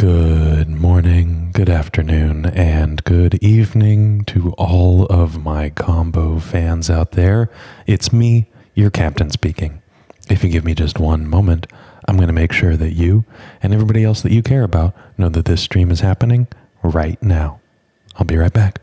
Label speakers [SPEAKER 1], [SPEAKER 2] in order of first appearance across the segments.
[SPEAKER 1] Good morning, good afternoon, and good evening to all of my combo fans out there. It's me, your captain speaking. If you give me just one moment, I'm going to make sure that you and everybody else that you care about know that this stream is happening right now. I'll be right back.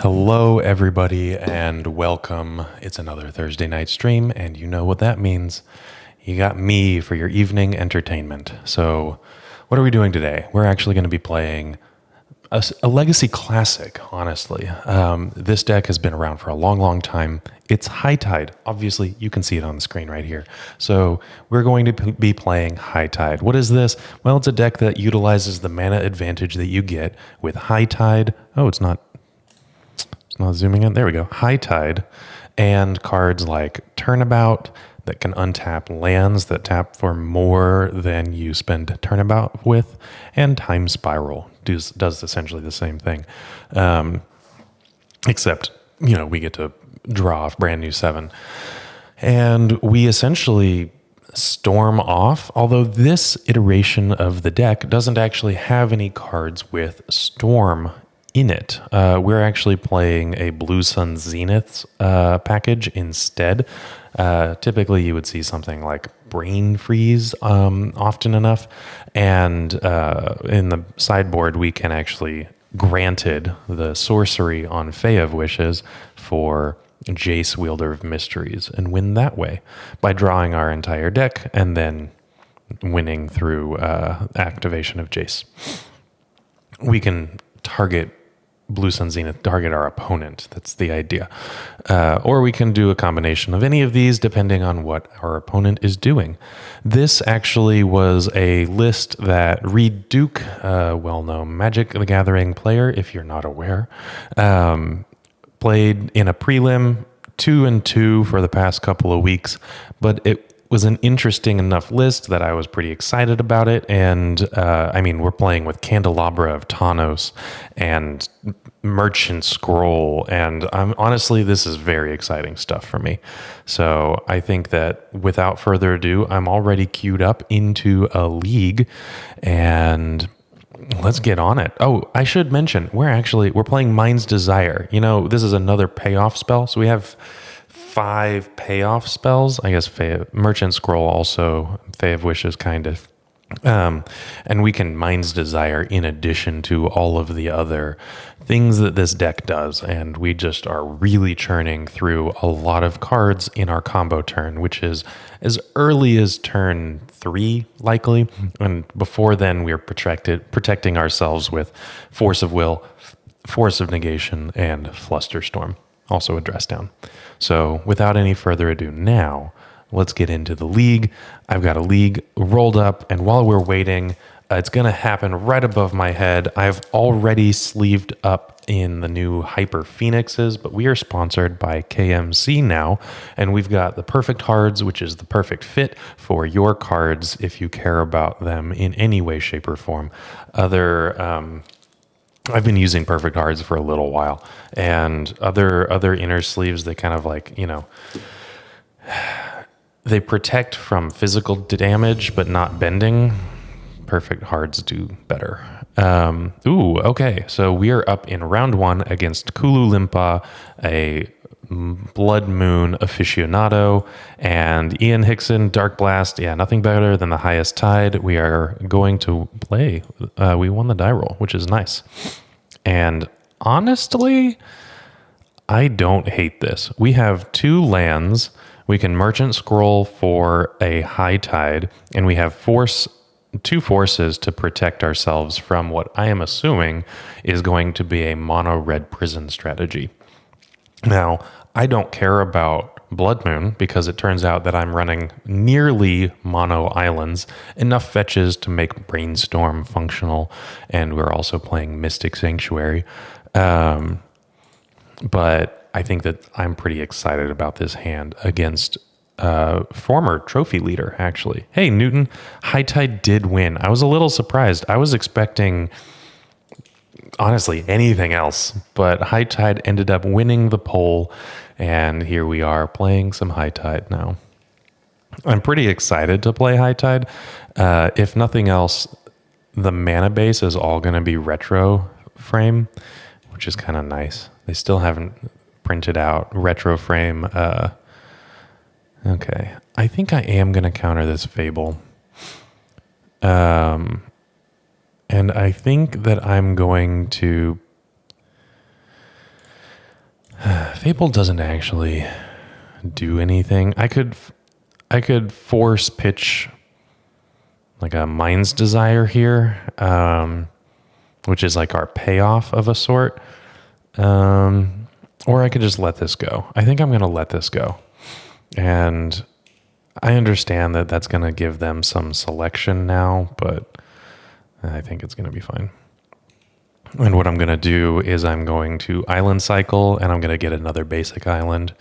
[SPEAKER 1] Hello, everybody, and welcome. It's another Thursday night stream, and you know what that means. You got me for your evening entertainment. So, what are we doing today? We're actually going to be playing a legacy classic, honestly. This deck has been around for a long, long time. It's High Tide. Obviously, you can see it on the screen right here. So, we're going to be playing High Tide. What is this? Well, it's a deck that utilizes the mana advantage that you get with High Tide. Oh, it's not zooming in. There we go. High Tide and cards like Turnabout that can untap lands that tap for more than you spend Turnabout with, and Time Spiral does essentially the same thing. Except, we get to draw off brand new 7. And we essentially storm off, although this iteration of the deck doesn't actually have any cards with Storm in it. We're actually playing a Blue Sun Zenith package instead. Typically, you would see something like Brain Freeze often enough. And in the sideboard, we can actually granted the sorcery on Fae of Wishes for Jace, Wielder of Mysteries, and win that way by drawing our entire deck and then winning through activation of Jace. We can target Blue Sun Zenith, target our opponent. That's the idea. Or we can do a combination of any of these depending on what our opponent is doing. This actually was a list that Reed Duke, well-known Magic the Gathering player, if you're not aware, played in a prelim 2-2 for the past couple of weeks, but it was an interesting enough list that I was pretty excited about it. And we're playing with Candelabra of Tawnos and Merchant Scroll, and honestly, this is very exciting stuff for me. So I think that without further ado, I'm already queued up into a league, and Let's get on it. Oh, I should mention, we're playing Mind's Desire. You know, this is another payoff spell. So we have 5 payoff spells. I guess Merchant Scroll also, Fae of Wishes kind of. And we can Mind's Desire in addition to all of the other things that this deck does. And we just are really churning through a lot of cards in our combo turn, which is as early as turn 3, likely. And before then, we're protecting ourselves with Force of Will, Force of Negation, and Flusterstorm, also a dress down. So without any further ado now, let's get into the league. I've got a league rolled up, and while we're waiting, it's going to happen right above my head. I've already sleeved up in the new Hyper Phoenixes, but we are sponsored by KMC now, and we've got the Perfect Hards, which is the perfect fit for your cards if you care about them in any way, shape, or form. I've been using Perfect Hards for a little while, and other inner sleeves, they kind of like, you know, they protect from physical damage, but not bending. Perfect Hards do better. Okay. So we are up in round 1 against Kulu Limpa, a Blood Moon aficionado, and Ian Hickson, Dark Blast. Yeah, nothing better than the highest tide. We are going to play. We won the die roll, which is nice. And honestly, I don't hate this. We have 2 lands. We can Merchant Scroll for a high tide, and we have 2 forces to protect ourselves from what I am assuming is going to be a mono red prison strategy. Now, I don't care about Blood Moon because it turns out that I'm running nearly mono islands, enough fetches to make Brainstorm functional, and we're also playing Mystic Sanctuary. But I think that I'm pretty excited about this hand against former trophy leader, actually. Hey, Newton, High Tide did win. I was a little surprised. I was expecting, honestly, anything else, but High Tide ended up winning the poll, and here we are playing some High Tide now. I'm pretty excited to play High Tide. If nothing else, the mana base is all going to be retro frame, which is kind of nice. They still haven't printed out retro frame. Okay, I think I am going to counter this Fable. And I think that I'm going to... Fable doesn't actually do anything. I could force pitch like a Mind's Desire here, which is like our payoff of a sort. Or I could just let this go. I think I'm going to let this go. And I understand that that's going to give them some selection now, but I think it's going to be fine. And what I'm going to do is I'm going to island cycle, and I'm going to get another basic island.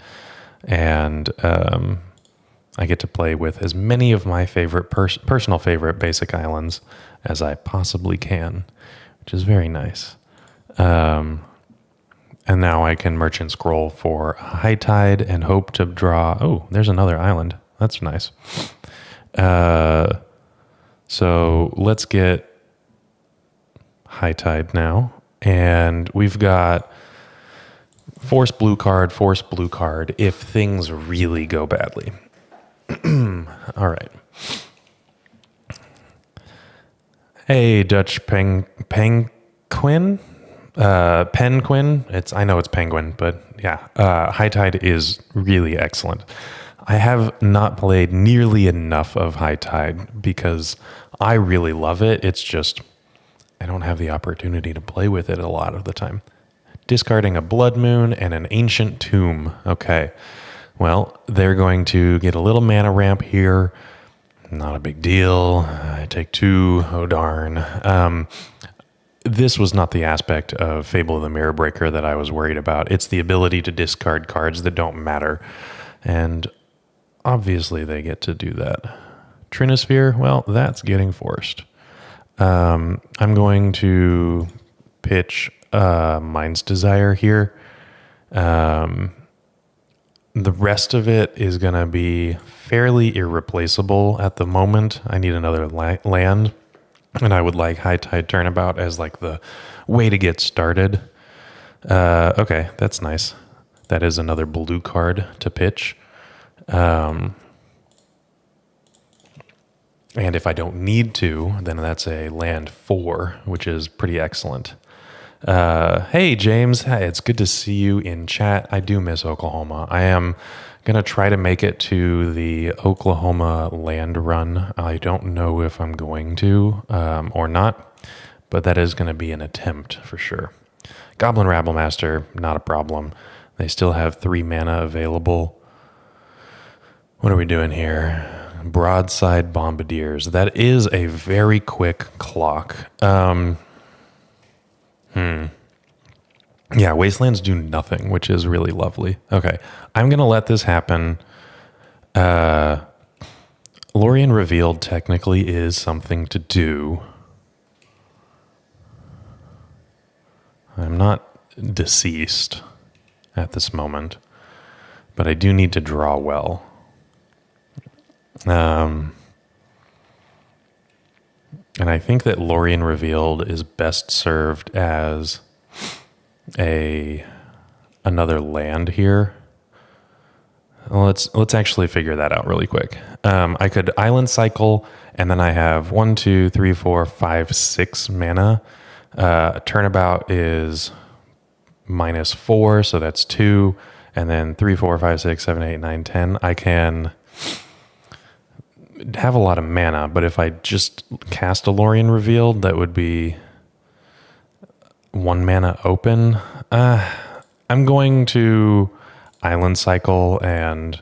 [SPEAKER 1] And I get to play with as many of my favorite personal favorite basic islands as I possibly can, which is very nice. And now I can Merchant Scroll for High Tide and hope to draw... Oh, there's another island. That's nice. So let's get High Tide now. And we've got Force blue card if things really go badly. All right. Hey, Dutch Penguin? Penguin. I know it's Penguin, but yeah. High Tide is really excellent. I have not played nearly enough of High Tide because I really love it. It's just I don't have the opportunity to play with it a lot of the time. Discarding a Blood Moon and an Ancient Tomb. Okay. Well, they're going to get a little mana ramp here. Not a big deal. I take 2. Oh, darn. This was not the aspect of Fable of the Mirror Breaker that I was worried about. It's the ability to discard cards that don't matter. And obviously they get to do that. Trinosphere, well, that's getting forced. I'm going to pitch Mind's Desire here. The rest of it is going to be fairly irreplaceable at the moment. I need another land. And I would like High Tide Turnabout as like the way to get started. Okay, that's nice. That is another blue card to pitch. And if I don't need to, then that's a land 4, which is pretty excellent. Hey, James. Hey, it's good to see you in chat. I do miss Oklahoma. I am going to try to make it to the Oklahoma land run. I don't know if I'm going to or not, but that is going to be an attempt for sure. Goblin Rabblemaster, not a problem. They still have 3 mana available. What are we doing here? Broadside Bombardiers. That is a very quick clock. Yeah, Wastelands do nothing, which is really lovely. Okay, I'm going to let this happen. Lorien Revealed technically is something to do. I'm not deceased at this moment, but I do need to draw well. And I think that Lorien Revealed is best served as another land here. Let's actually figure that out really quick. I could Island Cycle, and then I have 1, 2, 3, 4, 5, 6 mana. Turnabout is -4, so that's 2, and then 3, 4, 5, 6, 7, 8, 9, 10. I can have a lot of mana, but if I just cast a Lorien Revealed, that would be 1 mana open. I'm going to Island Cycle and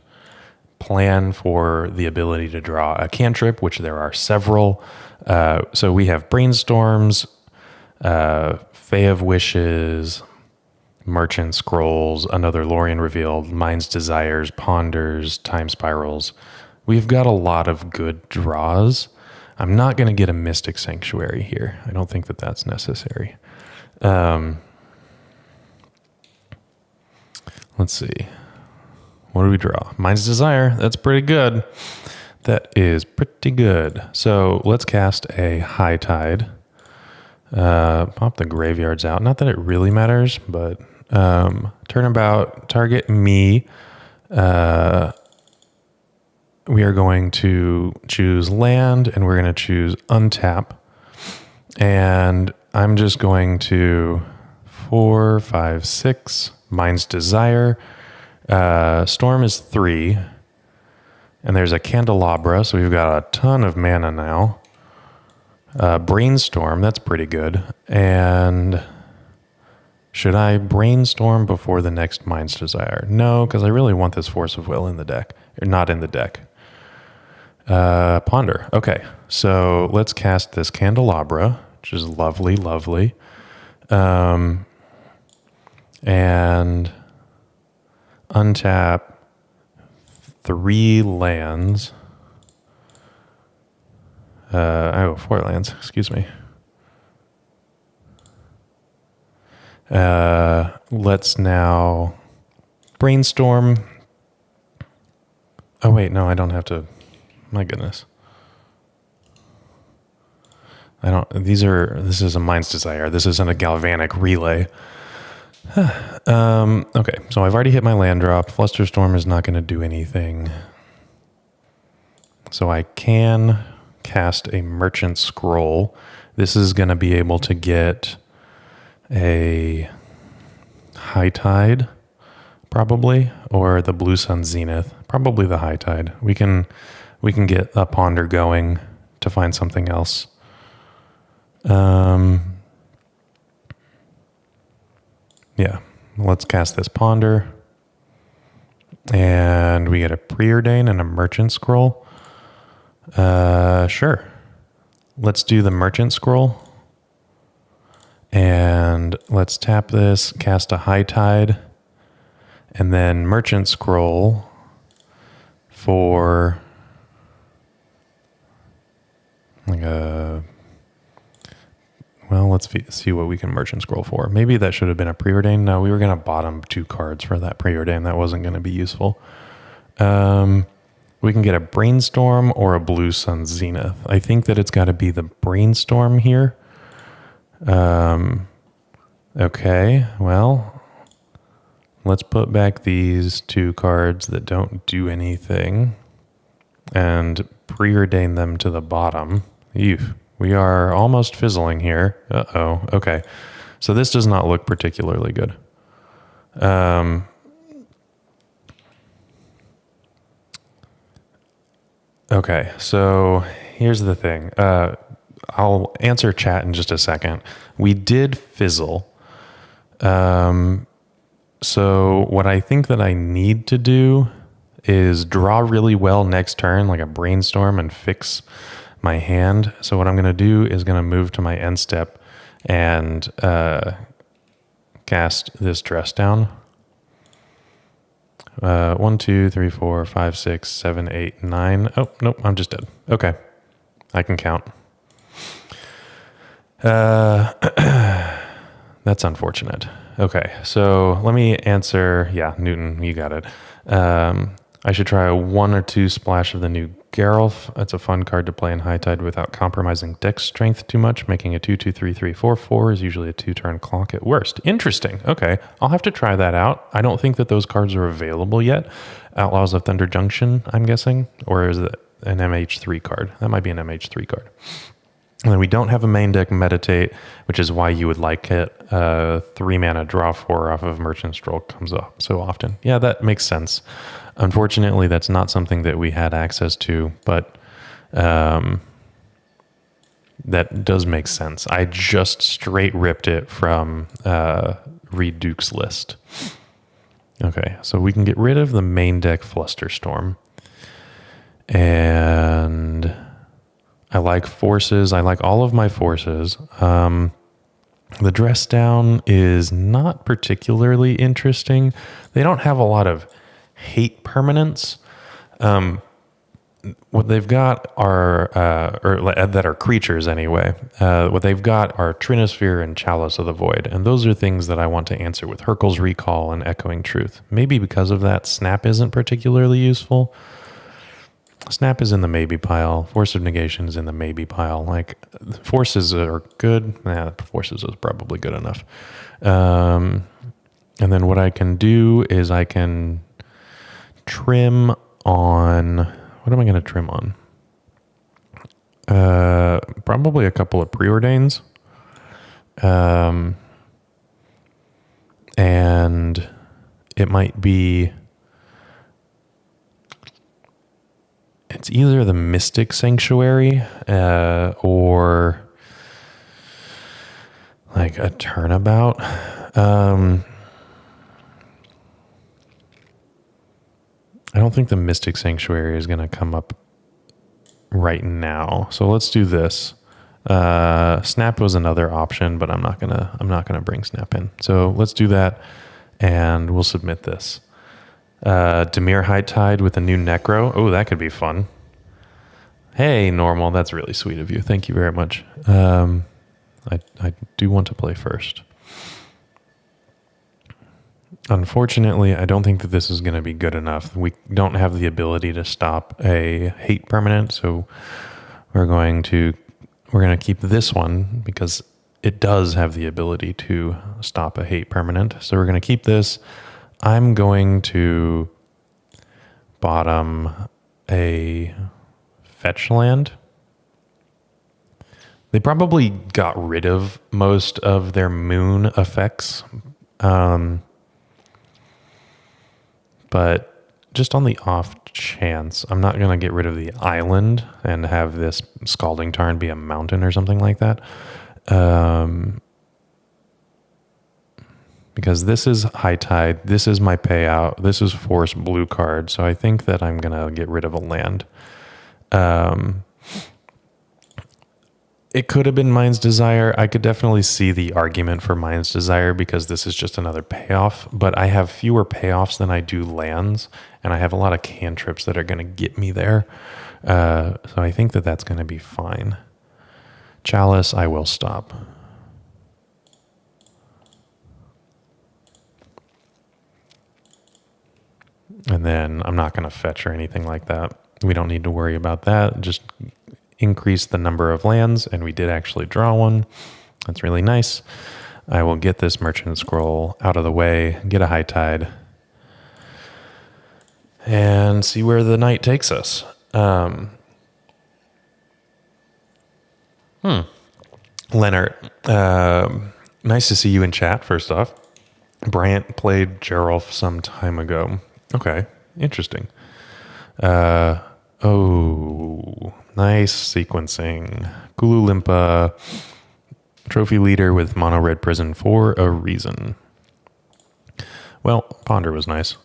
[SPEAKER 1] plan for the ability to draw a cantrip, which there are several. So we have Brainstorms, Fae of Wishes, Merchant Scrolls, another Lorien Revealed, Mind's Desires, Ponders, Time Spirals. We've got a lot of good draws. I'm not going to get a Mystic Sanctuary here. I don't think that that's necessary. Let's see. What do we draw? Mind's Desire. That's pretty good. That is pretty good. So let's cast a High Tide. Pop the graveyards out. Not that it really matters, but Turnabout, target me. We are going to choose land, and we're going to choose untap. And I'm just going to 4, 5, 6, Mind's Desire. Storm is 3. And there's a Candelabra, so we've got a ton of mana now. Brainstorm, that's pretty good. And should I Brainstorm before the next Mind's Desire? No, because I really want this Force of Will in the deck. Or not in the deck. Ponder. Okay, so let's cast this Candelabra, which is lovely, lovely. And untap 3 lands. 4 lands, excuse me. Let's now Brainstorm. Oh, wait, no, I don't have to. My goodness. This is a Mind's Desire. This isn't a Galvanic Relay. Okay, so I've already hit my land drop. Flusterstorm is not going to do anything. So I can cast a Merchant Scroll. This is going to be able to get a High Tide, probably, or the Blue Sun Zenith. Probably the High Tide. We can get a Ponder going to find something else. Yeah, let's cast this Ponder. And we get a Preordain and a Merchant Scroll. Sure. Let's do the Merchant Scroll. And let's tap this, cast a High Tide, and then Merchant Scroll for let's see what we can Merchant Scroll for. Maybe that should have been a Preordain. No, we were going to bottom 2 cards for that Preordain. That wasn't going to be useful. We We can get a Brainstorm or a Blue Sun Zenith. I think that it's got to be the Brainstorm here. Okay, well, let's put back these 2 cards that don't do anything and preordain them to the bottom. Ew, we are almost fizzling here. Uh-oh, okay. So this does not look particularly good. Okay, so here's the thing. I'll answer chat in just a second. We did fizzle. So what I think that I need to do is draw really well next turn, like a Brainstorm, and fix my hand. So what I'm going to do is going to move to my end step and cast this Dress Down. 1, 2, 3, 4, 5, 6, 7, 8, 9. Oh, nope, I'm just dead. Okay, I can count. That's unfortunate. Okay, so let me answer. Yeah, Newton, you got it. I should try a 1 or 2 splash of the new Geralf. It's a fun card to play in High Tide without compromising deck strength too much. Making a 2, 2, 3, 3, 4, 4 is usually a 2-turn clock at worst. Interesting. Okay, I'll have to try that out. I don't think that those cards are available yet. Outlaws of Thunder Junction, I'm guessing, or is it an MH3 card? That might be an MH3 card. And then we don't have a main deck Meditate, which is why you would like it. 3 mana draw 4 off of Merchant Stroll comes up so often. Yeah, that makes sense. Unfortunately, that's not something that we had access to, but that does make sense. I just straight ripped it from Reed Duke's list. Okay, so we can get rid of the main deck Flusterstorm. And I like forces. I like all of my forces. The Dress Down is not particularly interesting. They don't have a lot of hate permanents. What they've got are, that are creatures anyway. What they've got are Trinosphere and Chalice of the Void. And those are things that I want to answer with Hurkyl's Recall and Echoing Truth. Maybe because of that, Snap isn't particularly useful. Snap is in the maybe pile. Force of Negation is in the maybe pile. Like, forces are good. Forces is probably good enough. And then what I can do is I can trim on... What am I going to trim on? Probably a couple of preordains. And it might be... It's either the Mystic Sanctuary or like a Turnabout. I don't think the Mystic Sanctuary is going to come up right now. So let's do this. Snap was another option, but I'm not gonna bring Snap in. So let's do that, and we'll submit this. Dimir High Tide with a new Necro. Oh, that could be fun. Hey, Normal, that's really sweet of you. Thank you very much. I do want to play first. Unfortunately, I don't think that this is going to be good enough. We don't have the ability to stop a hate permanent, so we're going to keep this one because it does have the ability to stop a hate permanent. So we're going to keep this. I'm going to bottom a fetch land. They probably got rid of most of their moon effects. But just on the off chance, I'm not going to get rid of the island and have this Scalding Tarn be a mountain or something like that. Because this is High Tide, this is my payout, this is Force blue card, so I think that I'm going to get rid of a land. It could have been Mind's Desire. I could definitely see the argument for Mind's Desire because this is just another payoff, but I have fewer payoffs than I do lands, and I have a lot of cantrips that are going to get me there. So I think that that's going to be fine. Chalice, I will stop. And then I'm not going to fetch or anything like that. we don't need to worry about that. Just increase the number of lands, and we did actually draw one. That's really nice. I will get this Merchant Scroll out of the way, get a High Tide, and see where the night takes us. Leonard, nice to see you in chat, first off. Bryant played Geralf some time ago. Okay, interesting. Oh, nice sequencing. Kulu Limpa, trophy leader with mono red prison for a reason. Well, Ponder was nice.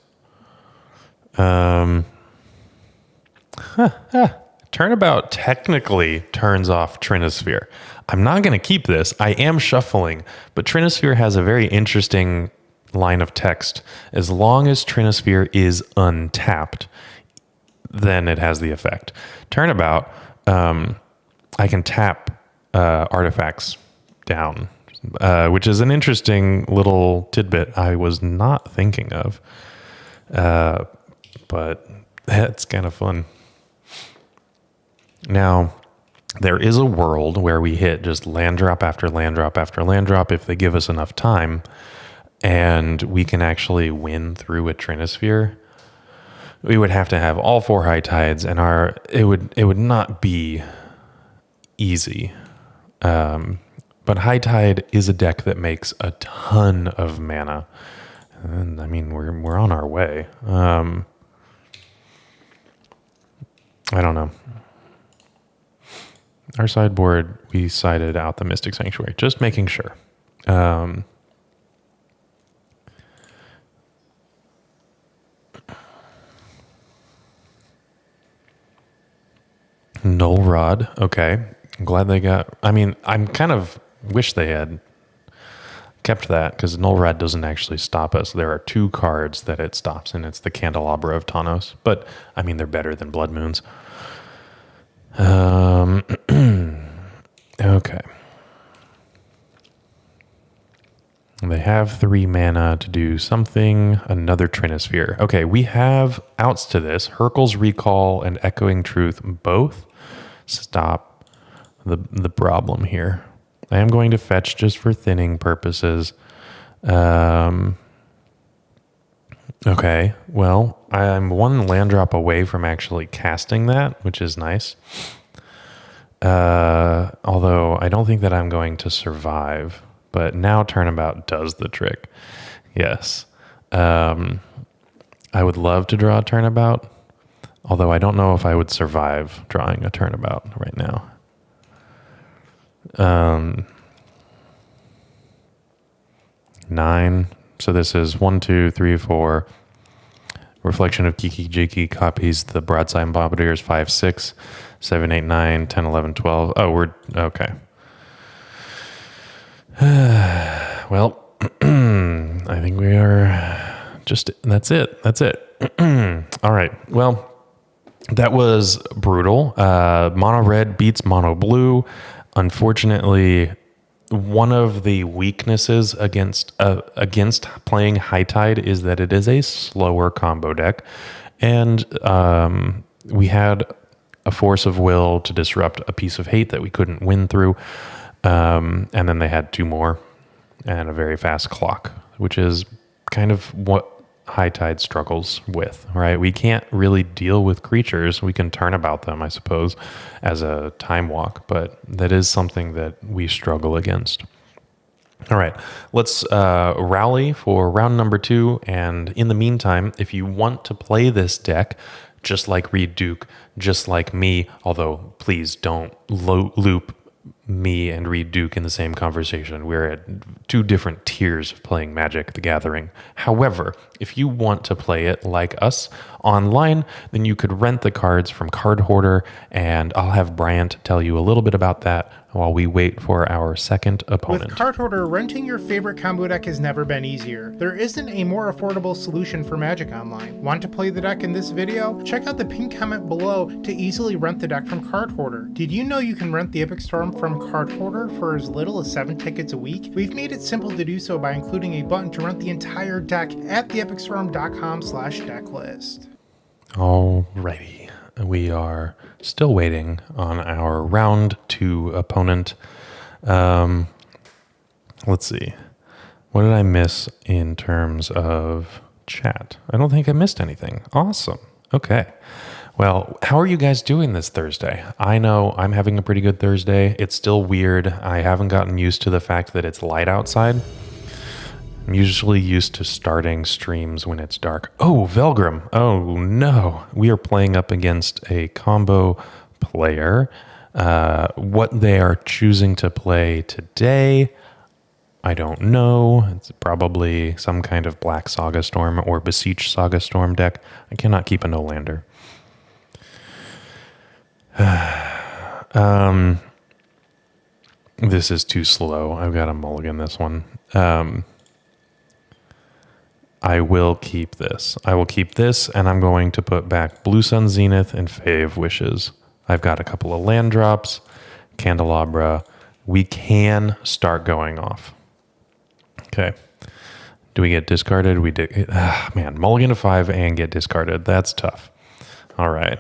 [SPEAKER 1] Turnabout technically turns off Trinisphere. I'm not going to keep this. I am shuffling, but Trinisphere has a very interesting line of text. As long as Trinisphere is untapped, then it has the effect. Turnabout, I can tap artifacts down, which is an interesting little tidbit I was not thinking of. But that's kind of fun. Now, there is a world where we hit just land drop after land drop after land drop if they give us enough time, and we can actually win through a Trinisphere. We would have to have all 4 High Tides, and it would not be easy. But High Tide is a deck that makes a ton of mana, and I mean we're on our way. I don't know. Our sideboard, we sided out the Mystic Sanctuary, just making sure. Null Rod, okay. I'm glad they got... I mean, I'm kind of wish they had kept that, because Null Rod doesn't actually stop us. There are 2 cards that it stops, and it's the Candelabra of Tawnos. But, I mean, they're better than Blood Moons. Okay. They have 3 mana to do something. Another Trinisphere. Okay, we have outs to this. Hurkyl's Recall and Echoing Truth both stop the problem here. I am going to fetch just for thinning purposes. Okay, well, I'm 1 land drop away from actually casting that, which is nice. Although I don't think that I'm going to survive, but now Turnabout does the trick. Yes. I would love to draw a Turnabout, although I don't know if I would survive drawing a Turnabout right now. 9. So this is 1, 2, 3, 4. Reflection of Kiki Jiki copies the Broadside Bombardiers 5, 6, 7, 8, 9, 10, 11, 12. Oh, we're okay. Well, I think we are just, that's it. That's it. All right. Well, that was brutal. Mono red beats mono blue. Unfortunately, one of the weaknesses against playing High Tide is that it is a slower combo deck, and we had a Force of Will to disrupt a Piece of Hate that we couldn't win through, and then they had 2 more and a very fast clock, which is kind of what High Tide struggles with, right? We can't really deal with creatures. We can turn about them, I suppose, as a time walk, but that is something that we struggle against. All right, let's rally for round number 2. And in the meantime, if you want to play this deck, just like Reed Duke, just like me, although please don't loop me and Reed Duke in the same conversation. We're at 2 different tiers of playing Magic the Gathering. However, if you want to play it like us online, then you could rent the cards from Card Hoarder, and I'll have Bryant tell you a little bit about that while we wait for our second opponent.
[SPEAKER 2] With Card Hoarder, renting your favorite combo deck has never been easier. There isn't a more affordable solution for Magic Online. Want to play the deck in this video? Check out the pinned comment below to easily rent the deck from Card Hoarder. Did you know you can rent the Epic Storm from Card Hoarder for as little as 7 tickets a week? We've made it simple to do so by including a button to rent the entire deck at theepicstorm.com/decklist.
[SPEAKER 1] Alrighty. We are still waiting on our round 2 opponent. Let's see. What did I miss in terms of chat? I don't think I missed anything. Awesome. Okay. Well, how are you guys doing this Thursday? I know I'm having a pretty good Thursday. It's still weird. I haven't gotten used to the fact that it's light outside. I'm usually used to starting streams when it's dark. Oh, Velgrim. Oh, no. We are playing up against a combo player. What they are choosing to play today, I don't know. It's probably some kind of Black Saga Storm or Beseech Saga Storm deck. I cannot keep a no-lander. This is too slow. I've got to mulligan this one. I will keep this. I will keep this, and I'm going to put back Blue Sun Zenith and Fae of Wishes. I've got a couple of land drops, Candelabra. We can start going off. Okay. Do we get discarded? We did. Man, mulligan to 5 and get discarded. That's tough. All right.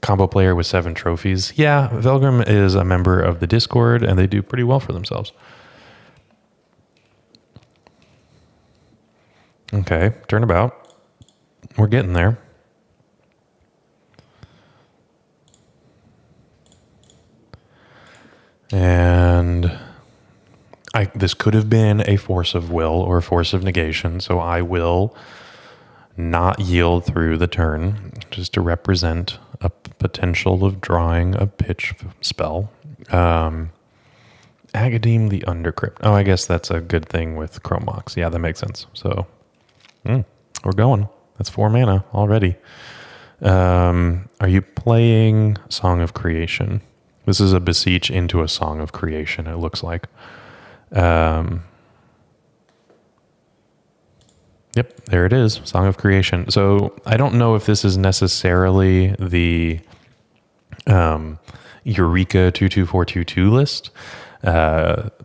[SPEAKER 1] Combo player with 7 trophies. Yeah, Velgrim is a member of the Discord, and they do pretty well for themselves. Okay, Turnabout. We're getting there. And this could have been a force of will or a force of negation, so I will not yield through the turn just to represent a potential of drawing a pitch spell. Agademe the Undercrypt. Oh, I guess that's a good thing with Chromox. Yeah, that makes sense. So we're going. That's 4 mana already. Are you playing Song of Creation? This is a Beseech into a Song of Creation, it looks like. Yep, there it is, Song of Creation. So I don't know if this is necessarily the Eureka 22422 list.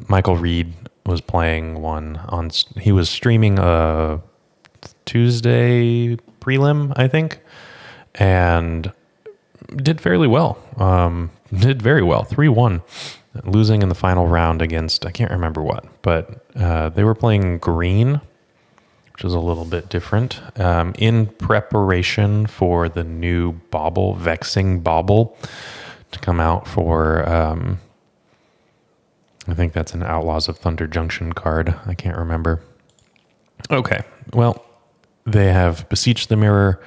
[SPEAKER 1] Michael Reed was playing one on, he was streaming a Tuesday prelim, I think, and did fairly well. Did very well, 3-1, losing in the final round against, I can't remember what, but they were playing green, which is a little bit different, in preparation for the new Bauble, Vexing Bauble, to come out for, I think that's an Outlaws of Thunder Junction card. I can't remember. Okay, well, they have Beseech the Mirror,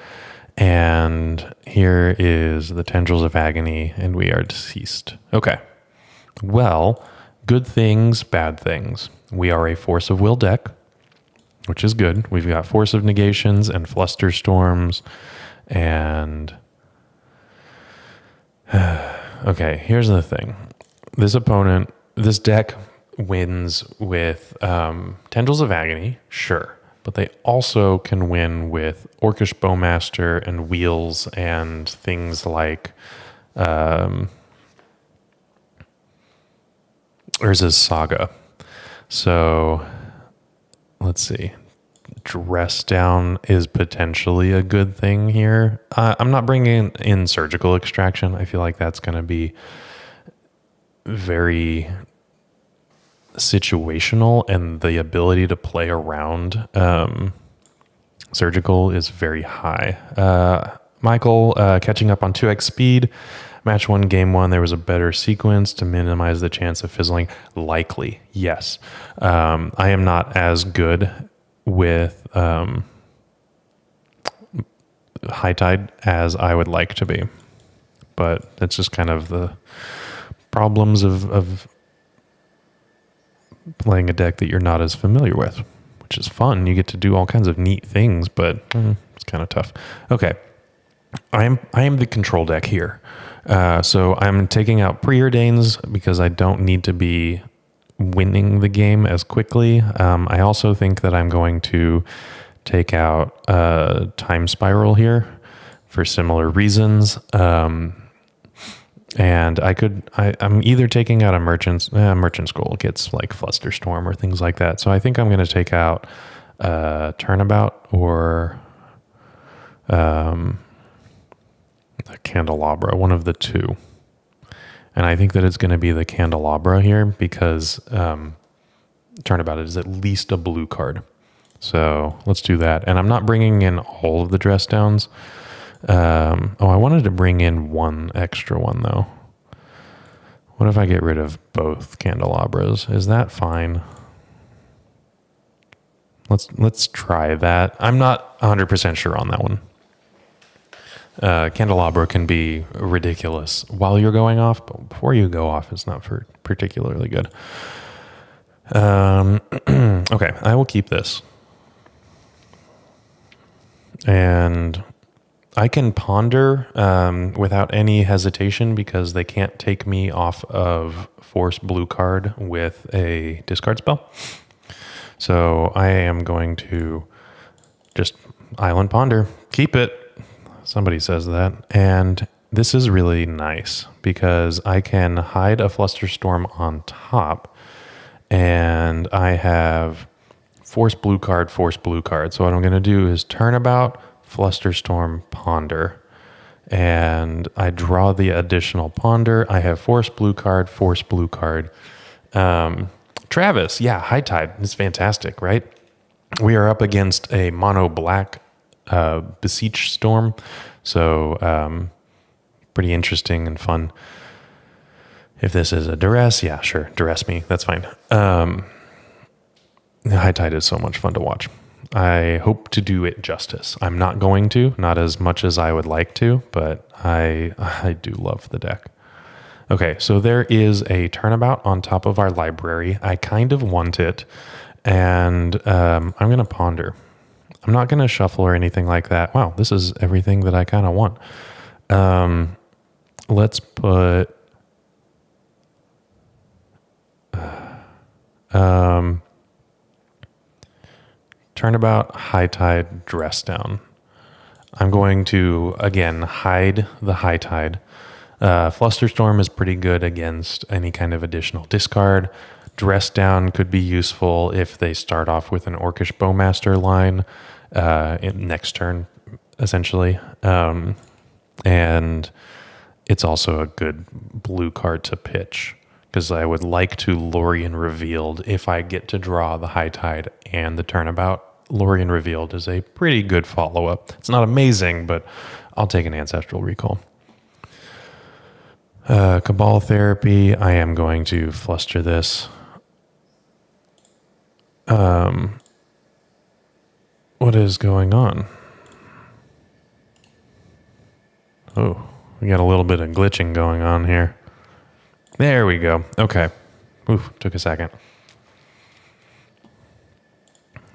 [SPEAKER 1] and here is the Tendrils of Agony, and we are deceased. Okay, well, good things, bad things. We are a Force of Will deck, which is good. We've got Force of Negations and Fluster Storms, and okay, here's the thing. This deck wins with Tendrils of Agony, sure, but they also can win with Orcish Bowmaster and Wheels and things like Urza's Saga. So let's see. Dress down is potentially a good thing here. I'm not bringing in Surgical Extraction. I feel like that's going to be very situational, and the ability to play around Surgical is very high. Michael, catching up on 2x speed. Match 1, game 1, there was a better sequence to minimize the chance of fizzling. Likely, yes. I am not as good with High Tide as I would like to be, but it's just kind of the problems of playing a deck that you're not as familiar with, which is fun. You get to do all kinds of neat things, but it's kind of tough. Okay, I am the control deck here. So I'm taking out Preordains because I don't need to be winning the game as quickly. I also think that I'm going to take out Time Spiral here for similar reasons. And I'm either taking out a Merchant Scroll gets like Fluster Storm or things like that. So I think I'm going to take out Turnabout or The Candelabra, one of the two. And I think that it's going to be the Candelabra here because Turnabout is at least a blue card. So let's do that. And I'm not bringing in all of the dress downs. I wanted to bring in one extra one, though. What if I get rid of both Candelabras? Is that fine? Let's try that. I'm not 100% sure on that one. Candelabra can be ridiculous while you're going off, but before you go off, it's not particularly good. Okay, I will keep this. And I can ponder without any hesitation because they can't take me off of force blue card with a discard spell. So I am going to just Island Ponder. Keep it. Somebody says that. And this is really nice because I can hide a Flusterstorm on top and I have force blue card. So what I'm going to do is Turnabout, Flusterstorm, Ponder. And I draw the additional Ponder. I have force blue card. Travis, yeah, High Tide is fantastic, right? We are up against a mono black Beseech Storm, so pretty interesting and fun. If this is a duress, yeah, sure, duress me, that's fine. High Tide is so much fun to watch. I hope to do it justice. I'm not going to, not as much as I would like to, but I do love the deck. Okay, so there is a Turnabout on top of our library. I kind of want it, and I'm going to ponder. I'm not going to shuffle or anything like that. Wow, this is everything that I kind of want. Let's put... Turnabout, High Tide, Dress Down. I'm going to, again, hide the High Tide. Flusterstorm is pretty good against any kind of additional discard. Dress Down could be useful if they start off with an Orcish Bowmaster line next turn, essentially. And it's also a good blue card to pitch because I would like to Lorien Revealed if I get to draw the High Tide and the Turnabout. Lorien Revealed is a pretty good follow-up. It's not amazing, but I'll take an Ancestral Recall. Cabal Therapy, I am going to fluster this. What is going on? Oh, we got a little bit of glitching going on here. There we go. Okay. Oof, took a second.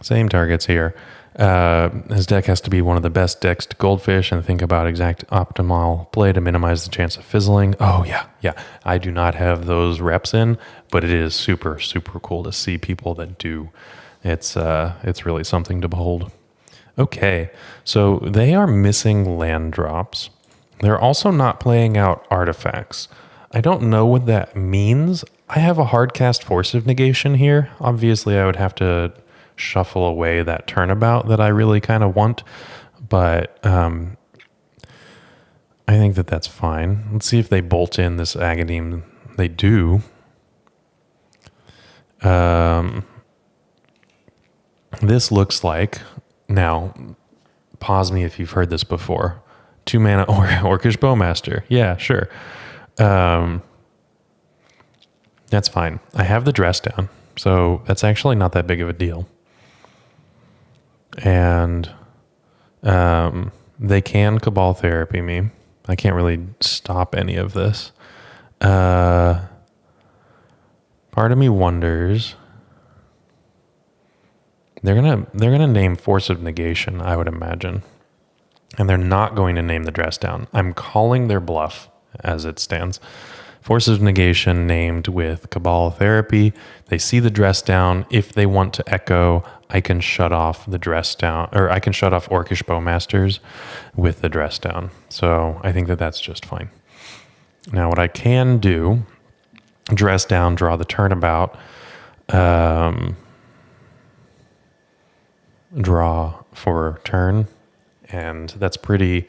[SPEAKER 1] Same targets here. His deck has to be one of the best decks to Goldfish and think about exact optimal play to minimize the chance of fizzling. Oh, yeah. I do not have those reps in, but it is super, super cool to see people that do. It's really something to behold. Okay, so they are missing land drops. They're also not playing out artifacts. I don't know what that means. I have a hard cast Force of Negation here. Obviously, I would have to shuffle away that Turnabout that I really kind of want, but I think that that's fine. Let's see if they bolt in this Agadim. They do. This looks like, now, pause me if you've heard this before, 2-mana Orcish Bowmaster. Yeah, sure. That's fine. I have the Dress Down, so that's actually not that big of a deal. And they can Cabal Therapy me. I can't really stop any of this. Part of me wonders. They're gonna name Force of Negation, I would imagine, and they're not going to name the Dress Down. I'm calling their bluff as it stands. Force of Negation named with Cabal Therapy. They see the Dress Down. If they want to echo, I can shut off the Dress Down, or I can shut off Orcish Bowmasters with the Dress Down. So I think that that's just fine. Now what I can do, Dress Down, draw the Turnabout, draw for turn, and that's pretty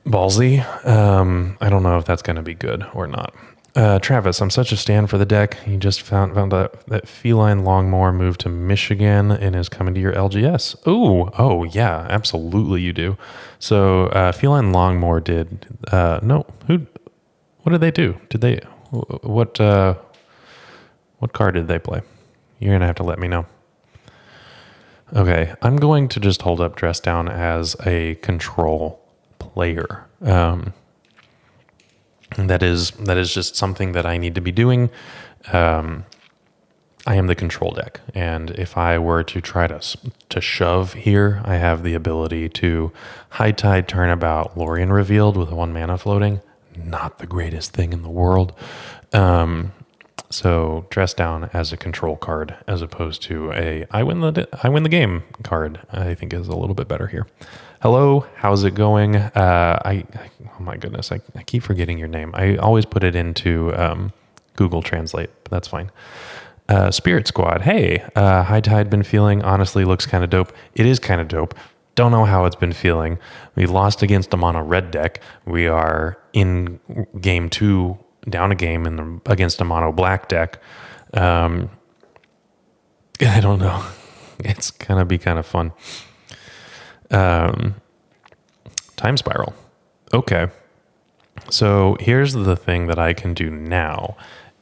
[SPEAKER 1] ballsy. I don't know if that's going to be good or not. Travis, I'm such a stan for the deck. You just found out that Feline Longmore moved to Michigan and is coming to your LGS. Oh, yeah, absolutely you do. So Feline Longmore did, what did they do? What card did they play? You're going to have to let me know. Okay, I'm going to just hold up Dress Down as a control player. That is just something that I need to be doing. I am the control deck, and if I were to try to shove here, I have the ability to High Tide, Turnabout, Lorien Revealed with 1 mana floating. Not the greatest thing in the world. So Dress Down as a control card as opposed to a I win the game card, I think is a little bit better here. Hello, how's it going? Oh my goodness, I keep forgetting your name. I always put it into Google Translate, but that's fine. Spirit Squad, hey, High Tide been feeling? Honestly, looks kind of dope. It is kind of dope. Don't know how it's been feeling. We lost against a mono red deck. We are in game 2, down a game against a mono black deck. I don't know. It's gonna be kind of fun. Time Spiral. Okay. So here's the thing that I can do now.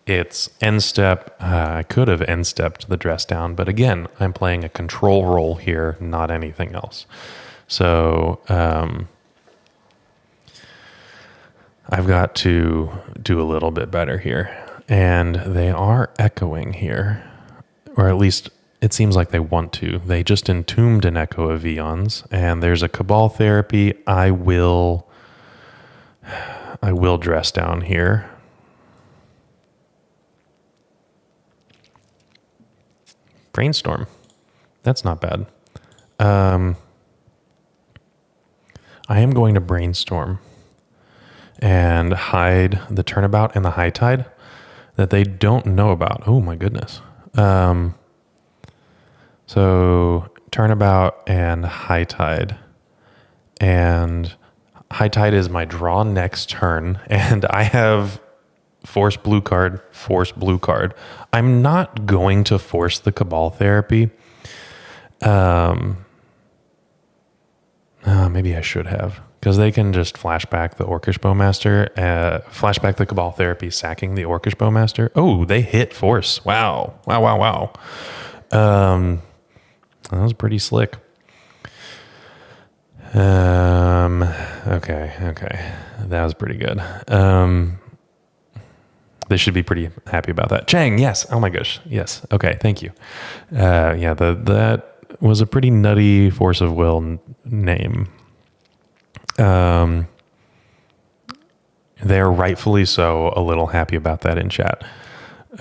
[SPEAKER 1] It's end step. I could have end stepped the Dress Down, but again, I'm playing a control role here, not anything else. So I've got to do a little bit better here. And they are echoing here, or at least it seems like they want to. They just entombed an Echo of Eons, and there's a Cabal Therapy. I will Dress Down here. Brainstorm. That's not bad. I am going to Brainstorm and hide the Turnabout and the High Tide that they don't know about. Oh my goodness. So Turnabout and High Tide. And High Tide is my draw next turn, and I have force blue card. I'm not going to force the Cabal Therapy. Maybe I should have, because they can just flashback the Orcish Bowmaster, flashback the Cabal Therapy, sacking the Orcish Bowmaster. Oh, they hit force. Wow. That was pretty slick. Okay. That was pretty good. They should be pretty happy about that. Chang, yes. Oh my gosh. Yes. Okay. Thank you. That was a pretty nutty Force of Will name. They're rightfully so a little happy about that in chat.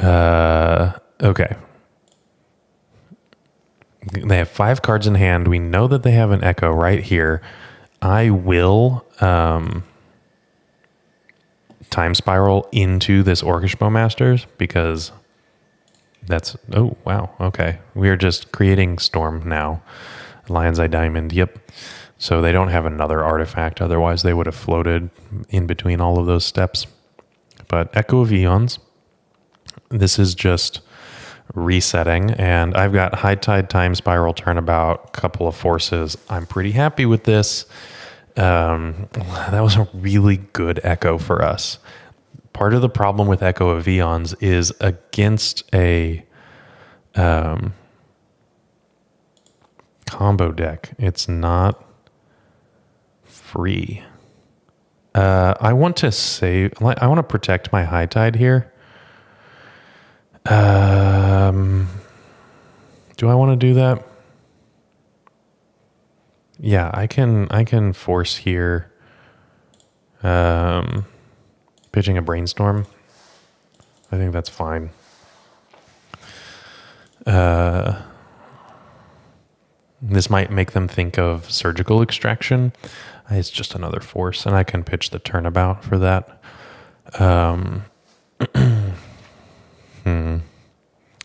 [SPEAKER 1] Okay. They have 5 cards in hand. We know that they have an Echo right here. I will Time Spiral into this Orcish Bowmasters because that's... Oh, wow. Okay. We are just creating Storm now. Lion's Eye Diamond. Yep. So they don't have another artifact. Otherwise, they would have floated in between all of those steps. But Echo of Eons. This is just resetting, and I've got High Tide, Time Spiral, Turnabout, couple of forces. I'm pretty happy with this. That was a really good Echo for us. Part of the problem with Echo of Eons is against a combo deck. It's not free. I want to save. I want to protect my High Tide here. Do I want to do that? Yeah, I can force here. Pitching a Brainstorm. I think that's fine. This might make them think of Surgical Extraction. It's just another force, and I can pitch the Turnabout for that.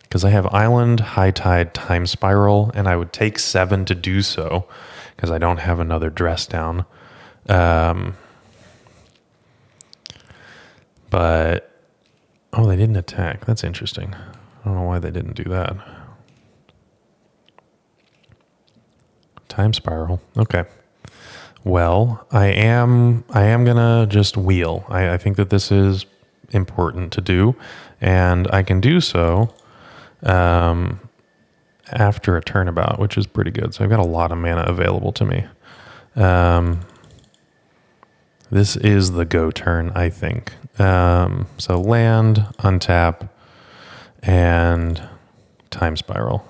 [SPEAKER 1] Because I have Island, High Tide, Time Spiral, and I would take 7 to do so because I don't have another Dress Down. But, oh, they didn't attack. That's interesting. I don't know why they didn't do that. Time spiral. Okay. Well, I am gonna just wheel. I think that this is important to do, and I can do so after a turnabout, which is pretty good. So I've got a lot of mana available to me. This is the go turn, I think. So land, untap, and time spiral.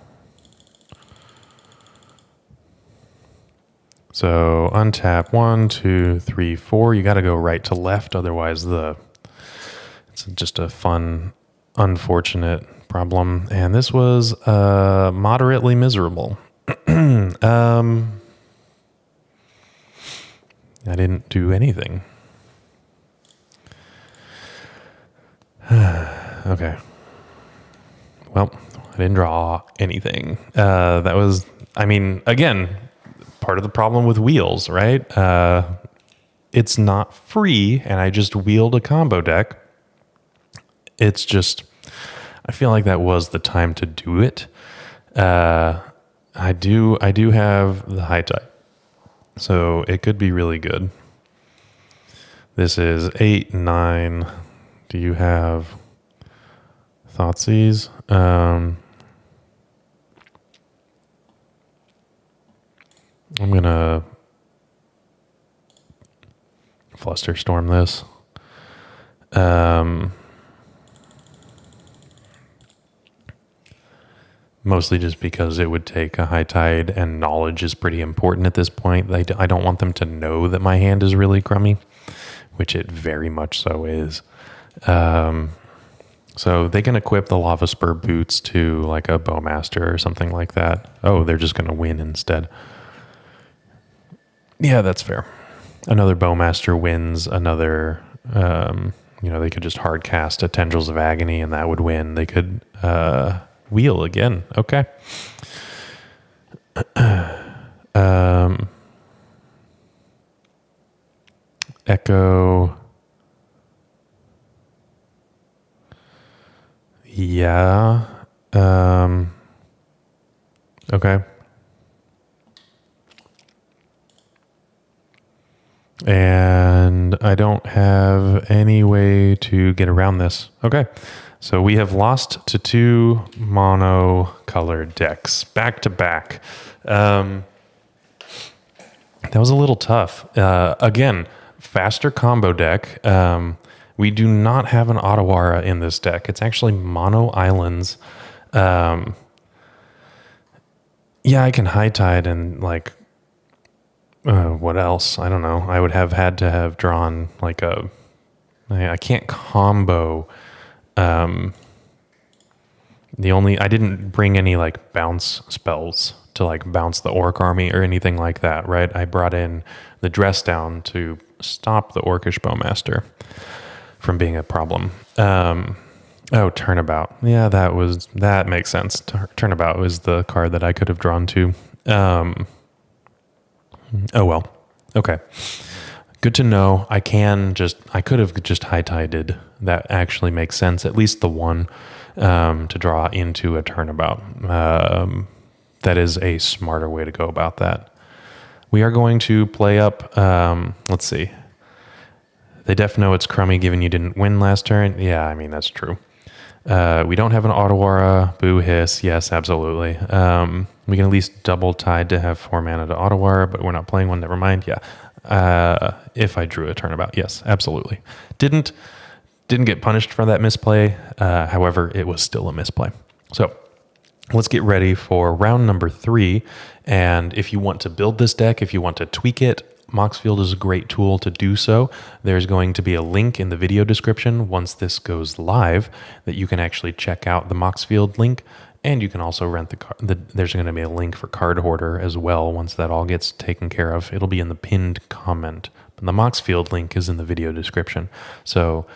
[SPEAKER 1] So untap 1, 2, 3, 4. You got to go right to left, otherwise it's just a fun, unfortunate problem. And this was moderately miserable. I didn't do anything. Okay. Well, I didn't draw anything. That was, I mean, again, part of the problem with wheels, right? It's not free, and I just wheeled a combo deck. It's just, I feel like that was the time to do it. I do have the high tide, so it could be really good. This is 8, 9. Do you have Thoughtseize? I'm gonna Fluster Storm this. Mostly just because it would take a high tide, and knowledge is pretty important at this point. I don't want them to know that my hand is really crummy, which it very much so is. So they can equip the Lava Spur boots to like a Bowmaster or something like that. Oh, they're just going to win instead. Yeah, that's fair. Another Bowmaster wins. Another, they could just hard cast a Tendrils of Agony and that would win. They could wheel again. Okay. Echo. Yeah. Okay. And I don't have any way to get around this. Okay. So we have lost to 2 mono-colored decks back to back. That was a little tough. Again, faster combo deck. We do not have an Otawara in this deck. It's actually mono islands. Yeah, I can high tide and like, what else? I don't know. I would have had to have drawn like I can't combo. I didn't bring any like bounce spells to like bounce the Orc army or anything like that, right? I brought in the Dress Down to stop the Orcish Bowmaster from being a problem. Turnabout. Yeah, that makes sense. Turnabout was the card that I could have drawn to. Oh well. Okay. Good to know. I could have just high-tided. That actually makes sense. At least the one to draw into a turnabout. That is a smarter way to go about that. We are going to play up. Let's see. They def know it's crummy given you didn't win last turn. Yeah, I mean, that's true. We don't have an Otawara. Boo hiss. Yes, absolutely. We can at least double tide to have 4 mana to Otawara, but we're not playing one. Never mind. Yeah. If I drew a turnabout. Yes, absolutely. Didn't get punished for that misplay. However, it was still a misplay. So let's get ready for round number 3. And if you want to build this deck, if you want to tweak it, Moxfield is a great tool to do so. There's going to be a link in the video description once this goes live that you can actually check out the Moxfield link, and you can also rent there's going to be a link for Card Hoarder as well once that all gets taken care of. It'll be in the pinned comment, but the Moxfield link is in the video description. So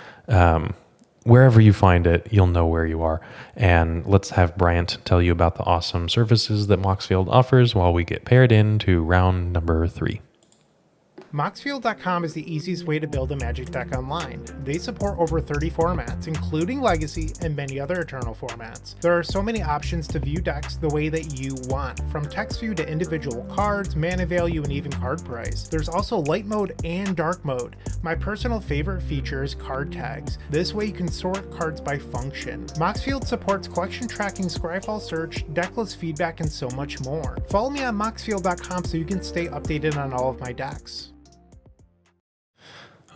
[SPEAKER 1] wherever you find it, you'll know where you are. And let's have Bryant tell you about the awesome services that Moxfield offers while we get paired into round number 3.
[SPEAKER 2] Moxfield.com is the easiest way to build a Magic deck online. They support over 30 formats, including Legacy and many other Eternal formats. There are so many options to view decks the way that you want, from text view to individual cards, mana value, and even card price. There's also light mode and dark mode. My personal favorite feature is card tags. This way you can sort cards by function. Moxfield supports collection tracking, Scryfall search, decklist feedback, and so much more. Follow me on Moxfield.com so you can stay updated on all of my decks.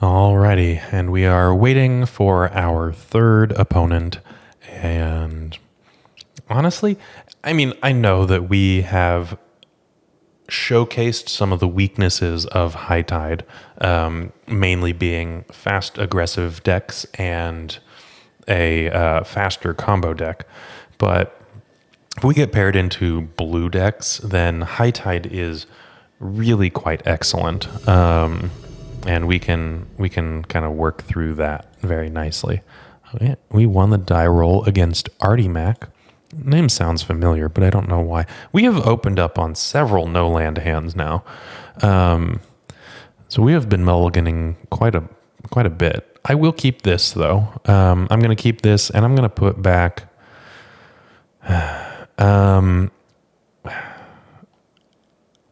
[SPEAKER 1] Alrighty, and we are waiting for our third opponent. And honestly, I mean, I know that we have showcased some of the weaknesses of High Tide, mainly being fast, aggressive decks and a faster combo deck. But if we get paired into blue decks, then High Tide is really quite excellent. And we can kind of work through that very nicely. We won the die roll against Artie Mac. Name sounds familiar, but I don't know why. We have opened up on several no-land hands now. So we have been mulliganing quite a bit. I will keep this, though. I'm going to keep this, and I'm going to put back...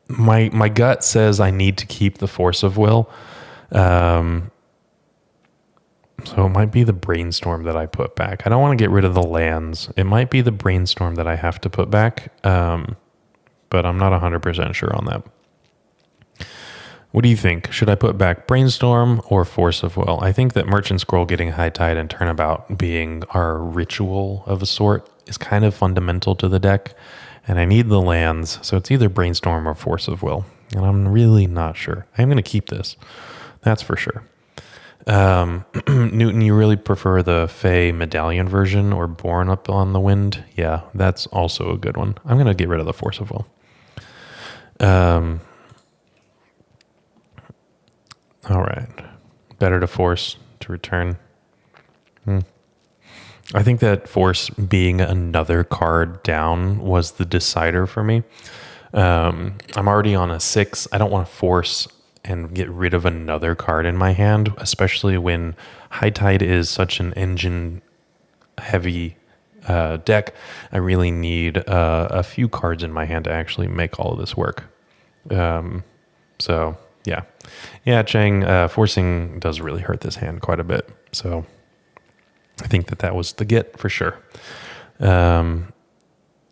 [SPEAKER 1] My gut says I need to keep the Force of Will. So it might be the Brainstorm that I put back. I don't want to get rid of the lands. It might be the Brainstorm that I have to put back, but I'm not 100% sure on that. What do you think? Should I put back Brainstorm or Force of Will? I think that Merchant Scroll getting High Tide and Turnabout being our ritual of a sort is kind of fundamental to the deck, and I need the lands, so it's either Brainstorm or Force of Will, and I'm really not sure. I'm going to keep this. That's for sure. Newton, you really prefer the Fae Medallion version or Born Up on the Wind? Yeah, that's also a good one. I'm going to get rid of the Force of Will. All right. Better to force to return. I think that Force being another card down was the decider for me. I'm already on a 6. I don't want to force and get rid of another card in my hand, especially when High Tide is such an engine heavy deck. I really need a few cards in my hand to actually make all of this work. So yeah, Chang, forcing does really hurt this hand quite a bit. So I think that was the get for sure. And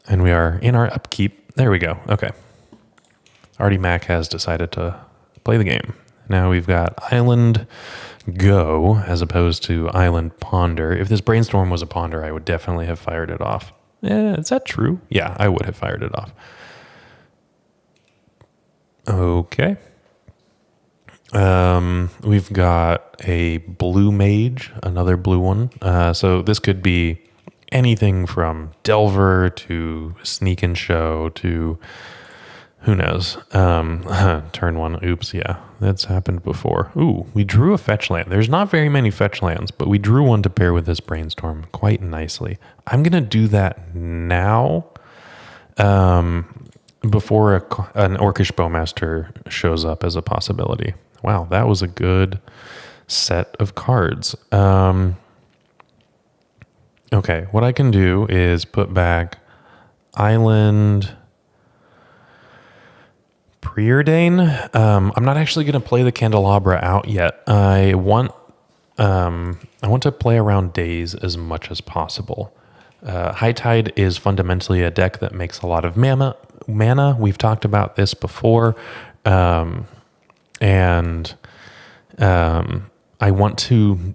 [SPEAKER 1] we are in our upkeep. There we go. Okay. Artie Mac has decided to play the game. Now we've got Island Go as opposed to Island Ponder. If this Brainstorm was a Ponder, I would definitely have fired it off. Is that true? Yeah, I would have fired it off. Okay. We've got a blue mage, another blue one. So this could be anything from Delver to Sneak and Show to who knows? Turn one. Oops. Yeah, that's happened before. Ooh, we drew a fetch land. There's not very many fetch lands, but we drew one to pair with this Brainstorm quite nicely. I'm going to do that now. Before an Orcish Bowmaster shows up as a possibility. Wow, that was a good set of cards. Okay, what I can do is put back Island Preordain. I'm not actually going to play the Candelabra out yet. I want to play around days as much as possible. High Tide is fundamentally a deck that makes a lot of mana. We've talked about this before. And I want to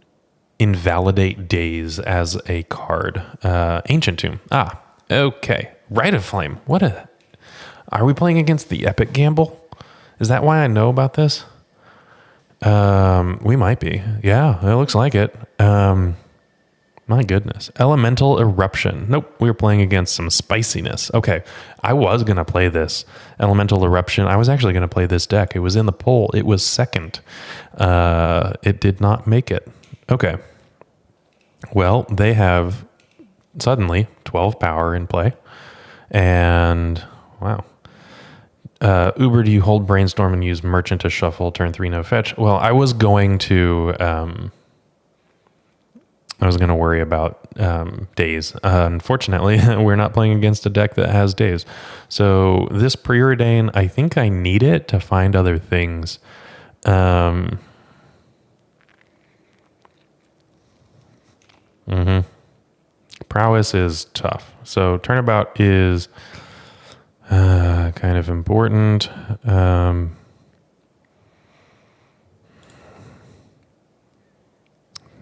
[SPEAKER 1] invalidate Days as a card. Ancient Tomb. Okay. Rite of Flame. Are we playing against the Epic Gamble? Is that why I know about this? We might be. Yeah, it looks like it. My goodness. Elemental Eruption. Nope, we were playing against some spiciness. Okay, I was going to play this. Elemental Eruption. I was actually going to play this deck. It was in the poll. It was second. It did not make it. Okay. Well, they have suddenly 12 power in play. And, wow. Uber, do you hold Brainstorm and use Merchant to shuffle turn 3 no fetch? Well, I was going to worry about days. Unfortunately, we're not playing against a deck that has days. So this Preordain, I think I need it to find other things. Prowess is tough. So Turnabout is kind of important.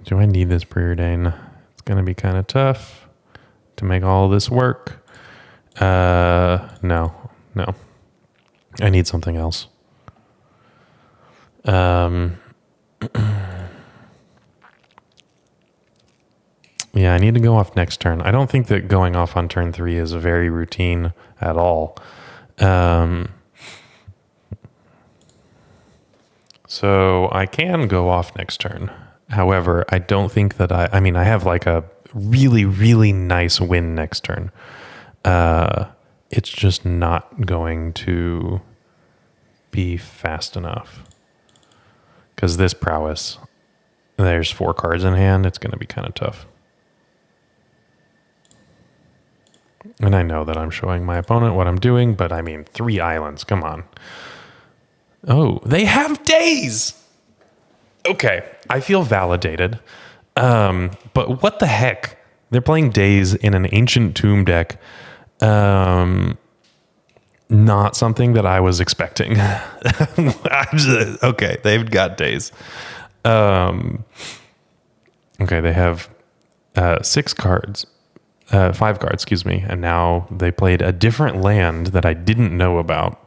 [SPEAKER 1] Do I need this Preordain? It's going to be kind of tough to make all of this work. No. I need something else. Yeah, I need to go off next turn. I don't think that going off on turn 3 is very routine at all. So I can go off next turn. However, I don't think that I have like a really, really nice win next turn. It's just not going to be fast enough. Because this Prowess, there's 4 cards in hand. It's going to be kind of tough. And I know that I'm showing my opponent what I'm doing, but 3 islands, come on. Oh, they have days! Okay, I feel validated. But what the heck? They're playing days in an Ancient Tomb deck. Not something that I was expecting. Okay, they've got days. Okay, they have 5 cards, excuse me, and now they played a different land that I didn't know about.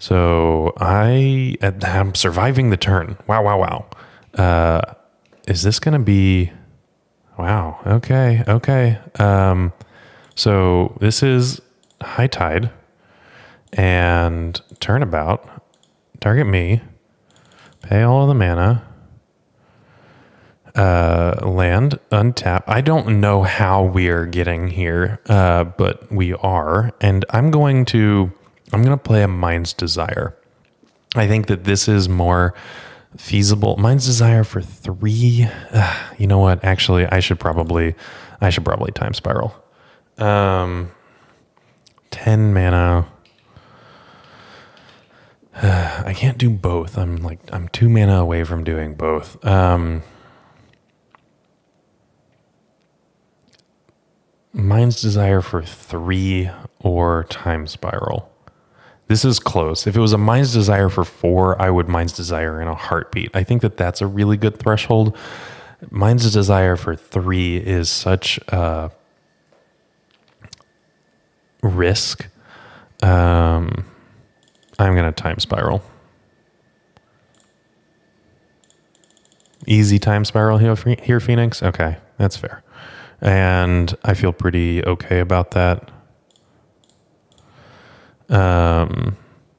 [SPEAKER 1] So I'm surviving the turn. Wow. Is this going to be... Wow, okay. So this is High Tide and Turnabout. Target me. Pay all of the mana. Land, untap. I don't know how we're getting here, but we are. And I'm going to play a Mind's Desire. I think that this is more feasible. Mind's Desire for 3. You know what? Actually, I should probably Time Spiral. 10 mana. I can't do both. I'm 2 mana away from doing both. Mind's Desire for 3 or Time Spiral. This is close. If it was a Mind's Desire for 4, I would Mind's Desire in a heartbeat. I think that that's a really good threshold. Mind's Desire for 3 is such a risk. I'm going to Time Spiral. Easy Time Spiral here, Phoenix? Okay, that's fair. And I feel pretty okay about that.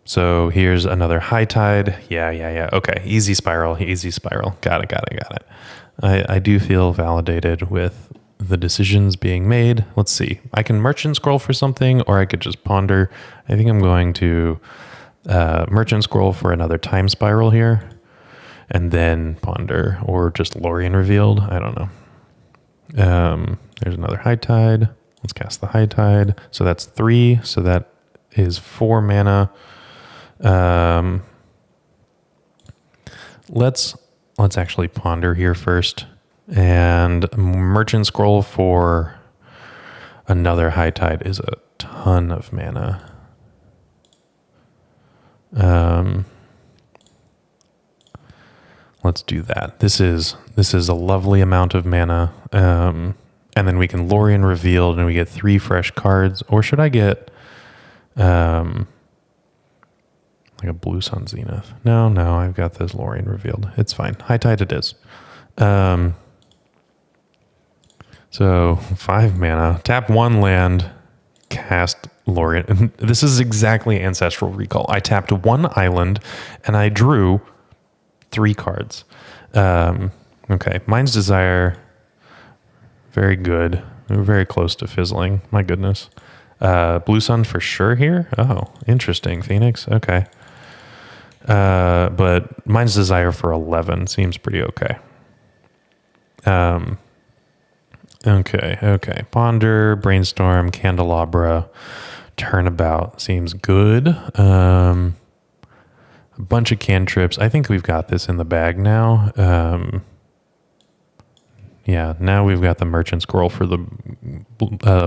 [SPEAKER 1] So here's another High Tide. Yeah. Okay, easy spiral. Got it. I do feel validated with the decisions being made. Let's see. I can Merchant Scroll for something, or I could just Ponder. I think I'm going to Merchant Scroll for another Time Spiral here, and then Ponder, or just Lorien Revealed. I don't know. There's another High Tide. Let's cast the High Tide. So that's 3. So that is 4 mana. Let's actually Ponder here first, and Merchant Scroll for another High Tide is a ton of mana. Let's do that. This is a lovely amount of mana. And then we can Lorien Revealed, and we get 3 fresh cards. Or should I get like a Blue Sun Zenith? No, I've got this Lorien Revealed. It's fine. High Tide it is. So 5 mana. Tap 1 land. Cast Lorien. This is exactly Ancestral Recall. I tapped 1 island, and I drew 3 cards. Okay, Mind's Desire, very good. We were very close to fizzling. My goodness. Blue Sun for sure here. Oh, interesting. Phoenix. Okay. But Mind's Desire for 11 seems pretty okay. Okay. Ponder, Brainstorm, Candelabra, Turnabout seems good. A bunch of cantrips. I think we've got this in the bag now. Yeah, now we've got the Merchant Scroll for the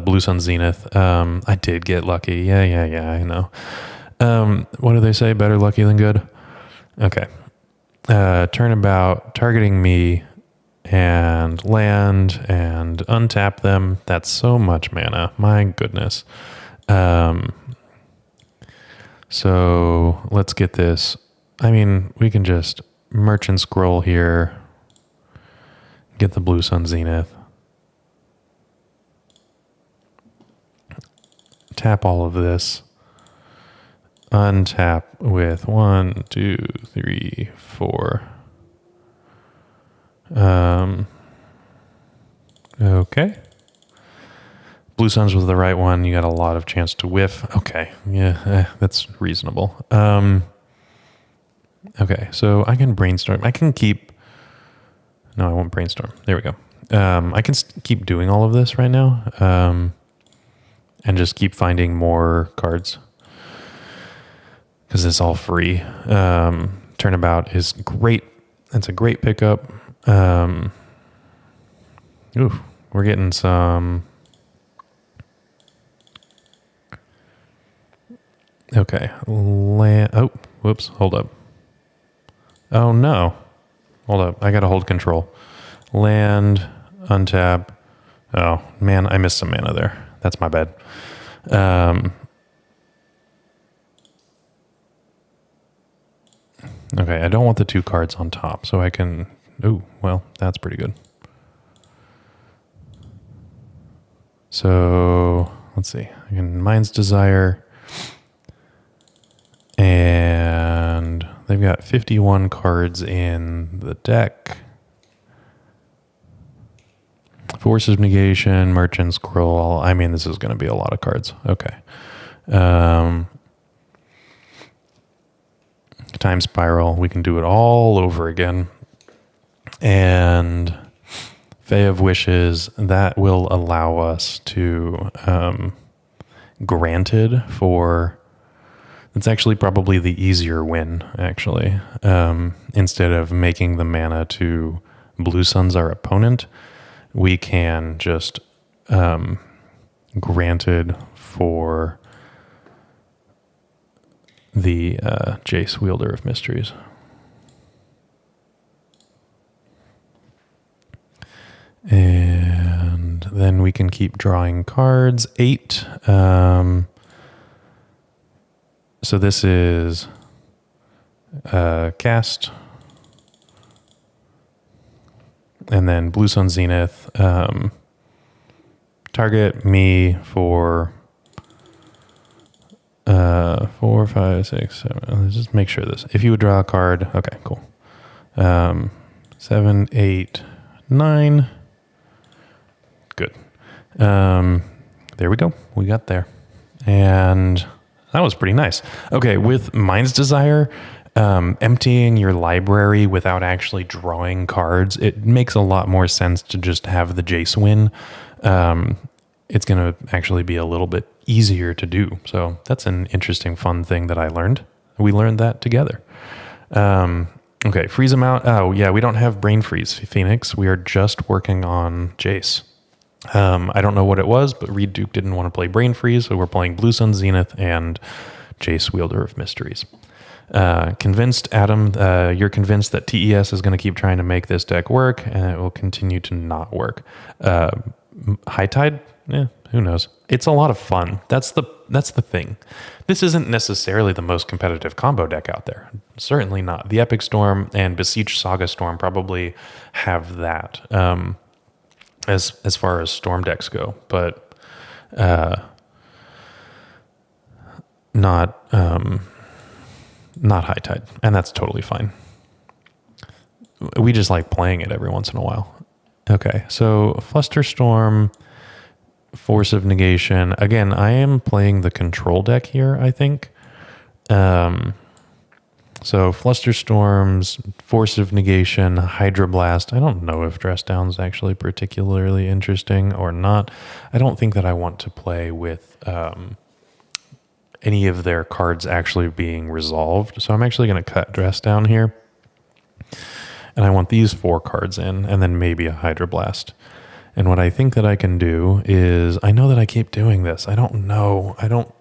[SPEAKER 1] Blue Sun Zenith. I did get lucky. Yeah, I know. What do they say? Better lucky than good? Okay. Turnabout, targeting me, and land, and untap them. That's so much mana. My goodness. So let's get this. I mean, we can just Merchant Scroll here. Get the Blue Sun Zenith. Tap all of this. Untap with 1, 2, 3, 4. Okay. Blue Suns was the right one. You got a lot of chance to whiff. Okay. Yeah, that's reasonable. Okay, so I can brainstorm. I can keep... No, I won't brainstorm. There we go. I can keep doing all of this right now, and just keep finding more cards because it's all free. Turnabout is great. It's a great pickup. We're getting some. Okay. Oh, whoops. Hold up. Oh no. Hold up. I got to hold control. Land, untap. Oh, man, I missed some mana there. That's my bad. Okay, I don't want the 2 cards on top, so I can... Oh, well, that's pretty good. So, let's see. I can Mind's Desire. And they've got 51 cards in the deck. Force of Negation, Merchant Scroll. I mean, this is going to be a lot of cards. Okay. Time Spiral. We can do it all over again. And Fae of Wishes. That will allow us to Granted for... It's actually probably the easier win, actually. Instead of making the mana to Blue Suns our opponent, we can just Granted for the Jace, Wielder of Mysteries. And then we can keep drawing cards. 8. So this is cast. And then Blue Sun Zenith. Target me for 4, 5, 6, 7. Let's just make sure this. If you would draw a card. Okay, cool. 7, 8, 9. Good. There we go. We got there. And that was pretty nice. Okay, with Mind's Desire, emptying your library without actually drawing cards, it makes a lot more sense to just have the Jace win. It's going to actually be a little bit easier to do. So that's an interesting, fun thing that I learned. We learned that together. Okay, freeze them out. Oh, yeah, we don't have Brain Freeze, Phoenix. We are just working on Jace. I don't know what it was, but Reed Duke didn't want to play Brain Freeze, so we're playing Blue Sun Zenith and Jace, Wielder of Mysteries. Convinced, Adam, you're convinced that TES is going to keep trying to make this deck work, and it will continue to not work. High Tide? Who knows? It's a lot of fun. That's the thing. This isn't necessarily the most competitive combo deck out there. Certainly not. The Epic Storm and Beseech Saga Storm probably have that. As far as storm decks go, but not High Tide, and that's totally fine. We just like playing it every once in a while. Okay, so Flusterstorm Force of Negation. Again, I am playing the control deck here, I think. So Flusterstorms, Force of Negation, Hydroblast. I don't know if Dress Down's actually particularly interesting or not. I don't think that I want to play with any of their cards actually being resolved. So I'm actually going to cut Dress Down here. And I want these 4 cards in, and then maybe a Hydroblast. And what I think that I can do is, I know that I keep doing this. I don't know. I don't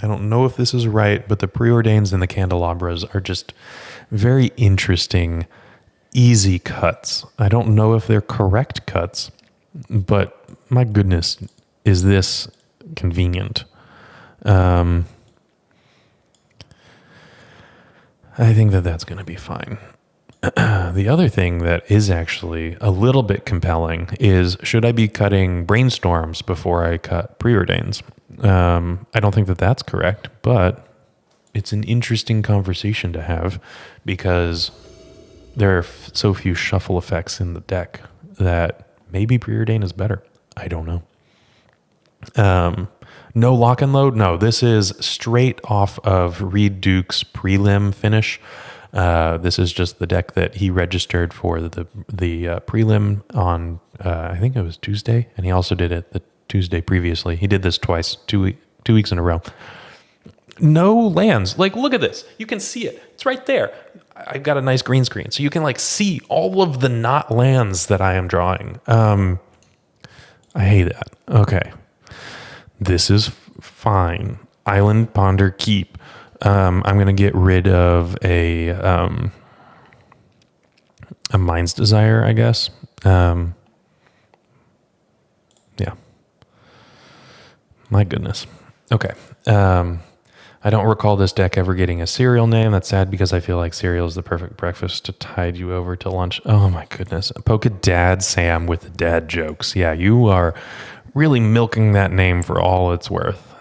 [SPEAKER 1] know if this is right, but the Preordains and the Candelabras are just very interesting, easy cuts. I don't know if they're correct cuts, but my goodness, is this convenient. I think that that's going to be fine. The other thing that is actually a little bit compelling is, should I be cutting Brainstorms before I cut Preordains? I don't think that that's correct, but it's an interesting conversation to have because there are so few shuffle effects in the deck that maybe Preordain is better. I don't know. No lock and load. No, this is straight off of Reed Duke's prelim finish. This is just the deck that he registered for the prelim on, I think it was Tuesday, and he also did it the Tuesday previously. He did this twice, 2 weeks in a row. No lands. Like, look at this. You can see it. It's right there. I've got a nice green screen, so you can like see all of the not lands that I am drawing. I hate that. Okay. This is fine. Island, Ponder, Keep. I'm going to get rid of a Mind's Desire, I guess. Yeah. My goodness. Okay. I don't recall this deck ever getting a cereal name. That's sad because I feel like cereal is the perfect breakfast to tide you over to lunch. Oh my goodness. Polka Dad Sam with the dad jokes. Yeah, you are really milking that name for all it's worth.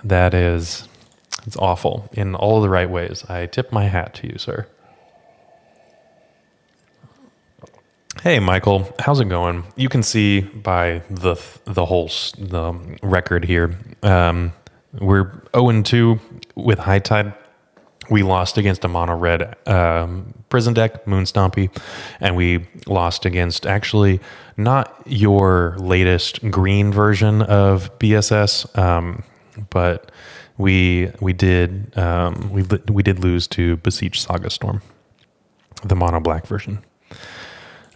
[SPEAKER 1] It's awful in all of the right ways. I tip my hat to you, sir. Hey, Michael, how's it going? You can see by the record here. We're 0-2 with High Tide. We lost against a mono red prison deck, Moon Stompy, and we lost against actually not your latest green version of BSS, but we did lose to Beseech Saga Storm, the mono black version.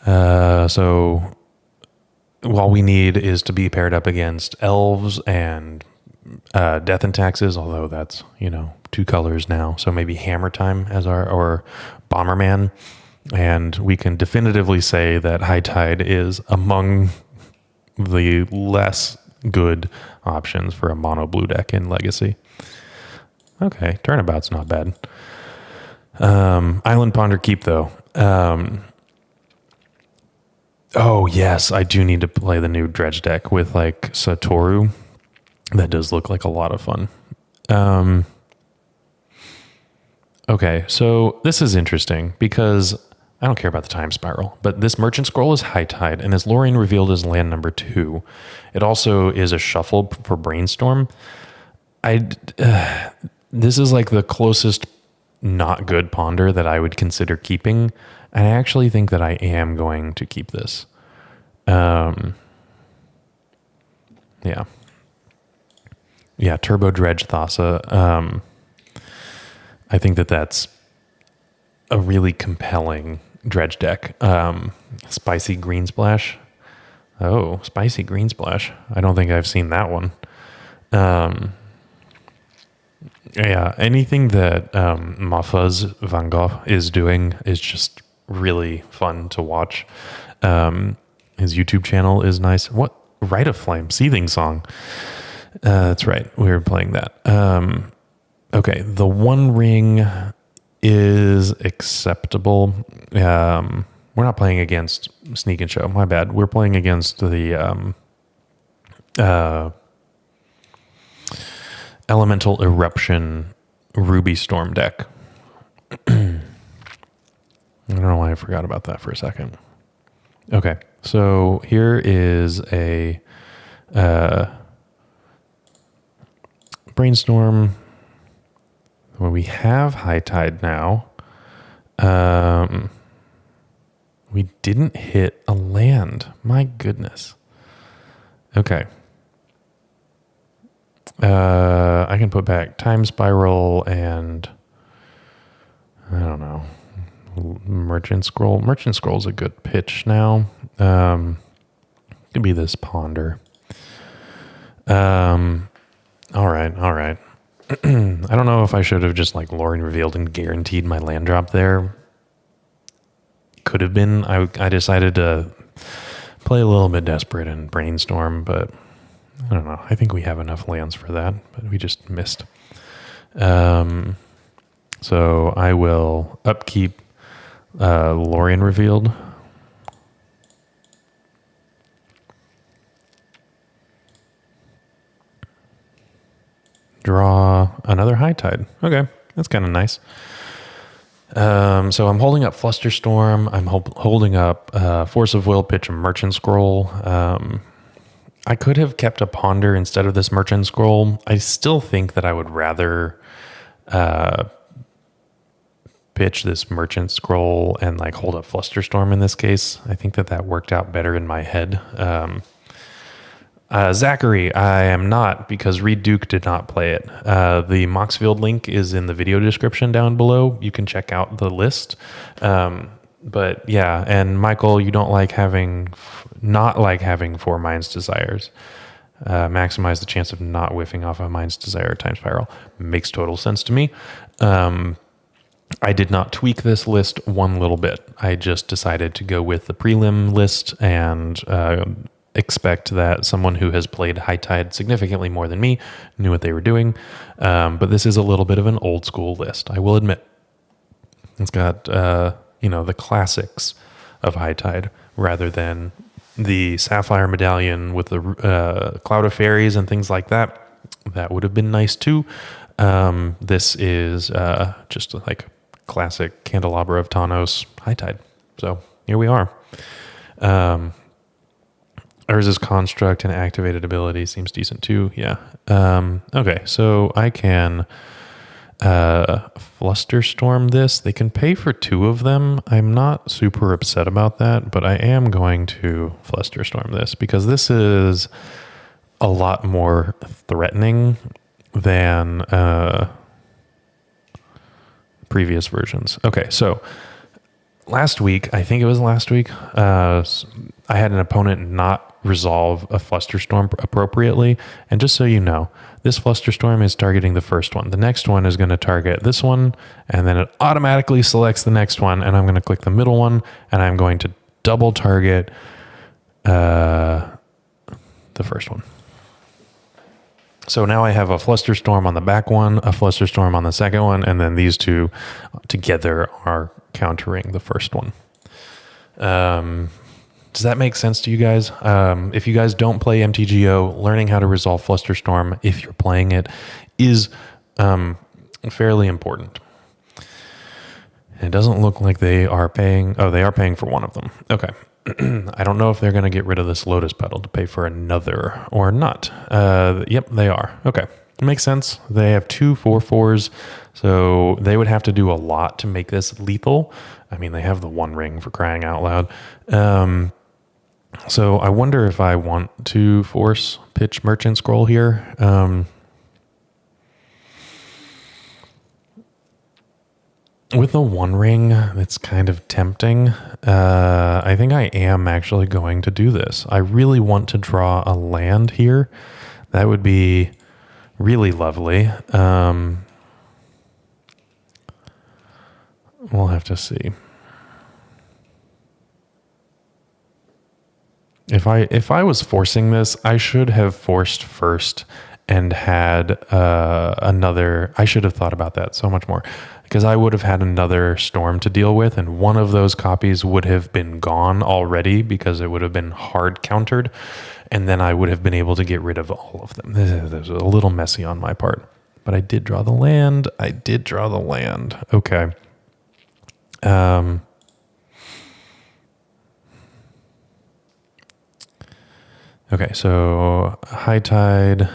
[SPEAKER 1] So all we need is to be paired up against elves and Death and Taxes, although that's, 2 colors now. So maybe Hammer Time or Bomberman. And we can definitively say that High Tide is among the less good options for a mono blue deck in Legacy. Okay, Turnabout's not bad. Island Ponder Keep, though. Oh, yes, I do need to play the new Dredge deck with, Satoru. That does look like a lot of fun. Okay, so this is interesting because I don't care about the time spiral, but this Merchant Scroll is High Tide and is Lorien revealed as land number 2. It also is a shuffle for Brainstorm. This is like the closest not good Ponder that I would consider keeping. And I actually think that I am going to keep this. Yeah. Yeah, Turbo Dredge Thassa. I think that that's a really compelling dredge deck. Spicy Green Splash. Oh, Spicy Green Splash. I don't think I've seen that one. Yeah, anything that Mafuz Van Gogh is doing is just really fun to watch. His YouTube channel is nice. What? Rite of Flame, Seething Song. That's right. We were playing that. Okay, the One Ring is acceptable. We're not playing against Sneak and Show. My bad. We're playing against the Elemental Eruption Ruby Storm deck. I don't know why I forgot about that for a second. Okay, so here is a Brainstorm. Well, we have High Tide now. We didn't hit a land. My goodness. Okay. I can put back Time Spiral and I don't know. Merchant Scroll. Merchant Scroll's a good pitch now. Could be this Ponder. All right. I don't know if I should have just like Lorien Revealed and guaranteed my land drop there. Could have been. I decided to play a little bit desperate and brainstorm, but I don't know. I think we have enough lands for that, but we just missed. So I will upkeep Lorien Revealed. Draw another High Tide. Okay, that's kind of nice. So I'm holding up Flusterstorm. I'm holding up Force of Will, pitch a Merchant Scroll. I could have kept a Ponder instead of this Merchant Scroll. I still think that I would rather pitch this Merchant Scroll and like hold up Flusterstorm in this case. I think that worked out better in my head. Zachary, I am not, because Reed Duke did not play it. The Moxfield link is in the video description down below. You can check out the list. But yeah, and Michael, you don't not like having 4 Mind's Desires. Maximize the chance of not whiffing off a Mind's Desire Time Spiral. Makes total sense to me. I did not tweak this list one little bit. I just decided to go with the prelim list and expect that someone who has played High Tide significantly more than me knew what they were doing. But this is a little bit of an old school list, I will admit. It's got, the classics of High Tide rather than the Sapphire Medallion with the Cloud of Fairies and things like that. That would have been nice too. This is just like classic Candelabra of Tawnos High Tide. So here we are. Urza's Construct and Activated Ability seems decent too. Yeah. Okay, so I can Flusterstorm this. They can pay for 2 of them. I'm not super upset about that, but I am going to Flusterstorm this because this is a lot more threatening than previous versions. Okay, so last week, I had an opponent not resolve a Flusterstorm appropriately. And just so you know, this Flusterstorm is targeting the first one. The next one is going to target this one, and then it automatically selects the next one, and I'm going to click the middle one, and I'm going to double target the first one. So now I have a Flusterstorm on the back one, a Flusterstorm on the second one, and then these two together are countering the first one. Does that make sense to you guys? If you guys don't play MTGO, learning how to resolve Flusterstorm, if you're playing it, is fairly important. It doesn't look like they are paying. Oh, they are paying for one of them. Okay. I don't know if they're going to get rid of this Lotus Petal to pay for another or not. Yep, they are. Okay. Makes sense. They have 2 4/4s, so they would have to do a lot to make this lethal. I mean, they have the One Ring, for crying out loud. So I wonder if I want to force pitch Merchant Scroll here. With the One Ring, it's kind of tempting. I think I am actually going to do this. I really want to draw a land here. That would be really lovely. We'll have to see. If I was forcing this, I should have forced first and had another. I should have thought about that so much more, because I would have had another storm to deal with, and one of those copies would have been gone already because it would have been hard countered, and then I would have been able to get rid of all of them. This is a little messy on my part, but I did draw the land. Okay. Okay, so High Tide,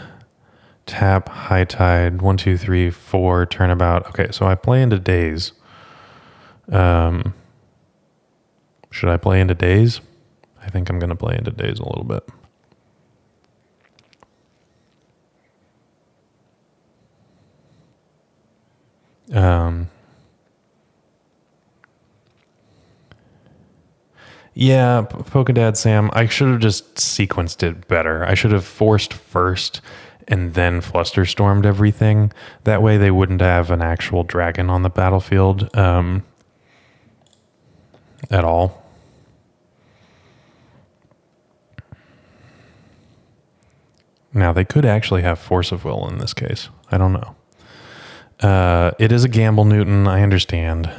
[SPEAKER 1] tap, high tide, 1, 2, 3, 4, turnabout. Okay, so I play into days. Should I play into days? I think I'm going to play into days a little bit. Yeah, Pokedad Sam, I should have just sequenced it better. I should have forced first and then Flusterstormed everything. That way they wouldn't have an actual dragon on the battlefield at all. Now, they could actually have Force of Will in this case. I don't know. It is a gamble, Newton. I understand.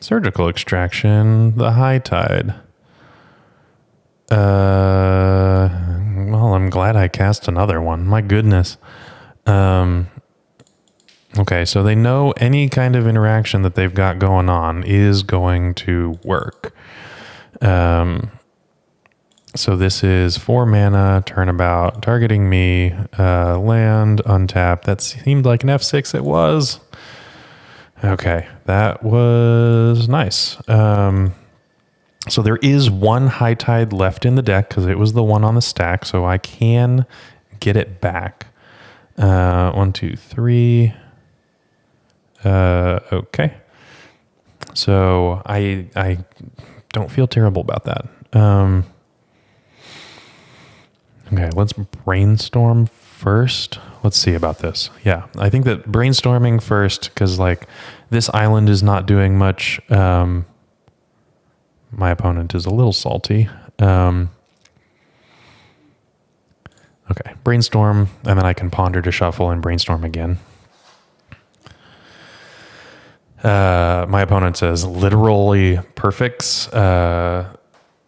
[SPEAKER 1] Surgical Extraction, the High Tide. Well, I'm glad I cast another one. My goodness. Okay, so they know any kind of interaction that they've got going on is going to work. So this is 4 mana, turnabout, targeting me, land, untap. That seemed like an F6. It was. Okay, that was nice. So there is one High Tide left in the deck because it was the one on the stack, so I can get it back. 1, 2, 3. Okay. So I don't feel terrible about that. Okay, let's brainstorm first. Let's see about this. Yeah, I think that brainstorming first, because like this island is not doing much. My opponent is a little salty. Okay, brainstorm, and then I can ponder to shuffle and brainstorm again. My opponent says literally perfects.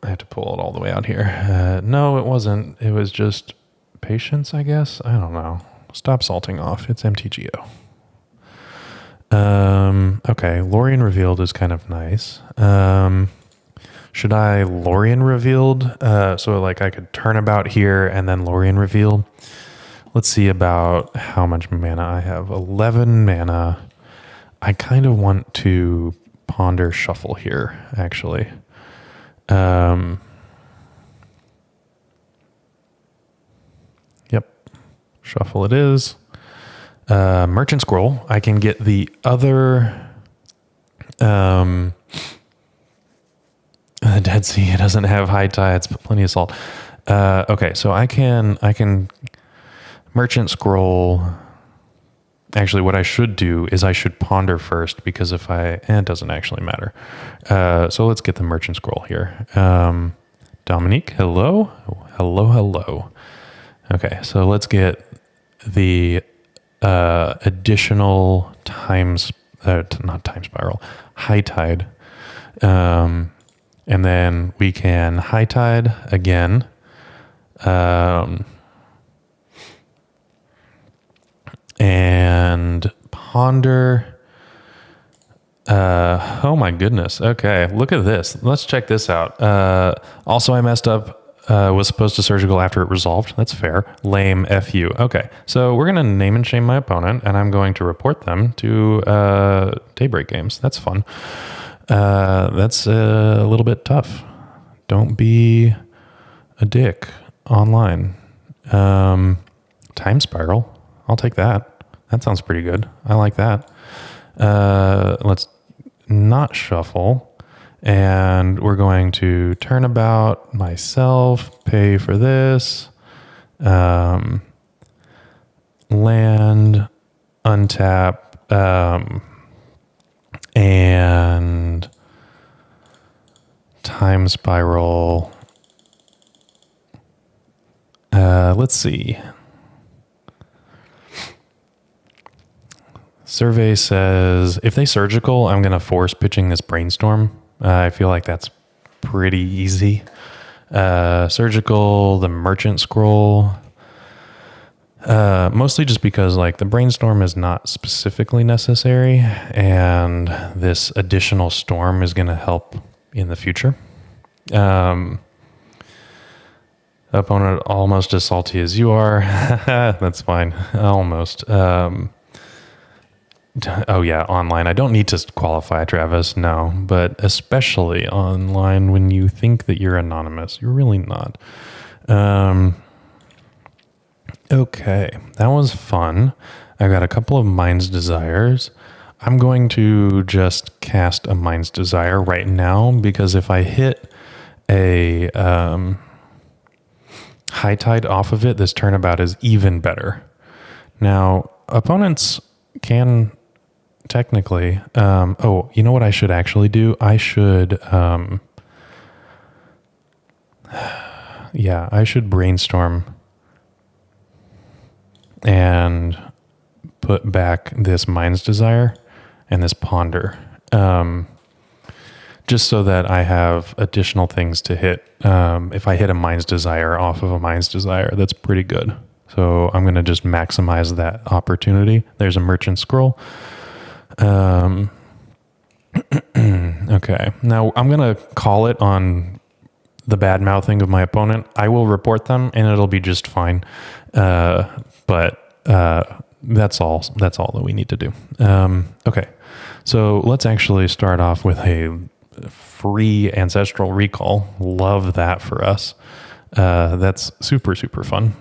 [SPEAKER 1] I have to pull it all the way out here. No, it wasn't. It was just patience, I guess. I don't know. Stop salting off. It's MTGO. Okay, Lorien Revealed is kind of nice. Should I Lorien Revealed? So like I could Turnabout here and then Lorien Revealed. Let's see about how much mana I have. 11 mana. I kind of want to ponder shuffle here, actually. Yep. Shuffle it is. Merchant Scroll. I can get the other Dead Sea. It doesn't have high tides, but plenty of salt. Okay, so I can Merchant Scroll. Actually, what I should do is I should ponder first, because if it doesn't actually matter. So let's get the Merchant Scroll here. Dominique, hello? Hello. Okay, so let's get the additional not time spiral, high tide. And then we can high tide again. And ponder. Oh my goodness. Okay, look at this. Let's check this out. Also, I messed up. Was supposed to surgical after it resolved. That's fair. Lame. FU. Okay, so we're gonna name and shame my opponent, and I'm going to report them to Daybreak Games. That's fun. That's a little bit tough. Don't be a dick online. Time spiral. I'll take that. That sounds pretty good. I like that. Let's not shuffle. And we're going to Turnabout myself, pay for this. Land, untap, and time spiral. Let's see. Survey says, if they surgical, I'm going to force pitching this brainstorm. I feel like that's pretty easy. Surgical, the Merchant Scroll. Mostly just because like the brainstorm is not specifically necessary, and this additional storm is going to help in the future. Opponent almost as salty as you are. That's fine. Almost. Oh yeah, online. I don't need to qualify, Travis. No, but especially online when you think that you're anonymous, you're really not. Okay, that was fun. I got a couple of Mind's Desires. I'm going to just cast a Mind's Desire right now because if I hit a High Tide off of it, this Turnabout is even better. Now, opponents can technically, oh, you know what I should actually do? I should, yeah, I should brainstorm and put back this Mind's Desire and this Ponder, just so that I have additional things to hit. If I hit a Mind's Desire off of a Mind's Desire, that's pretty good. So I'm going to just maximize that opportunity. There's a Merchant Scroll. Okay, now I'm going to call it on the bad mouthing of my opponent. I will report them and it'll be just fine. But that's all that we need to do. Okay, so let's actually start off with a free Ancestral Recall. Love that for us. That's super, super fun.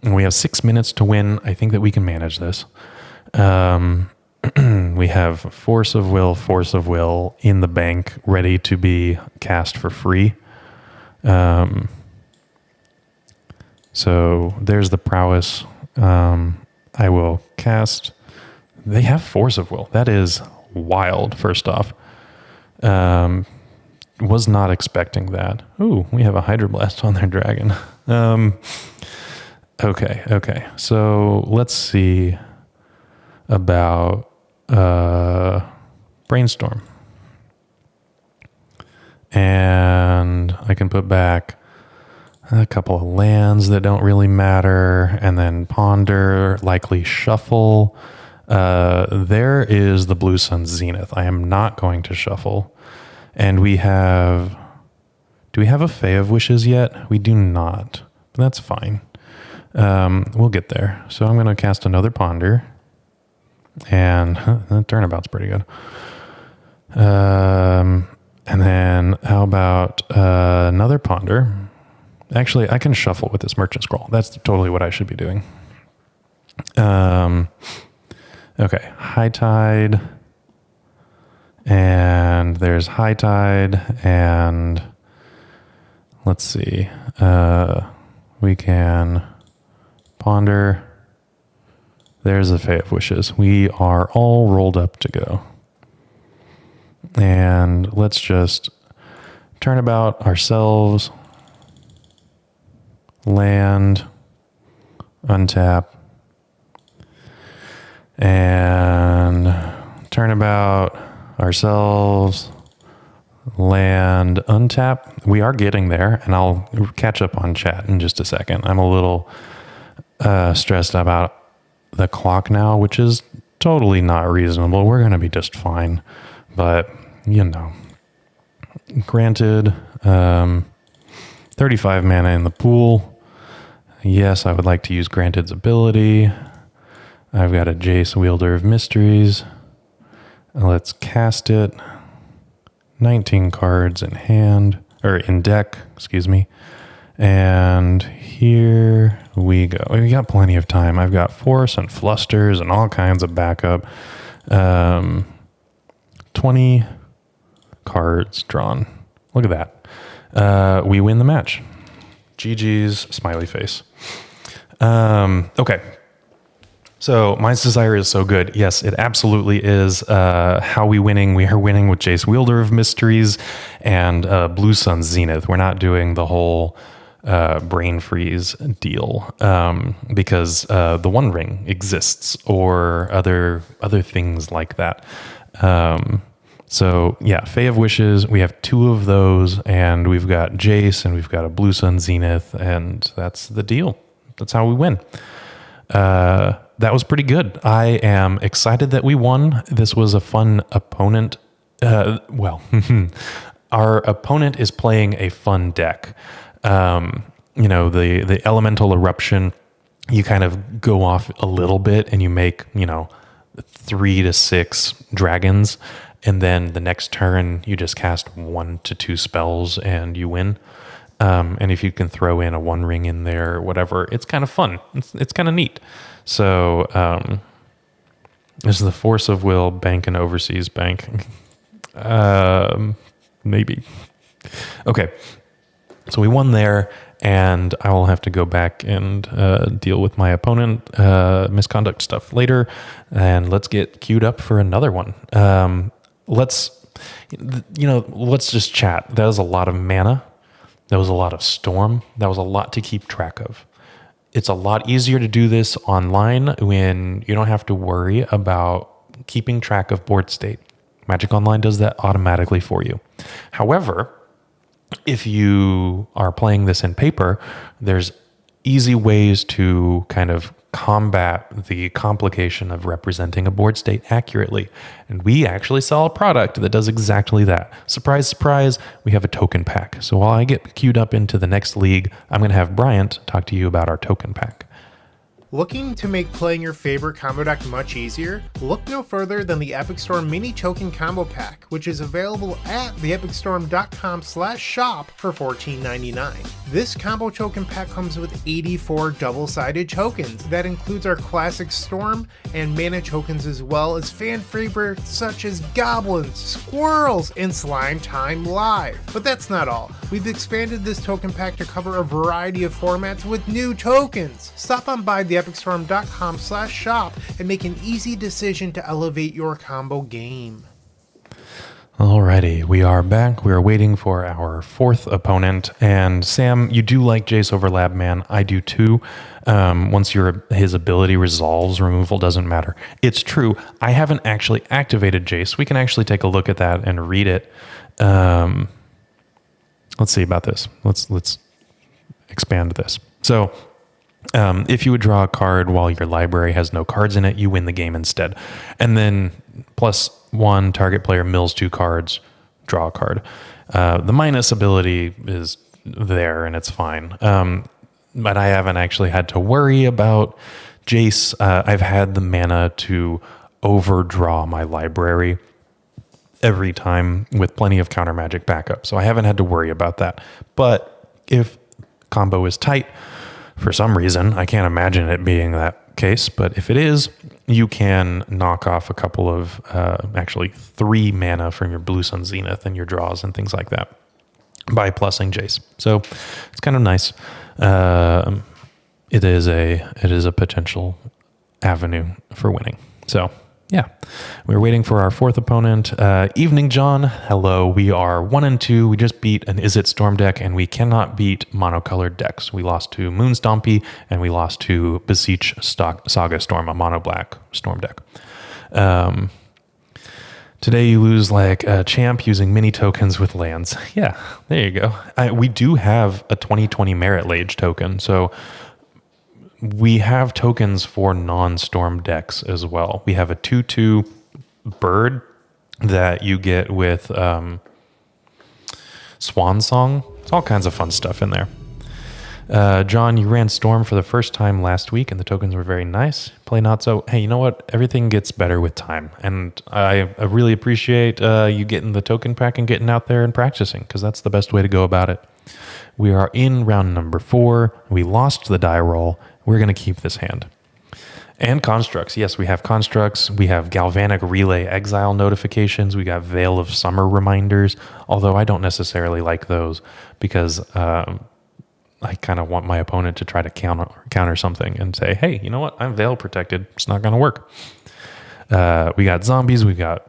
[SPEAKER 1] And we have 6 minutes to win. I think that we can manage this. We have Force of Will in the bank, ready to be cast for free. So there's the Prowess. I will cast. They have Force of Will. That is wild, first off. Was not expecting that. Ooh, we have a Hydroblast on their dragon. Okay. So let's see about Brainstorm. And I can put back a couple of lands that don't really matter, and then Ponder, likely Shuffle. There is the Blue Sun Zenith. I am not going to shuffle. And we have... Do we have a Fae of Wishes yet? We do not. But that's fine. We'll get there. So I'm going to cast another Ponder. And the Turnabout's pretty good. And then how about another Ponder? Actually, I can shuffle with this Merchant Scroll. That's totally what I should be doing. Okay, High Tide. And there's High Tide. And let's see. We can Ponder. There's the Fae of Wishes. We are all rolled up to go. And let's just Turnabout ourselves. Land. Untap. And Turnabout ourselves. Land. Untap. We are getting there, and I'll catch up on chat in just a second. I'm a little stressed about the clock now, which is totally not reasonable. We're going to be just fine. But, you know, granted, 35 mana in the pool. Yes, I would like to use Granted's ability. I've got a Jace, Wielder of Mysteries. Let's cast it. 19 cards in hand, or in deck, excuse me. And here we go. We got plenty of time. I've got Force and Flusters and all kinds of backup. 20 cards drawn. Look at that. We win the match. GG's, smiley face. Okay. So Mind's Desire is so good. Yes, it absolutely is. How we winning? We are winning with Jace, Wielder of Mysteries, and Blue Sun Zenith. We're not doing the whole brain freeze deal because the One Ring exists, or other things like that. So yeah, Fae of Wishes. We have 2 of those, and we've got Jace, and we've got a Blue Sun Zenith, and that's the deal. That's how we win. That was pretty good. I am excited that we won. This was a fun opponent. Well, our opponent is playing a fun deck. The elemental eruption, you kind of go off a little bit and you make, 3 to 6 dragons. And then the next turn, you just cast 1 to 2 spells and you win. And if you can throw in a 1 ring in there or whatever, it's kind of fun. It's kind of neat. So is the force of will bank an overseas bank? Maybe. Okay. So we won there, and I will have to go back and deal with my opponent misconduct stuff later. And let's get queued up for another one. Let's just chat. That was a lot of mana. That was a lot of storm. That was a lot to keep track of. It's a lot easier to do this online when you don't have to worry about keeping track of board state. Magic Online does that automatically for you. However, if you are playing this in paper, there's easy ways to kind of combat the complication of representing a board state accurately. And we actually sell a product that does exactly that. Surprise, surprise, we have a token pack. So while I get queued up into the next league, I'm going to have Bryant talk to you about our token pack.
[SPEAKER 2] Looking to make playing your favorite combo deck much easier? Look no further than the Epic Storm Mini Token Combo Pack, which is available at theepicstorm.com/shop for $14.99. This combo token pack comes with 84 double-sided tokens. That includes our classic Storm and mana tokens, as well as fan favorites such as Goblins, Squirrels, and Slime Time Live. But that's not all. We've expanded this token pack to cover a variety of formats with new tokens. Stop on by theepicstorm.com/shop and make an easy decision to elevate your combo game.
[SPEAKER 1] Alrighty, we are back. We are waiting for our fourth opponent. And Sam, you do like Jace over Lab Man. I do too. Once his ability resolves, removal doesn't matter. It's true. I haven't actually activated Jace. We can actually take a look at that and read it. Let's see about this. Let's expand this. So, if you would draw a card while your library has no cards in it, you win the game instead. And then +1, target player mills 2 cards, draw a card. The minus ability is there and it's fine. But I haven't actually had to worry about Jace. I've had the mana to overdraw my library every time with plenty of countermagic backup. So I haven't had to worry about that. But if combo is tight, for some reason, I can't imagine it being that case, but if it is, you can knock off a couple of, actually 3 mana from your Blue Sun Zenith and your draws and things like that by plussing Jace. So it's kind of nice. It is a potential avenue for winning. So yeah, we're waiting for our fourth opponent. Evening, John. Hello. We are 1-2. We just beat an Izzet Storm deck, and we cannot beat monocolored decks. We lost to Moonstompy, and we lost to Beseech Saga Storm, a mono black Storm deck. Today you lose like a champ using mini tokens with lands. Yeah, there you go. We do have a 2020 Merit Lage token, so we have tokens for non-storm decks as well. We have a 2/2 bird that you get with Swan Song. It's all kinds of fun stuff in there. John, you ran Storm for the first time last week, and the tokens were very nice. Play not so. Hey, you know what? Everything gets better with time, and I really appreciate you getting the token pack and getting out there and practicing, because that's the best way to go about it. We are in round number 4. We lost the die roll. We're going to keep this hand. And constructs. Yes, we have constructs. We have Galvanic Relay Exile notifications. We got Veil of Summer reminders, although I don't necessarily like those because I kind of want my opponent to try to counter something and say, hey, you know what? I'm Veil protected. It's not going to work. We got zombies. We've got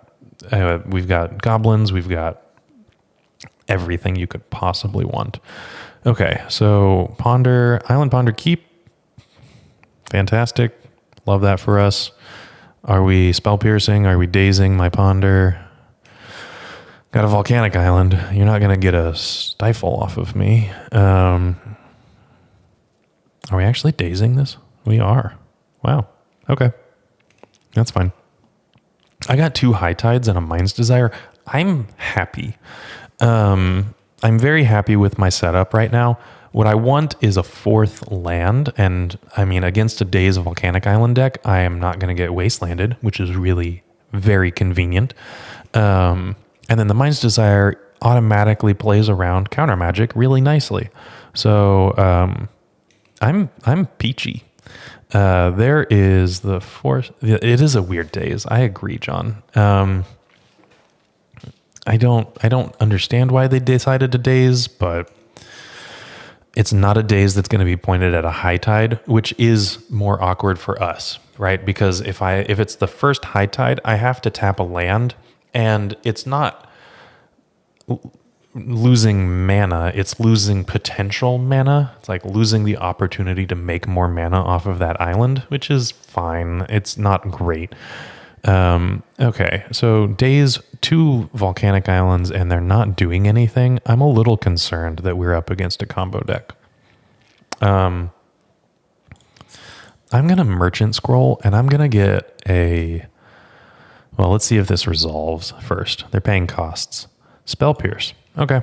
[SPEAKER 1] goblins. We've got everything you could possibly want. Okay, so Island Ponder Keep. Fantastic. Love that for us. Are we spell piercing? Are we dazing my Ponder? Got a volcanic island. You're not going to get a stifle off of me. Are we actually dazing this? We are. Wow. Okay. That's fine. I got 2 High Tides and a Mind's Desire. I'm happy. I'm very happy with my setup right now. What I want is a 4th land, and I mean, against a Daze Volcanic Island deck, I am not going to get wastelanded, which is really very convenient. And then the Mind's Desire automatically plays around countermagic really nicely. So I'm peachy. There is the 4th. It is a weird Daze. I agree, John. I don't understand why they decided to Daze, but it's not a Daze that's going to be pointed at a high tide, which is more awkward for us, right? Because if it's the first high tide, I have to tap a land, and it's not losing mana, it's losing potential mana. It's like losing the opportunity to make more mana off of that island, which is fine. It's not great. Okay, so Daze 2 volcanic islands and they're not doing anything. I'm a little concerned that we're up against a combo deck. I'm gonna merchant scroll and I'm gonna get well, let's see if this resolves first. They're paying costs. Spell Pierce. Okay.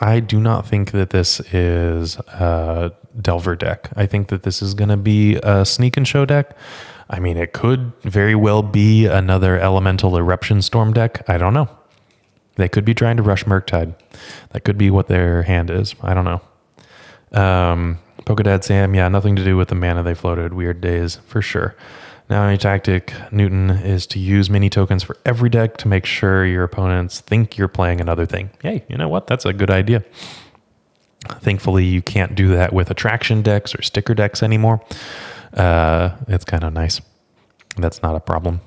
[SPEAKER 1] I do not think that this is a Delver deck. I think that this is going to be a Sneak and Show deck. I mean, it could very well be another Elemental Eruption Storm deck. I don't know. They could be trying to rush Murktide. That could be what their hand is. I don't know. Pokedad Sam, yeah, nothing to do with the mana they floated. Weird Days, for sure. Now, any tactic, Newton, is to use mini tokens for every deck to make sure your opponents think you're playing another thing. Hey, you know what? That's a good idea. Thankfully, you can't do that with attraction decks or sticker decks anymore. It's kind of nice. That's not a problem.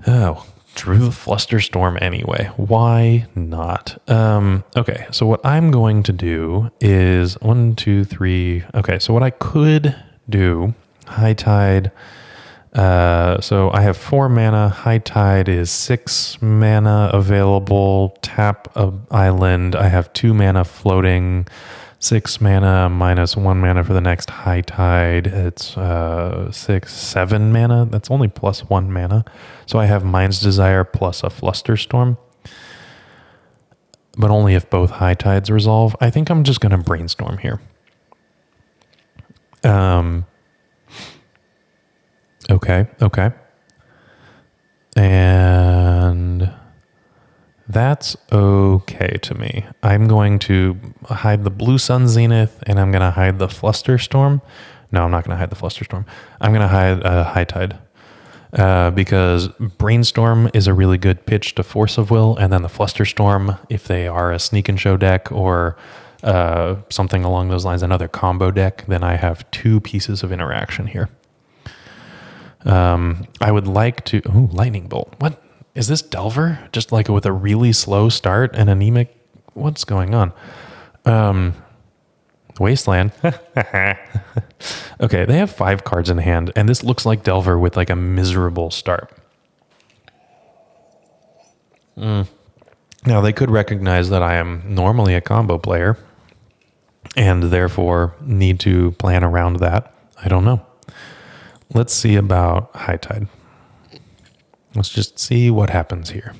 [SPEAKER 1] Oh, drew the Flusterstorm anyway. Why not? Okay, so what I'm going to do is 1, 2, 3. Okay, so what I could do... High Tide. So I have 4 mana. High Tide is 6 mana available. Tap a island. I have 2 mana floating. 6 mana minus 1 mana for the next High Tide. It's 7 mana. That's only plus 1 mana. So I have Mind's Desire plus a Flusterstorm. But only if both High Tides resolve. I think I'm just going to Brainstorm here. Okay. And that's okay to me. I'm going to hide the Blue Sun Zenith, and I'm going to hide the Flusterstorm. No, I'm not going to hide the Flusterstorm. I'm going to hide High Tide. Because Brainstorm is a really good pitch to Force of Will, and then the Flusterstorm, if they are a Sneak and Show deck or something along those lines, another combo deck, then I have 2 pieces of interaction here. I would like to... Ooh, Lightning Bolt. What? Is this Delver? Just like with a really slow start and anemic... What's going on? Wasteland. Okay, they have 5 cards in hand, and this looks like Delver with like a miserable start. Now, they could recognize that I am normally a combo player, and therefore need to plan around that. I don't know. Let's see about High Tide. Let's just see what happens here.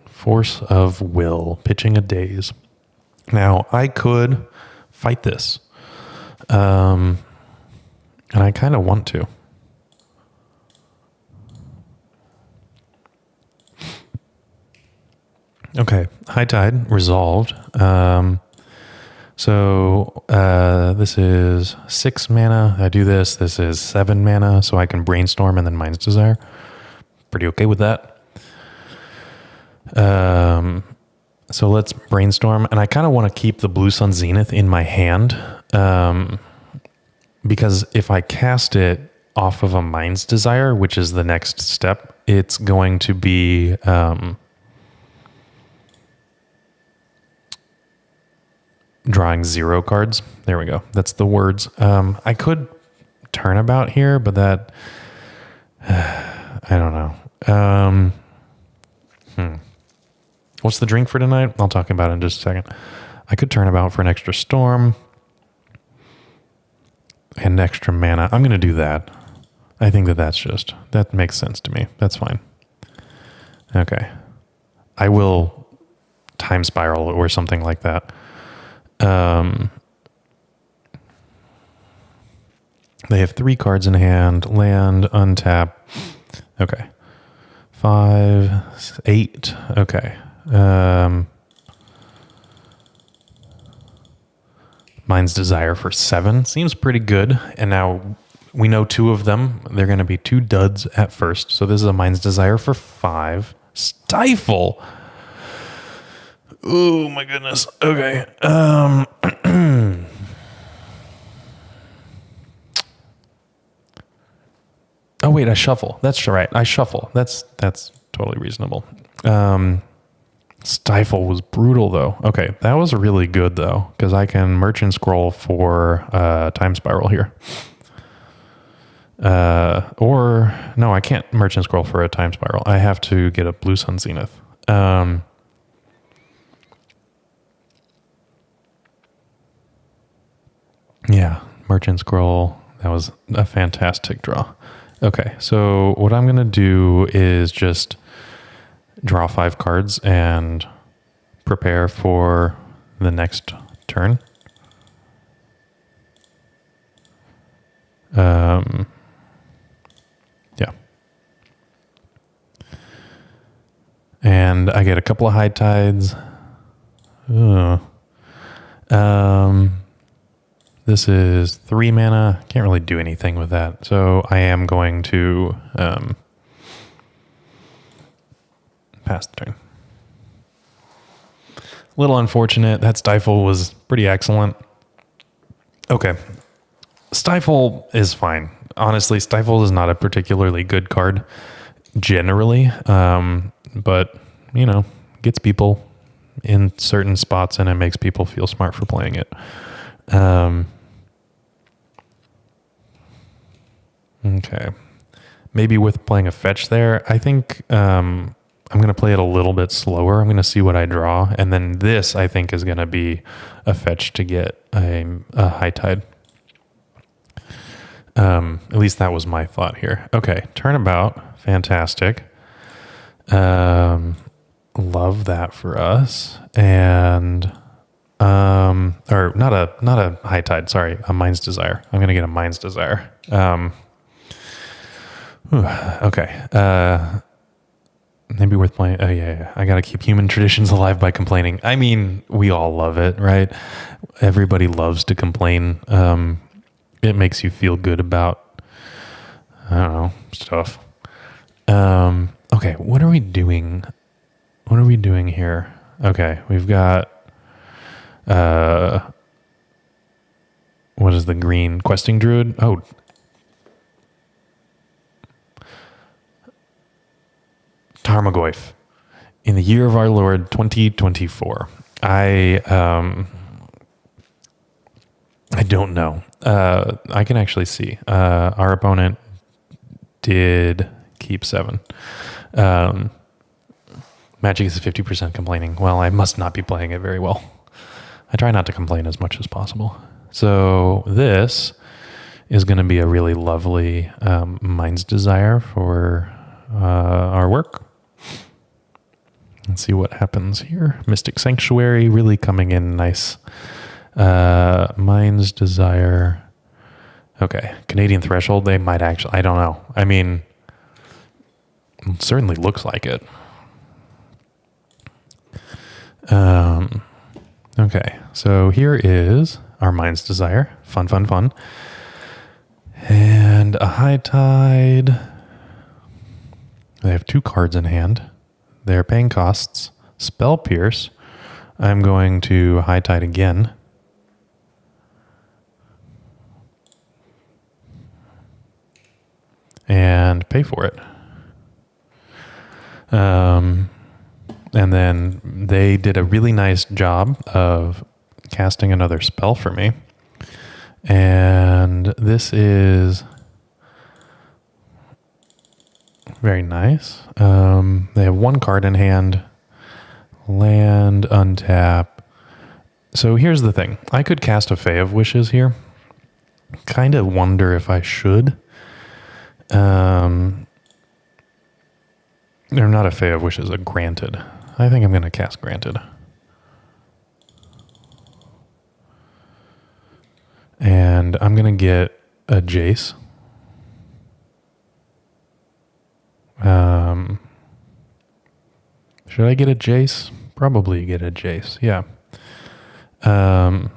[SPEAKER 1] Force of Will, pitching a Daze. Now, I could fight this. And I kind of want to. Okay, High Tide resolved. So this is 6 mana. I do this. This is 7 mana, so I can Brainstorm and then Mind's Desire. Pretty okay with that. So let's Brainstorm, and I kind of want to keep the Blue Sun Zenith in my hand, because if I cast it off of a Mind's Desire, which is the next step, it's going to be drawing 0 cards. There we go. That's the words. I could Turnabout here, but that I don't know. What's the drink for tonight? I'll talk about it in just a second. I could Turnabout for an extra storm and extra mana. I'm going to do that. I think that makes sense to me. That's fine. Okay. I will time spiral or something like that. They have 3 cards in hand. Land, untap. Okay. 5, 8. Okay. Mind's Desire for 7. Seems pretty good. And now we know 2 of them. They're going to be 2 duds at first. So this is a Mind's Desire for 5. Stifle. Oh my goodness. Okay. Oh wait, I shuffle. That's right. I shuffle. That's totally reasonable. Stifle was brutal though. Okay, that was really good though, because I can Merchant Scroll for Time Spiral here. Or no, I can't Merchant Scroll for a Time Spiral. I have to get a Blue Sun Zenith. Yeah, Merchant Scroll. That was a fantastic draw. Okay, so what I'm going to do is just draw 5 cards and prepare for the next turn. Yeah. And I get a couple of high tides. This is 3 mana. Can't really do anything with that. So I am going to pass the turn. A little unfortunate. That Stifle was pretty excellent. Okay. Stifle is fine. Honestly, Stifle is not a particularly good card generally. But, gets people in certain spots and it makes people feel smart for playing it. Okay. Maybe with playing a fetch there, I think I'm going to play it a little bit slower. I'm going to see what I draw. And then this, I think, is going to be a fetch to get a high tide. At least that was my thought here. Okay. Turnabout. Fantastic. Love that for us. And... or not a high tide, sorry, a Mind's Desire. I'm going to get a Mind's Desire. Okay. Maybe worth playing. Oh yeah. I got to keep human traditions alive by complaining. I mean, we all love it, right? Everybody loves to complain. It makes you feel good about, I don't know, stuff. Okay. What are we doing? What are we doing here? Okay. We've got, what is the green questing druid? Oh, Tarmogoyf. In the year of our Lord 2024. I don't know. I can actually see. Our opponent did keep 7. Magic is 50% complaining. Well, I must not be playing it very well. I try not to complain as much as possible. So this is going to be a really lovely Mind's Desire for our work. Let's see what happens here. Mystic Sanctuary really coming in nice. Mind's Desire. Okay. Canadian Threshold, they might actually, I don't know. I mean, it certainly looks like it. Okay, so here is our Mind's Desire. Fun. And a high tide. They have 2 cards in hand. They're paying costs. Spell Pierce. I'm going to high tide again. And pay for it. And then they did a really nice job of casting another spell for me. And this is very nice. They have 1 card in hand. Land, untap. So here's the thing. I could cast a Fae of Wishes here. Kind of wonder if I should. They're not a Fae of Wishes, a Granted. I think I'm going to cast Granted. And I'm going to get a Jace. Should I get a Jace? Probably get a Jace, yeah. And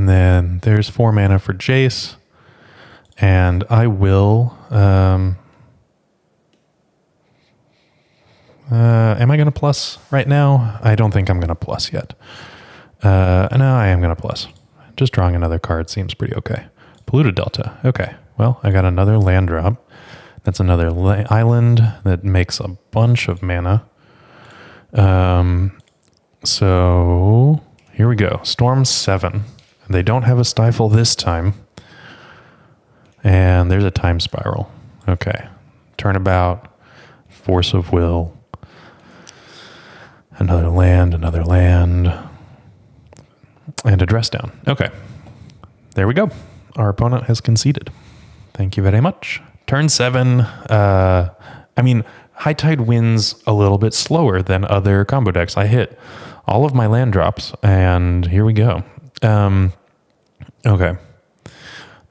[SPEAKER 1] then there's 4 mana for Jace. And I will... am I going to plus right now? I don't think I'm going to plus yet. No, I am going to plus. Just drawing another card seems pretty okay. Polluted Delta. Okay. Well, I got another land drop. That's another island that makes a bunch of mana. So here we go. Storm 7. They don't have a Stifle this time. And there's a Time Spiral. Okay. Turnabout. Force of Will. Another land. And a Dress Down. Okay. There we go. Our opponent has conceded. Thank you very much. Turn 7. I mean, High Tide wins a little bit slower than other combo decks. I hit all of my land drops, and here we go. Okay.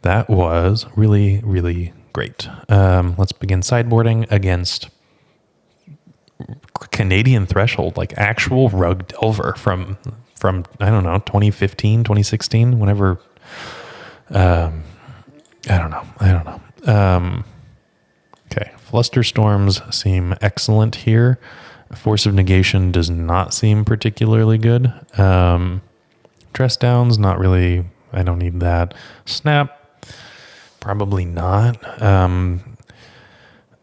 [SPEAKER 1] That was really, really great. Let's begin sideboarding against Canadian Threshold, like actual Rug Delver from I don't know, 2015, 2016, whenever. I don't know. Okay, Flusterstorms seem excellent here. Force of Negation does not seem particularly good. Dress Downs, not really. I don't need that. Snap, probably not.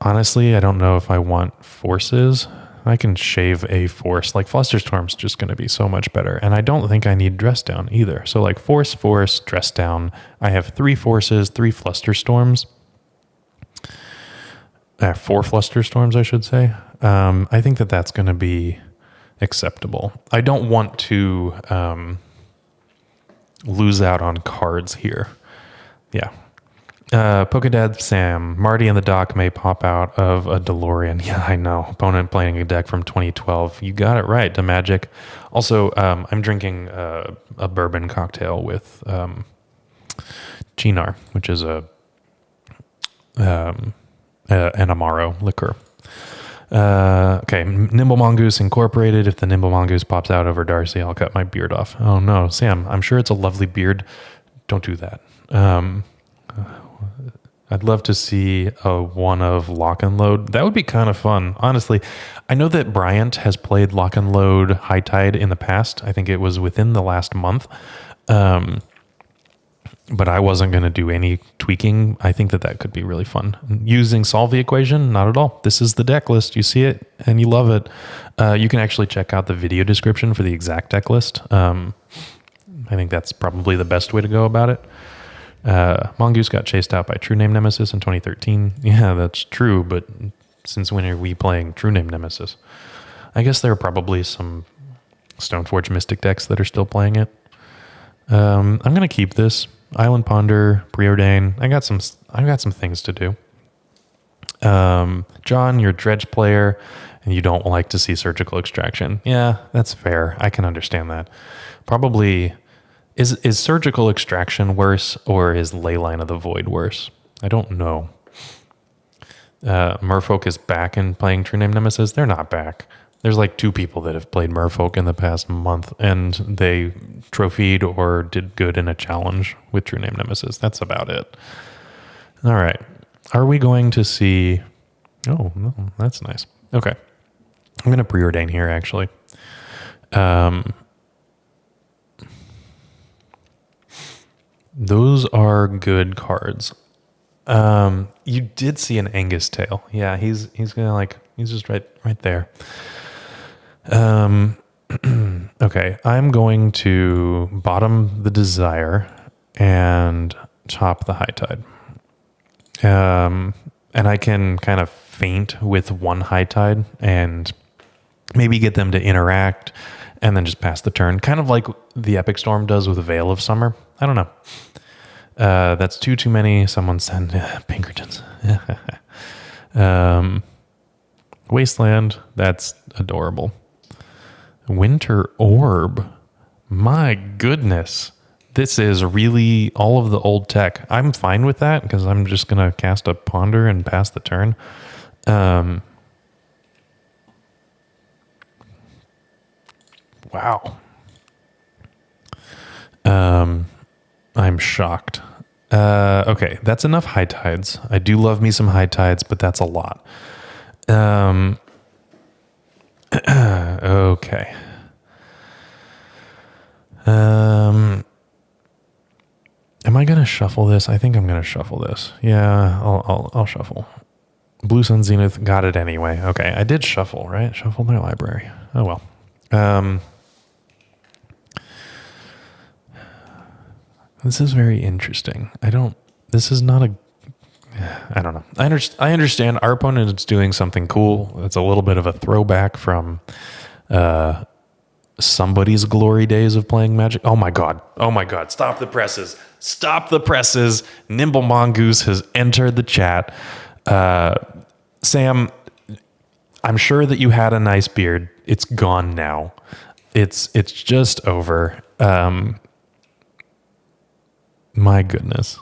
[SPEAKER 1] Honestly, I don't know if I want forces. I can shave a force. Like Flusterstorm's just going to be so much better. And I don't think I need Dress Down either. So like force, Dress Down. I have 3 forces, 3 Flusterstorms. 4 Flusterstorms, I should say. I think that that's going to be acceptable. I don't want to lose out on cards here. Yeah. Polkadad Sam, Marty and the Doc may pop out of a DeLorean. Yeah, I know. Opponent playing a deck from 2012. You got it right, to Magic. Also, I'm drinking a bourbon cocktail with Chinar, which is an Amaro liquor. Okay, Nimble Mongoose Incorporated. If the Nimble Mongoose pops out over Darcy, I'll cut my beard off. Oh no, Sam, I'm sure it's a lovely beard. Don't do that. I'd love to see a one of Lock and Load. That would be kind of fun, honestly. I know that Bryant has played Lock and Load High Tide in the past. I think it was within the last month. But I wasn't going to do any tweaking. I think that could be really fun. Using Solve the Equation? Not at all. This is the deck list. You see it and you love it. You can actually check out the video description for the exact deck list. I think that's probably the best way to go about it. Mongoose got chased out by True Name Nemesis in 2013. Yeah, that's true, but since when are we playing True Name Nemesis? I guess there are probably some Stoneforge Mystic decks that are still playing it. I'm going to keep this. Island Ponder, Preordain. I got some things to do. John, you're a Dredge player, and you don't like to see Surgical Extraction. Yeah, that's fair. I can understand that. Probably... Is Surgical Extraction worse, or is Leyline of the Void worse? I don't know. Merfolk is back in playing True Name Nemesis. They're not back. There's like 2 people that have played Merfolk in the past month, and they trophied or did good in a challenge with True Name Nemesis. That's about it. All right. Are we going to see... Oh, no, that's nice. Okay. I'm going to preordain here, actually. Those are good cards. You did see an Angus Tail. Yeah, he's just right there. Okay, I'm going to bottom the Desire and top the High Tide. And I can kind of feint with one High Tide and maybe get them to interact and then just pass the turn. Kind of like the Epic Storm does with Veil of Summer. I don't know. That's too many. Someone send Pinkertons. Wasteland, that's adorable. Winter Orb. My goodness. This is really all of the old tech. I'm fine with that because I'm just going to cast a Ponder and pass the turn. Wow. I'm shocked. Okay, that's enough high tides. I do love me some high tides, but that's a lot. Okay. Am I gonna shuffle this? I think I'm gonna shuffle this. Yeah, I'll shuffle. Blue Sun Zenith got it anyway. Okay, I did shuffle, right? Shuffle their library. Oh well. This is very interesting. This is not I don't know. I understand our opponent is doing something cool. It's a little bit of a throwback from somebody's glory days of playing Magic. Oh my God. Stop the presses. Nimble Mongoose has entered the chat. Sam, I'm sure that you had a nice beard. It's gone now. It's just over. My goodness.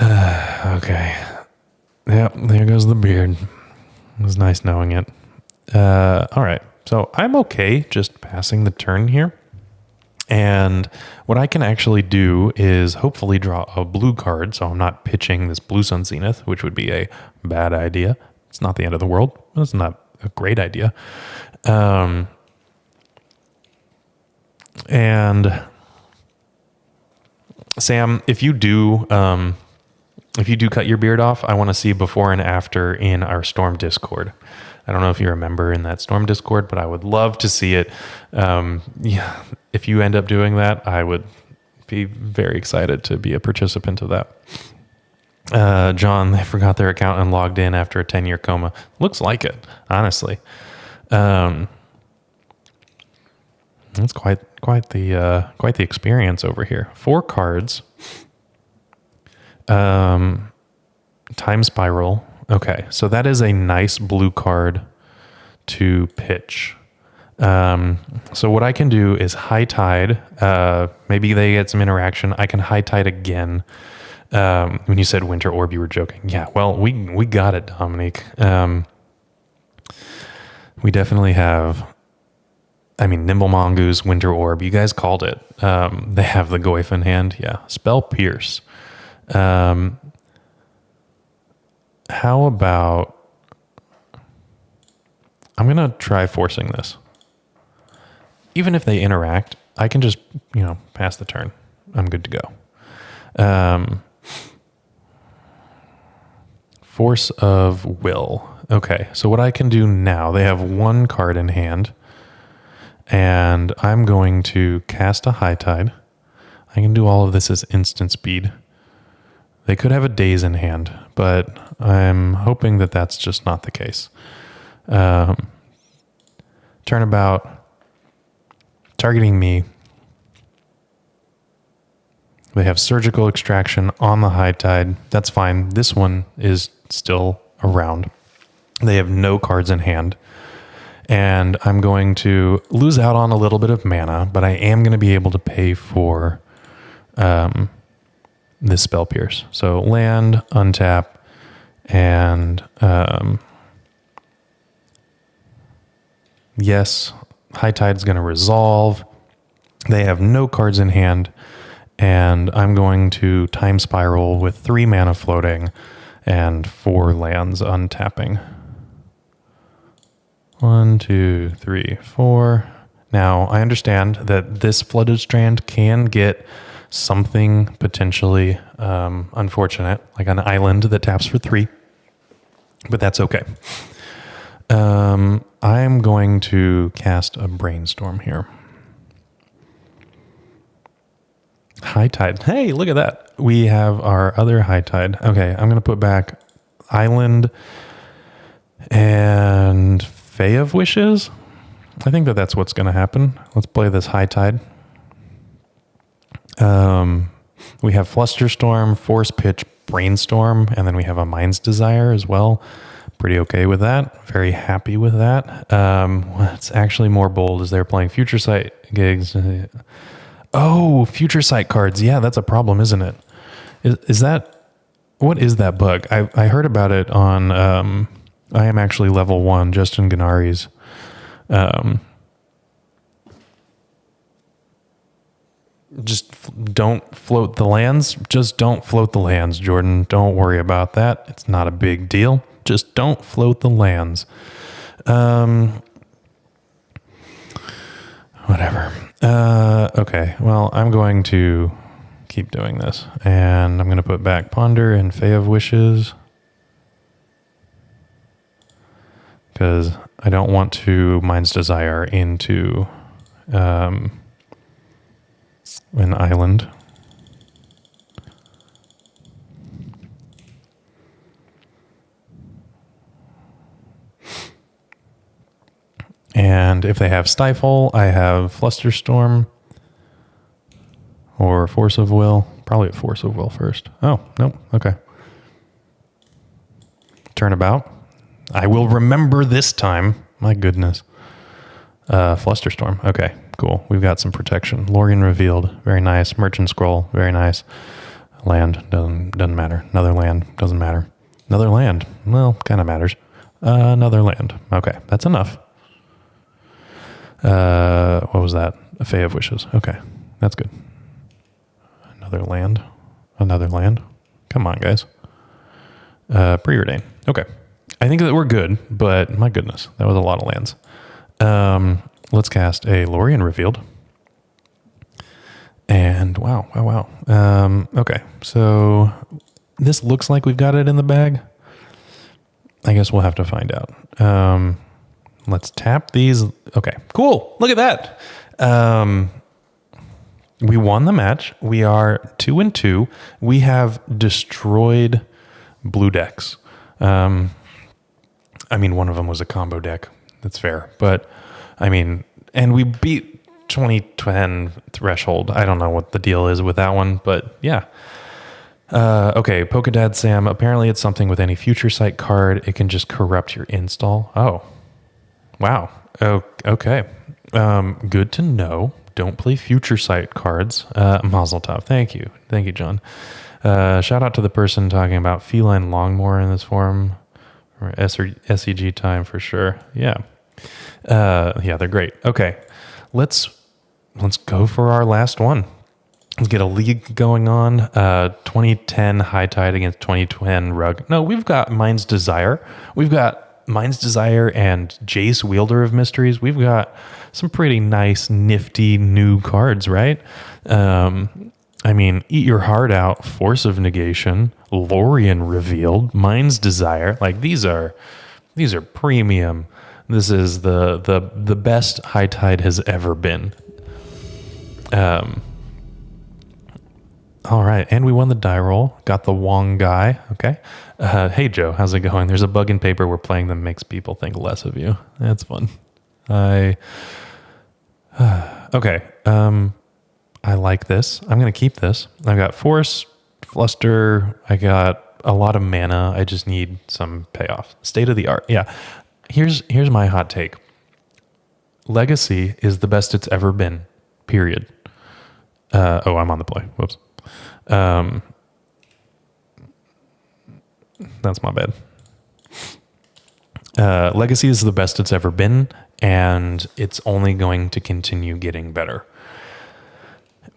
[SPEAKER 1] Okay. Yep, there goes the beard. It was nice knowing it. All right. So I'm okay just passing the turn here. And what I can actually do is hopefully draw a blue card, so I'm not pitching this Blue Sun Zenith, which would be a bad idea. It's not the end of the world. It's not a great idea. And Sam, if you do cut your beard off, I want to see before and after in our Storm Discord. I don't know if you're a member in that Storm Discord, but I would love to see it. Yeah, if you end up doing that, I would be very excited to be a participant of that. John, they forgot their account and logged in after a 10-year coma. Looks like it, honestly. It's quite the experience over here. 4 cards. Time Spiral. Okay, so that is a nice blue card to pitch. So what I can do is High Tide. Maybe they get some interaction. I can High Tide again. When you said Winter Orb, you were joking. Yeah, well, we got it, Dominique. We definitely have... Nimble Mongoose, Winter Orb. You guys called it. They have the Goyf in hand. Yeah. Spell Pierce. How about... I'm going to try forcing this. Even if they interact, I can just, pass the turn. I'm good to go. Force of Will. Okay, so what I can do now, they have 1 card in hand. And I'm going to cast a High Tide. I can do all of this as instant speed. They could have a Daze in hand, but I'm hoping that that's just not the case. Turnabout, targeting me. They have Surgical Extraction on the High Tide. That's fine. This one is still around. They have no cards in hand. And I'm going to lose out on a little bit of mana, but I am going to be able to pay for this Spell Pierce. So land, untap, and yes, High Tide's going to resolve. They have no cards in hand, and I'm going to Time Spiral with 3 mana floating and 4 lands untapping. 1, 2, 3, 4. Now, I understand that this Flooded Strand can get something potentially unfortunate, like an island that taps for 3, but that's okay. I'm going to cast a Brainstorm here. High Tide. Hey, look at that. We have our other High Tide. Okay, I'm going to put back Island and Fae of Wishes. I think that's what's going to happen. Let's play this High Tide. We have Flusterstorm, Force Pitch, Brainstorm, and then we have a Mind's Desire as well. Pretty okay with that. Very happy with that. What's actually more bold is they're playing Future Sight gigs. Oh, Future Sight cards. Yeah, that's a problem, isn't it? Is that... What is that bug? I heard about it on... I am actually level 1, Justin Ganari's. Just don't float the lands. Just don't float the lands, Jordan. Don't worry about that. It's not a big deal. Just don't float the lands. Whatever. Okay. Well, I'm going to keep doing this. And I'm going to put back Ponder and Fae of Wishes. Because I don't want to Mind's Desire into an island. And if they have Stifle, I have Flusterstorm or Force of Will. Probably a Force of Will first. Oh, nope. Okay. Turnabout. I will remember this time. My goodness. Flusterstorm. Okay, cool. We've got some protection. Lorien Revealed. Very nice. Merchant Scroll. Very nice. Land. Doesn't matter. Another land. Doesn't matter. Another land. Well, kind of matters. Another land. Okay, that's enough. What was that? A Fae of Wishes. Okay, that's good. Another land. Another land. Come on, guys. Preordain. Okay. I think that we're good, but my goodness, that was a lot of lands. Let's cast a Lorien Revealed. And wow. Okay, so this looks like we've got it in the bag. I guess we'll have to find out. Let's tap these. Okay, cool. Look at that. We won the match. We are 2-2. We have destroyed blue decks. I mean, one of them was a combo deck. That's fair. But, I mean, and we beat 2010 Threshold. I don't know what the deal is with that one, but yeah. Okay, Polkadad Sam. Apparently it's something with any Future Sight card. It can just corrupt your install. Oh. Wow. Oh, okay. Good to know. Don't play Future Sight cards. Mazel tov. Thank you. Thank you, John. Shout out to the person talking about Feline Longmore in this forum. Or SEG time for sure. Yeah. Yeah, they're great. Okay. Let's go for our last one. Let's get a league going on. 2010 High Tide against 2010 Rug. No, we've got Mind's Desire. We've got Mind's Desire and Jace, Wielder of Mysteries. We've got some pretty nice, nifty new cards, right? I mean, Eat Your Heart Out, Force of Negation, Lorien Revealed, Mind's Desire. Like these are premium. This is the best High Tide has ever been. All right, and we won the die roll. Got the Wong guy. Okay. Hey Joe, how's it going? There's a bug in paper we're playing that makes people think less of you. That's fun. Okay. I like this. I'm going to keep this. I've got Force, Fluster. I got a lot of mana. I just need some payoff. State of the art. Yeah. Here's my hot take. Legacy is the best it's ever been. Period. I'm on the play. Whoops. That's my bad. Legacy is the best it's ever been, and it's only going to continue getting better.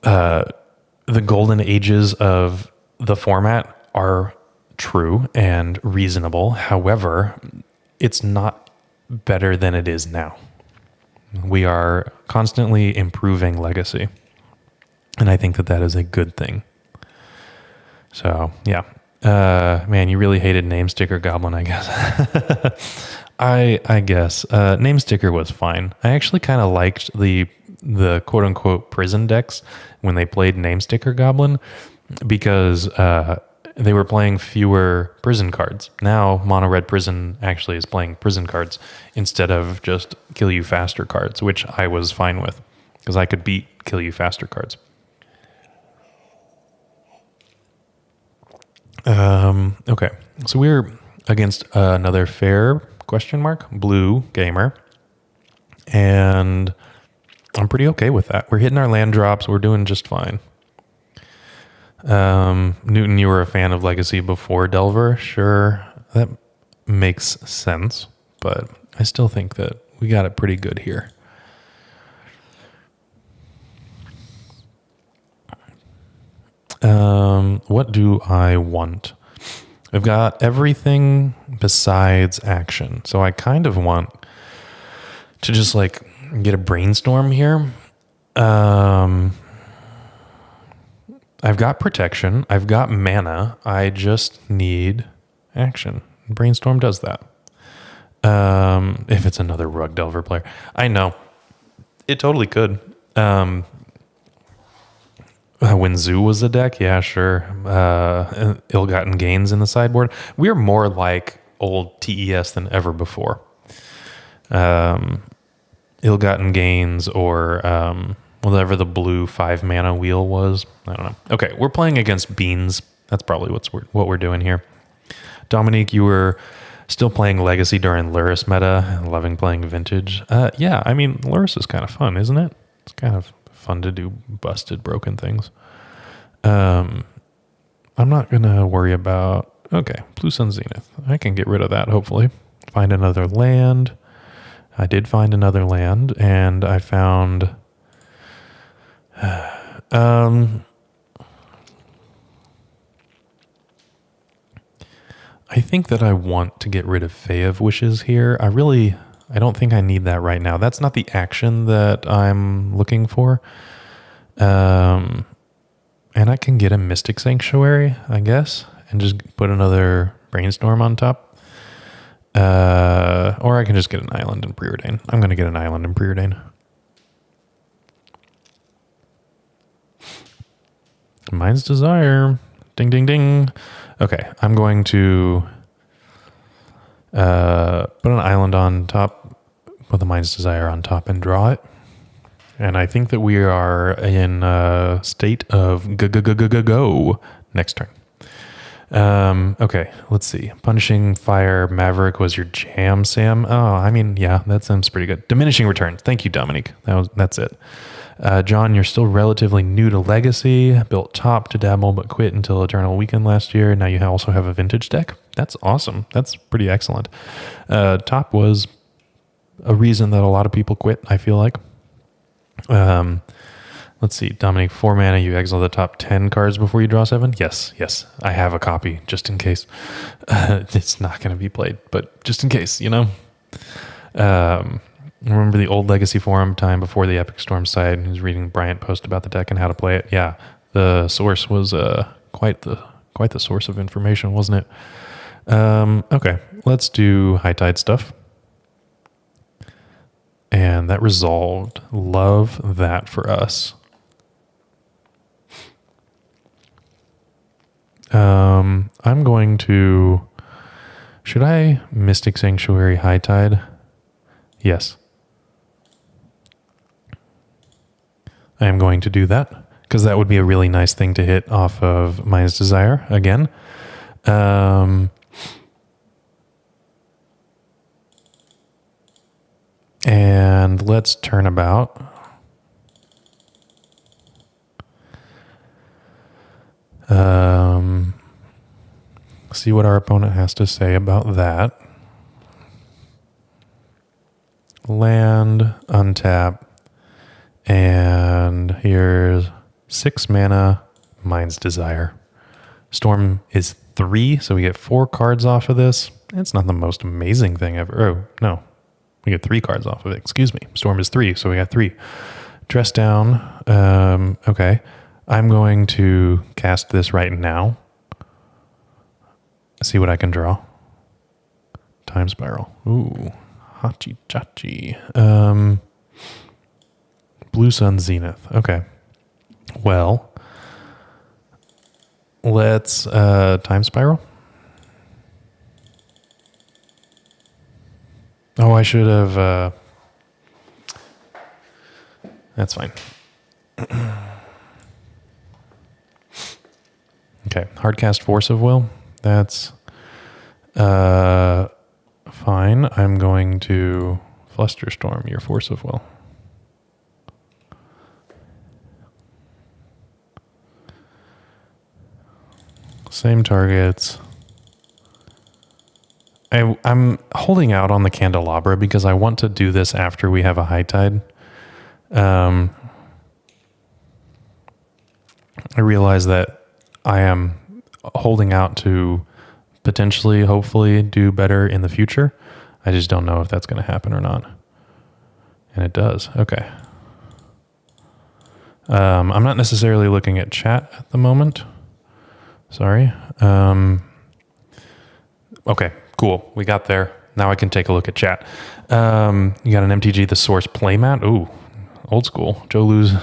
[SPEAKER 1] The golden ages of the format are true and reasonable. However, it's not better than it is now. We are constantly improving Legacy, and I think that is a good thing. So, yeah. Man, you really hated Name Sticker Goblin, I guess. I guess. Name Sticker was fine. I actually kind of liked the quote-unquote prison decks when they played Name Sticker Goblin because they were playing fewer prison cards. Now, Mono Red Prison actually is playing prison cards instead of just Kill You Faster cards, which I was fine with because I could beat Kill You Faster cards. Okay, so we're against another fair blue gamer, and I'm pretty okay with that. We're hitting our land drops. We're doing just fine. Newton, you were a fan of Legacy before Delver. Sure, that makes sense, but I still think that we got it pretty good here. What do I want? I've got everything besides action. So I kind of want to just like get a brainstorm here. I've got protection. I've got mana. I just need action. Brainstorm does that. If it's another Rug Delver player. I know. It totally could. When Zoo was a deck, yeah, sure. Ill-gotten gains in the sideboard. We're more like old TES than ever before. Ill-gotten gains or whatever the blue 5 mana wheel was. I don't know. Okay, we're playing against Beans. That's probably what we're doing here. Dominique, you were still playing Legacy during Lurrus meta, loving playing Vintage. Yeah, I mean, Lurrus is kind of fun, isn't it? It's kind of fun to do busted, broken things. I'm not going to worry about... Okay, Blue Sun Zenith. I can get rid of that, hopefully. Find another land. I did find another land, and I found... I think that I want to get rid of Fae of Wishes here. I don't think I need that right now. That's not the action that I'm looking for. And I can get a Mystic Sanctuary, I guess, and just put another Brainstorm on top. Or I can just get an Island and Preordain. I'm going to get an Island and Preordain. Mind's Desire. Ding, ding, ding. Okay, I'm going to put an Island on top, put the Mind's Desire on top, and draw it. And I think that we are in a state of go next turn. Okay, let's see. Punishing Fire Maverick was your jam, Sam. Oh, I mean, yeah, that sounds pretty good. Diminishing Returns. Thank you, Dominique. That's it. John, you're still relatively new to Legacy. Built top to dabble, but quit until Eternal Weekend last year. Now you also have a Vintage deck. That's awesome. That's pretty excellent. Top was a reason that a lot of people quit, I feel like. Let's see. Dominic, 4 mana, you exile the top 10 cards before you draw 7? Yes. I have a copy, just in case. It's not going to be played, but just in case, you know? Remember the old Legacy forum time before the Epic Storm site? He was reading Bryant post about the deck and how to play it. Yeah, the source was quite the source of information, wasn't it? Okay, let's do High Tide stuff. And that resolved. Love that for us. I'm going to... Should I Mystic Sanctuary High Tide? Yes. I am going to do that, because that would be a really nice thing to hit off of Mind's Desire again. And let's Turnabout. See what our opponent has to say about that. Land, untap, and here's 6 mana, Mind's Desire. Storm is 3, so we get 4 cards off of this. It's not the most amazing thing ever. Oh, no. We get 3 cards off of it. Excuse me. Storm is 3, so we got 3. Dress down. Okay. I'm going to cast this right now. See what I can draw. Time Spiral. Ooh. Hachi Chachi. Blue Sun Zenith. Okay. Well, let's Time Spiral. Oh, I should have... That's fine. Okay, Okay, hardcast Force of Will. That's fine. I'm going to Flusterstorm your Force of Will. Same targets. I'm holding out on the Candelabra because I want to do this after we have a high tide. I realize that I am holding out to potentially, hopefully, do better in the future. I just don't know if that's going to happen or not. And it does. Okay. I'm not necessarily looking at chat at the moment. Sorry. Okay, cool. We got there. Now I can take a look at chat. You got an MTG The Source playmat. Ooh, old school. Joe Lou's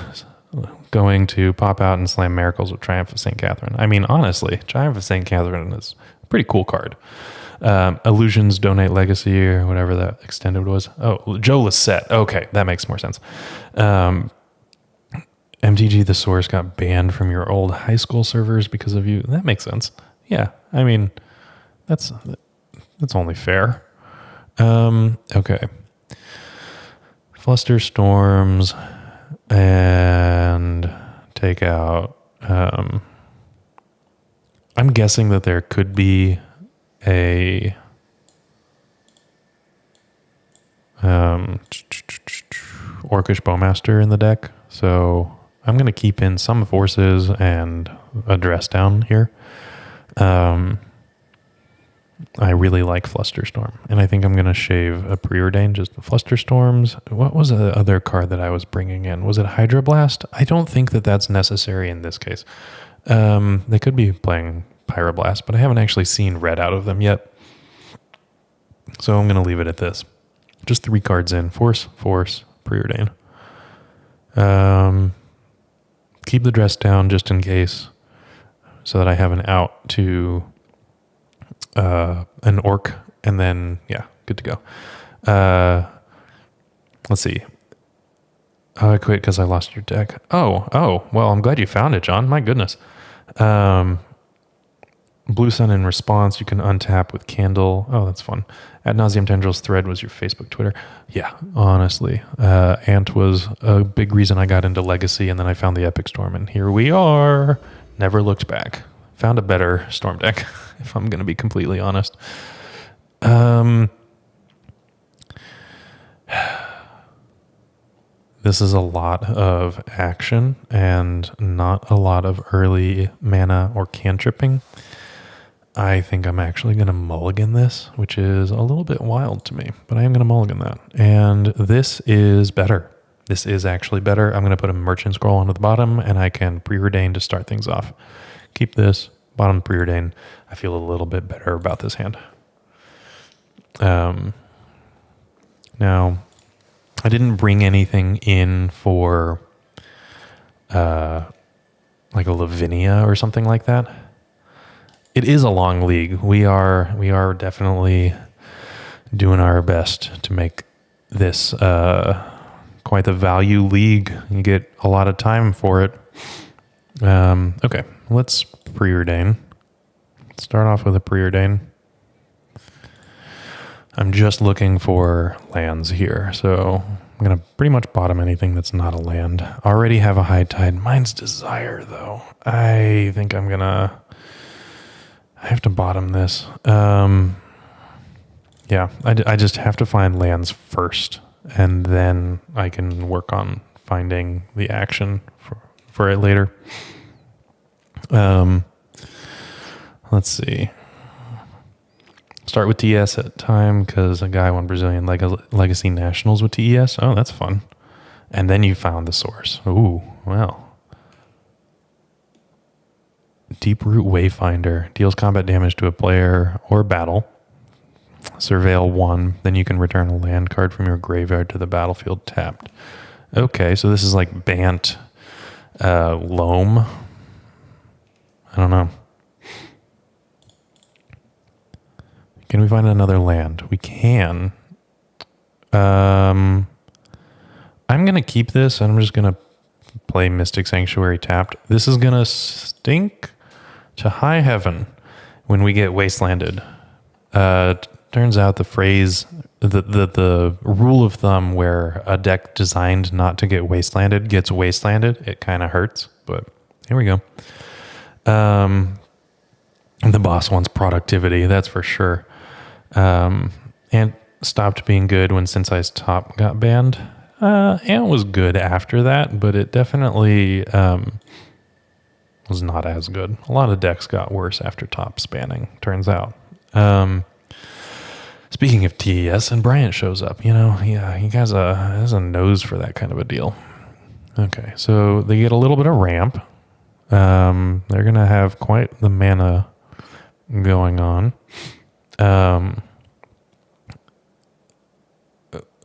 [SPEAKER 1] going to pop out and slam Miracles with Triumph of St. Catherine. I mean, honestly, Triumph of St. Catherine is a pretty cool card. Illusions Donate Legacy or whatever that extended was. Oh, Joe Lissette. Okay, that makes more sense. MTG The Source got banned from your old high school servers because of you. That makes sense. Yeah, I mean, that's only fair. Okay. Fluster Storms and take out. I'm guessing that there could be a Orcish Bowmaster in the deck, so I'm going to keep in some forces and a dress down here. I really like Flusterstorm, and I think I'm going to shave a Preordain, just Flusterstorms. What was the other card that I was bringing in? Was it Hydroblast? I don't think that that's necessary in this case. They could be playing Pyroblast, but I haven't actually seen red out of them yet. So I'm going to leave it at this. Just 3 cards in. Force, Preordain. Keep the dress down just in case, so that I have an out to an orc, and then yeah, good to go. Let's see. Oh, I quit because I lost your deck. Oh, well, I'm glad you found it, John. My goodness. Blue Sun in response, you can untap with Candle. Oh, that's fun. Ad Nauseam Tendrils thread was your Facebook, Twitter. Yeah, honestly. Ant was a big reason I got into Legacy, and then I found the Epic Storm, and here we are. Never looked back. Found a better Storm deck, if I'm going to be completely honest. This is a lot of action and not a lot of early mana or cantripping. I think I'm actually going to mulligan this, which is a little bit wild to me, but I am going to mulligan that. And this is better. This is actually better. I'm going to put a Merchant Scroll onto the bottom, and I can Preordain to start things off. Keep this, bottom Preordain. I feel a little bit better about this hand. Now, I didn't bring anything in for like a Lavinia or something like that. It is a long league. We are definitely doing our best to make this quite the value league. You get a lot of time for it. Okay, let's Preordain. Start off with a Preordain. I'm just looking for lands here, so I'm going to pretty much bottom anything that's not a land. Already have a high tide. Mine's Desire, though. I think I'm going to... I have to bottom this. Yeah, I just have to find lands first, and then I can work on finding the action for it later. Let's see. Start with TS at time because a guy won Brazilian Legacy Nationals with TES. Oh, that's fun. And then you found the source. Ooh, well. Deeproot Wayfinder deals combat damage to a player or battle. Surveil 1. Then you can return a land card from your graveyard to the battlefield tapped. Okay, so this is like Bant, Loam. I don't know. Can we find another land? We can. I'm going to keep this, and I'm just going to play Mystic Sanctuary tapped. This is going to stink, to high heaven when we get wastelanded. Turns out the phrase, the rule of thumb where a deck designed not to get wastelanded gets wastelanded, it kind of hurts, but here we go. The boss wants productivity, that's for sure. And stopped being good when Sensei's Top got banned. And was good after that, but it definitely was not as good. A lot of decks got worse after Top's banning, turns out. Speaking of TES, and Bryant shows up, you know, yeah, he has a nose for that kind of a deal. Okay, so they get a little bit of ramp. They're going to have quite the mana going on.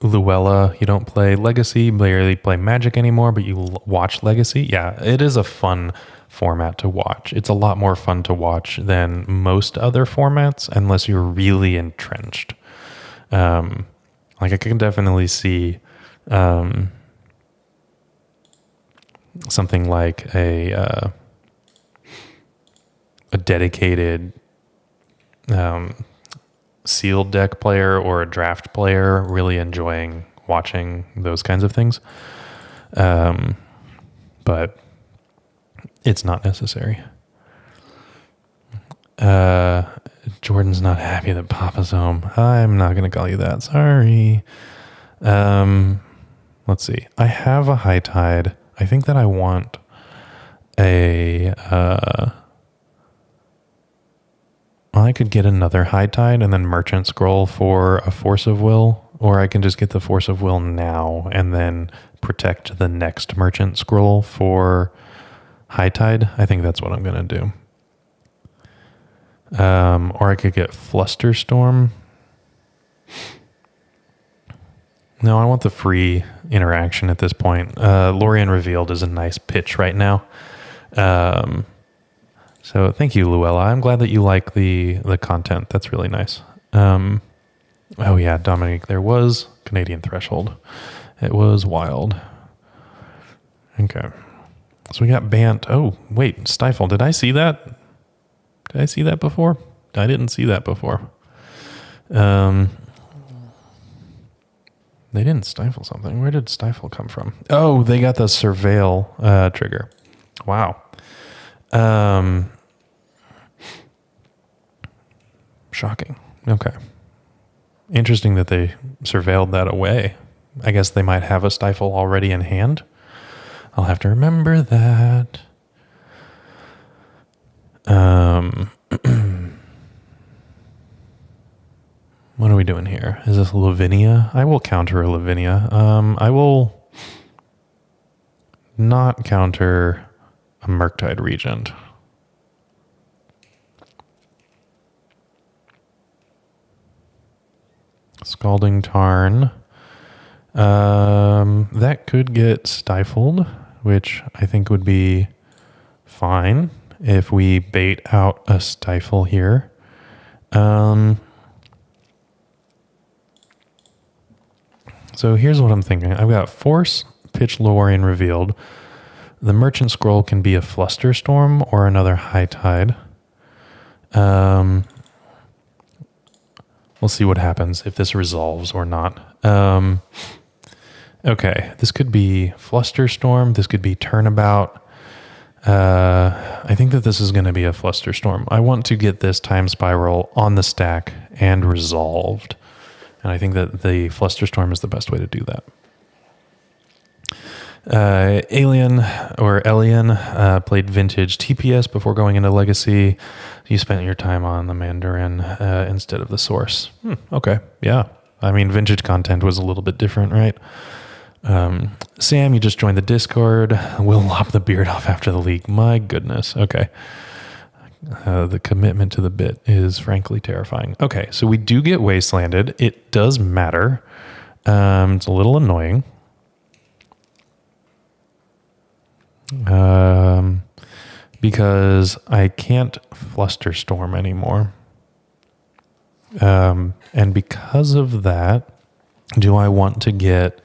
[SPEAKER 1] Luella, you don't play Legacy, barely play Magic anymore, but you watch Legacy. Yeah, it is a fun format to watch. It's a lot more fun to watch than most other formats, unless you're really entrenched. Like I can definitely see something like a dedicated sealed deck player or a draft player really enjoying watching those kinds of things. But it's not necessary. Jordan's not happy that Papa's home. I'm not going to call you that. Sorry. Let's see. I have a High Tide. I think that I want a... I could get another High Tide and then Merchant Scroll for a Force of Will, or I can just get the Force of Will now and then protect the next Merchant Scroll for High Tide. I think that's what I'm going to do. Or I could get Flusterstorm. No, I want the free interaction at this point. Lorien Revealed is a nice pitch right now. So thank you, Luella. I'm glad that you like the content. That's really nice. Oh yeah, Dominique, there was Canadian Threshold. It was wild. Okay. So we got Bant. Oh, wait, Stifle. Did I see that? Did I see that before? I didn't see that before. They didn't stifle something. Where did Stifle come from? Oh, they got the Surveil trigger. Wow. Shocking. Okay. Interesting that they surveilled that away. I guess they might have a Stifle already in hand. I'll have to remember that. What are we doing here? Is this Lavinia? I will counter a Lavinia. I will not counter a Murktide Regent. Scalding Tarn. That could get stifled, which I think would be fine if we bait out a stifle here. So here's what I'm thinking. I've got Force, Pitch Lorien Revealed. The Merchant Scroll can be a Flusterstorm or another High Tide. We'll see what happens if this resolves or not. Okay, this could be Flusterstorm. This could be Turnabout. I think that this is going to be a Flusterstorm. I want to get this Time Spiral on the stack and resolved. And I think that the Flusterstorm is the best way to do that. Alien played Vintage TPS before going into Legacy. You spent your time on the Mandarin instead of the Source. Okay, yeah. I mean, Vintage content was a little bit different, right? Sam, you just joined the Discord. We'll lop the beard off after the league. My goodness. Okay. The commitment to the bit is frankly terrifying. Okay, so we do get wastelanded. It does matter. It's a little annoying. Because I can't Flusterstorm anymore. And because of that, do I want to get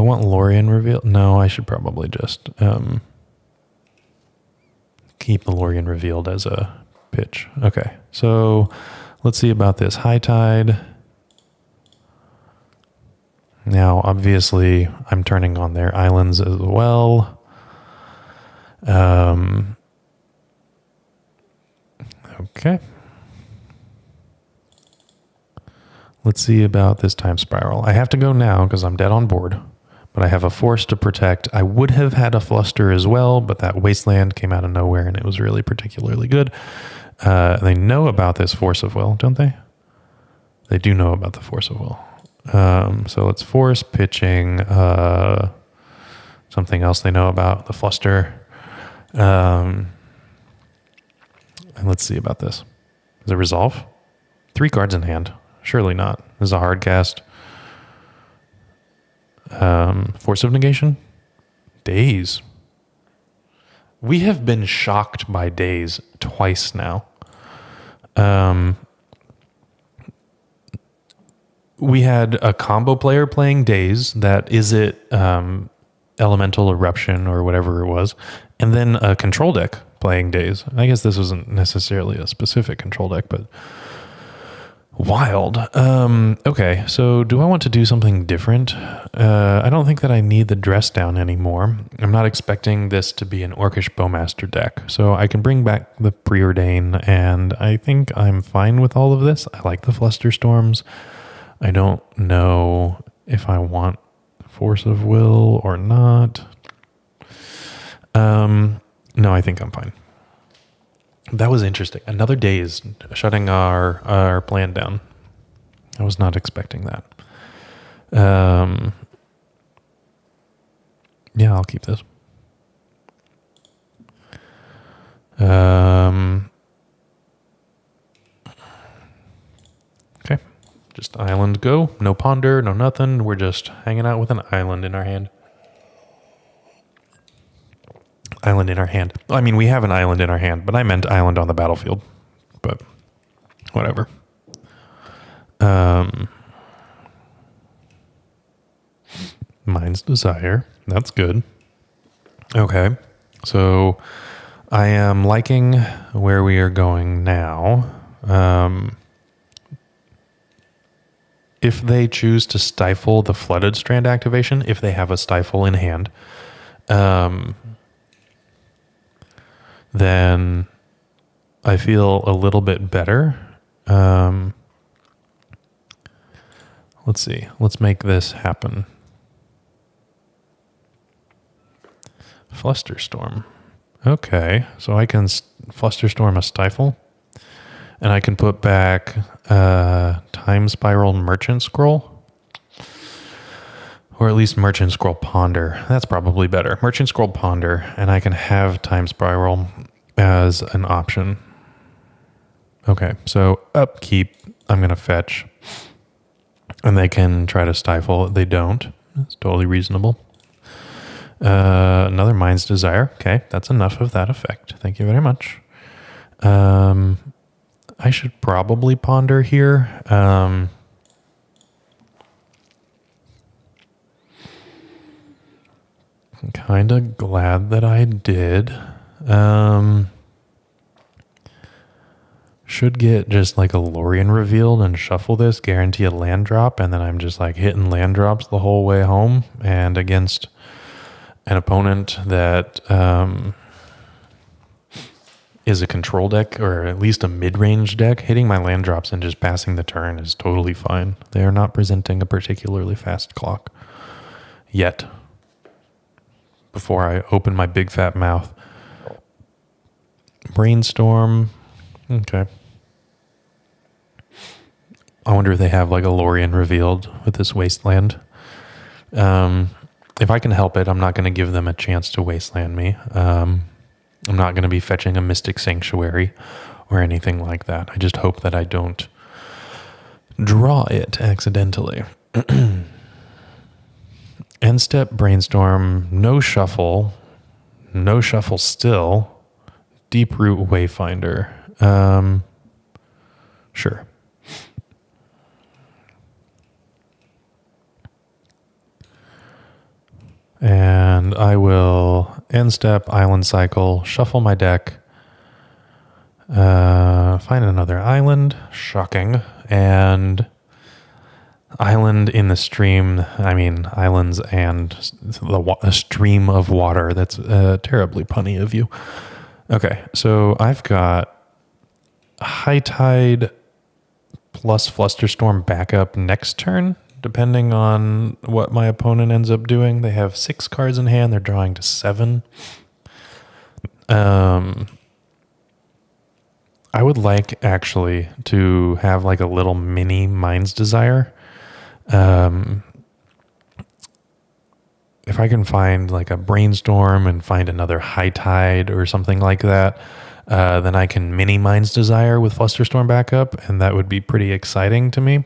[SPEAKER 1] want Lorien revealed? No, I should probably just keep the Lorien revealed as a pitch. Okay, so let's see about this. High Tide. Now, obviously, I'm turning on their islands as well. Okay. Let's see about this time spiral. I have to go now because I'm dead on board, but I have a force to protect. I would have had a fluster as well, but that wasteland came out of nowhere and it was really particularly good. They know about this force of will, don't they? They do know about the force of will. So let's force pitching something else they know about, the fluster. And let's see about this. Does it resolve? 3 cards in hand. Surely not. This is a hard cast. Force of negation? Daze. We have been shocked by Daze twice now. We had a combo player playing Daze that Izzet Elemental Eruption or whatever it was, and then a control deck playing Daze. I guess this wasn't necessarily a specific control deck, but wild. Okay, so do I want to do something different? I don't think that I need the dress down anymore. I'm not expecting this to be an Orcish Bowmaster deck, so I can bring back the Preordain, and I think I'm fine with all of this. I like the Flusterstorms. I don't know if I want Force of Will or not. No, I think I'm fine. That was interesting. Another Daze shutting our plan down. I was not expecting that. Yeah, I'll keep this. Okay. Just island go. No ponder, no nothing. We're just hanging out with an island in our hand. Island in our hand. I mean, we have an island in our hand, but I meant island on the battlefield. But whatever. Mind's Desire. That's good. Okay. So I am liking where we are going now. If they choose to stifle the Flooded Strand activation, if they have a stifle in hand, then I feel a little bit better. Let's see. Let's make this happen. Flusterstorm. Okay, so I can Flusterstorm a stifle, and I can put back Time Spiral Merchant Scroll, or at least Merchant Scroll Ponder. That's probably better. Merchant Scroll Ponder, and I can have Time Spiral as an option. Okay, so upkeep, I'm going to fetch, and they can try to stifle. They don't. It's totally reasonable. Another Mind's Desire. Okay, that's enough of that effect. Thank you very much. I should probably ponder here. I'm kind of glad that I did. Should get just like a Lorien revealed and shuffle this, guarantee a land drop, and then I'm just like hitting land drops the whole way home. And against an opponent that is a control deck, or at least a mid-range deck, hitting my land drops and just passing the turn is totally fine. They are not presenting a particularly fast clock yet. Before I open my big fat mouth. Brainstorm. Okay. I wonder if they have like a Lorien revealed with this wasteland. If I can help it, I'm not going to give them a chance to wasteland me. I'm not going to be fetching a Mystic Sanctuary or anything like that. I just hope that I don't draw it accidentally. End step Brainstorm, no shuffle still. Deep Root Wayfinder. Sure. And I will end step, island cycle, shuffle my deck, find another island, shocking, and island in the stream. I mean, islands and a stream of water. That's terribly punny of you. Okay, so I've got High Tide plus Flusterstorm backup next turn, depending on what my opponent ends up doing. They have 6 cards in hand. They're drawing to 7. I would like actually to have like a little mini Mind's Desire. If I can find like a Brainstorm and find another High Tide or something like that, then I can mini Mind's Desire with Flusterstorm backup, and that would be pretty exciting to me.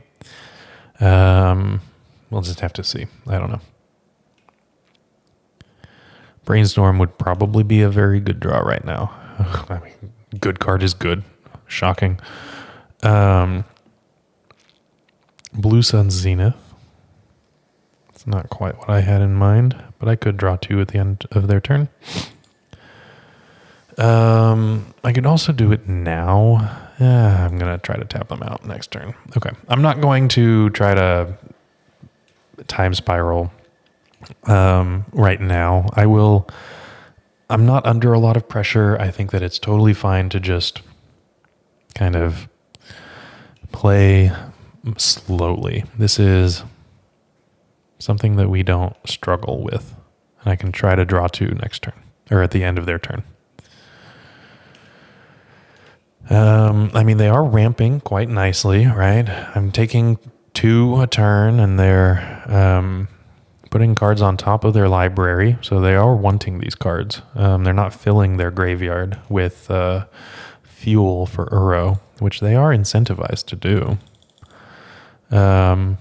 [SPEAKER 1] We'll just have to see. I don't know. Brainstorm would probably be a very good draw right now. I mean, good card is good. Shocking. Blue Sun Zenith. It's not quite what I had in mind, but I could draw 2 at the end of their turn. I could also do it now. I'm going to try to tap them out next turn. Okay. I'm not going to try to time spiral right now. I'm not under a lot of pressure. I think that it's totally fine to just kind of play slowly. This is something that we don't struggle with. And I can try to draw 2 next turn, or at the end of their turn. I mean, they are ramping quite nicely, right? I'm taking 2 a turn, and they're putting cards on top of their library, so they are wanting these cards. They're not filling their graveyard with fuel for Uro, which they are incentivized to do. Now,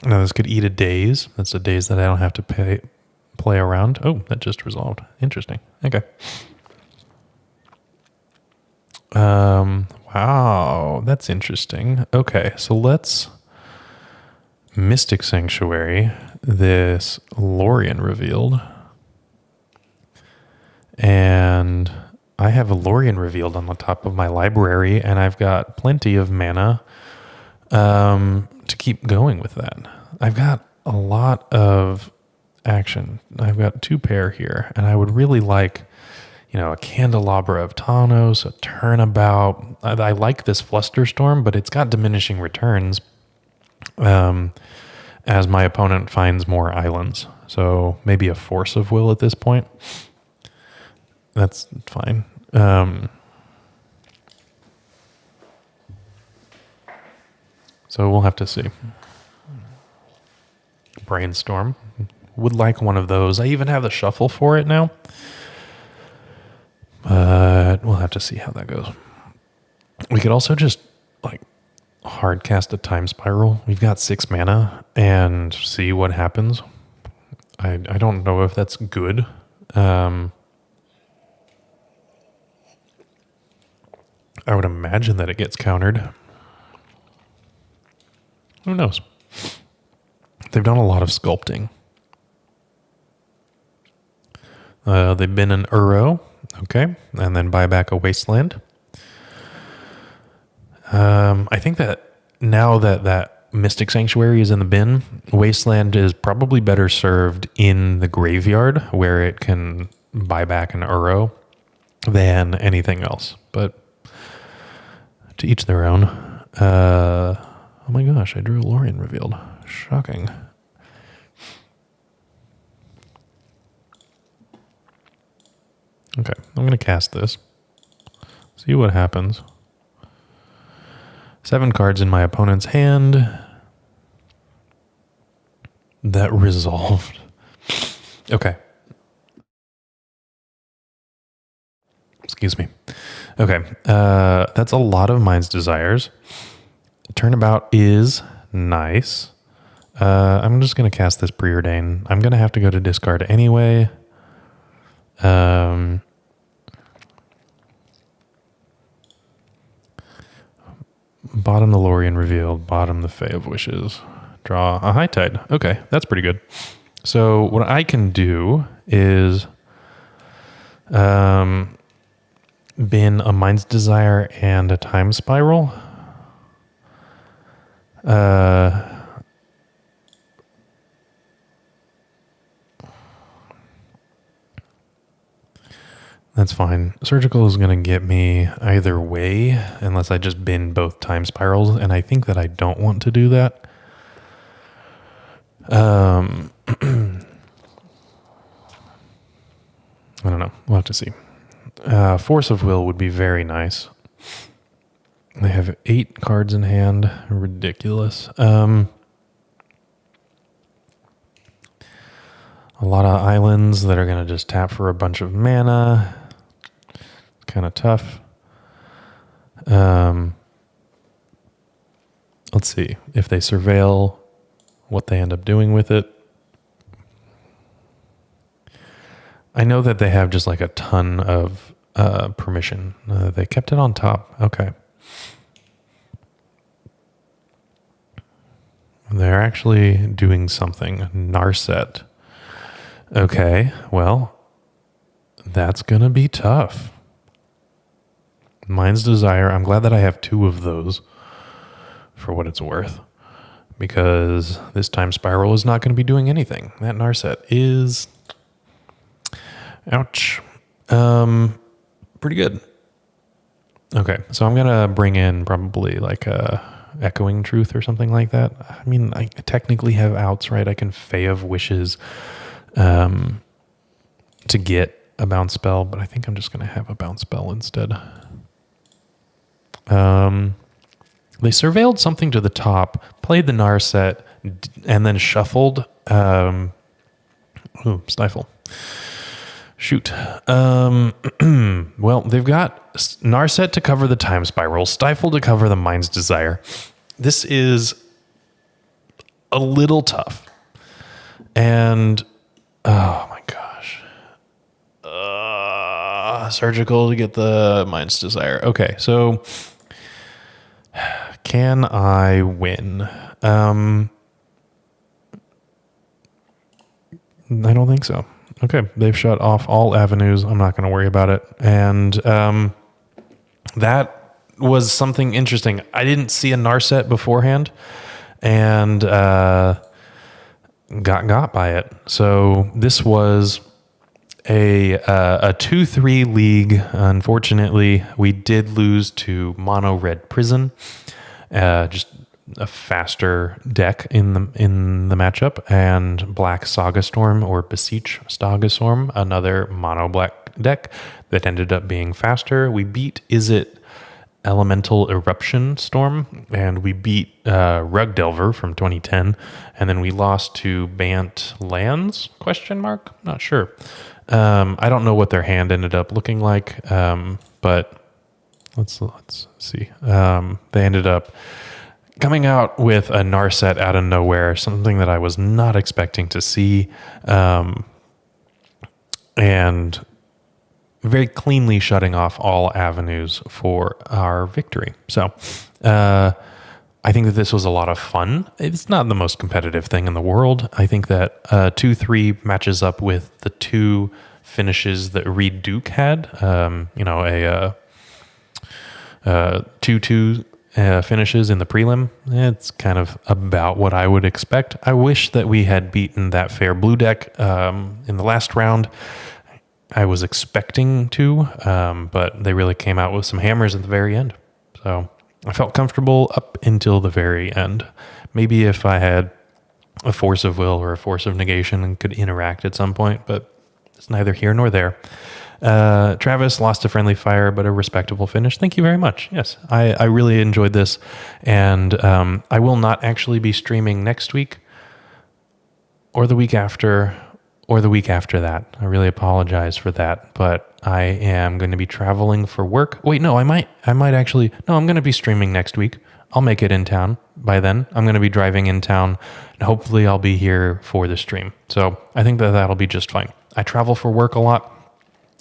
[SPEAKER 1] this could eat a daze. That's a daze that I don't have to play around. Oh, that just resolved. Interesting. Okay. Wow, that's interesting. Okay, so let's Mystic Sanctuary this Lorien Revealed. And I have a Lorien Revealed on the top of my library, and I've got plenty of mana to keep going with that. I've got a lot of action. I've got 2 pair here, and I would really like, a Candelabra of Tawnos, a Turnabout. I like this Flusterstorm, but it's got diminishing returns as my opponent finds more islands. So maybe a Force of Will at this point. That's fine. So we'll have to see. Brainstorm. Would like one of those. I even have the shuffle for it now. But we'll have to see how that goes. We could also just hard cast a time spiral. We've got 6 mana and see what happens. I don't know if that's good. I would imagine that it gets countered. Who knows? They've done a lot of sculpting. They've been an Uro. Okay, and then buy back a Wasteland. I think that now that Mystic Sanctuary is in the bin, Wasteland is probably better served in the graveyard where it can buy back an Uro than anything else. But to each their own. Oh my gosh, I drew a Lorien Revealed. Shocking. Okay, I'm going to cast this. See what happens. 7 cards in my opponent's hand. That resolved. Okay. Excuse me. Okay, that's a lot of Mind's Desires. Turnabout is nice. I'm just going to cast this Preordain. I'm going to have to go to discard anyway. Bottom the Lorien Revealed, bottom the Fae of Wishes. Draw a High Tide. Okay, that's pretty good. So what I can do is bin a Mind's Desire and a Time Spiral. That's fine. Surgical is going to get me either way, unless I just bin both Time Spirals, and I think that I don't want to do that. I don't know. We'll have to see. Force of Will would be very nice. They have 8 cards in hand. Ridiculous. A lot of islands that are going to just tap for a bunch of mana. Kind of tough. Let's see if they surveil, what they end up doing with it. I know that they have just like a ton of permission. They kept it on top. Okay. They're actually doing something. Narset. Okay, well, that's going to be tough. Mind's Desire. I'm glad that I have 2 of those for what it's worth, because this Time Spiral is not going to be doing anything. That Narset is... ouch. Pretty good. Okay, so I'm going to bring in probably like a Echoing Truth or something like that. I mean, I technically have outs, right? I can Fae of Wishes to get a bounce spell, but I think I'm just going to have a bounce spell instead. They surveilled something to the top, played the Narset, and then shuffled. Stifle. Shoot. Well, they've got Narset to cover the Time Spiral, Stifle to cover the Mind's Desire. This is a little tough. And, oh my gosh. Surgical to get the Mind's Desire. Okay, so can I win? I don't think so. Okay, they've shut off all avenues. I'm not going to worry about it. And that was something interesting. I didn't see a Narset beforehand, and got by it. So this was a 2-3 league. Unfortunately, we did lose to Mono Red Prison. Just a faster deck in the matchup, and Black Saga Storm or Beseech Saga Storm, another mono black deck that ended up being faster. We beat Izzet Elemental Eruption Storm, and we beat Rug Delver from 2010, and then we lost to Bant Lands? ? Not sure. I don't know what their hand ended up looking like, but let's see. They ended up coming out with a Narset out of nowhere, something that I was not expecting to see, and very cleanly shutting off all avenues for our victory. So I think that this was a lot of fun. It's not the most competitive thing in the world. I think that 2-3 matches up with the 2 finishes that Reed Duke had, a 2-2 finishes in the prelim. It's kind of about what I would expect. I wish that we had beaten that fair blue deck in the last round. I was expecting to, but they really came out with some hammers at the very end. So I felt comfortable up until the very end. Maybe if I had a Force of Will or a Force of Negation and could interact at some point, but it's neither here nor there. Travis lost to Friendly Fire, but a respectable finish. Thank you very much. Yes, I really enjoyed this, and I will not actually be streaming next week or the week after or the week after that. I really apologize for that, but I am going to be traveling for work. Wait, no, I might actually. No, I'm going to be streaming next week. I'll make it in town by then. I'm going to be driving in town, and hopefully I'll be here for the stream. So I think that that'll be just fine. I travel for work a lot,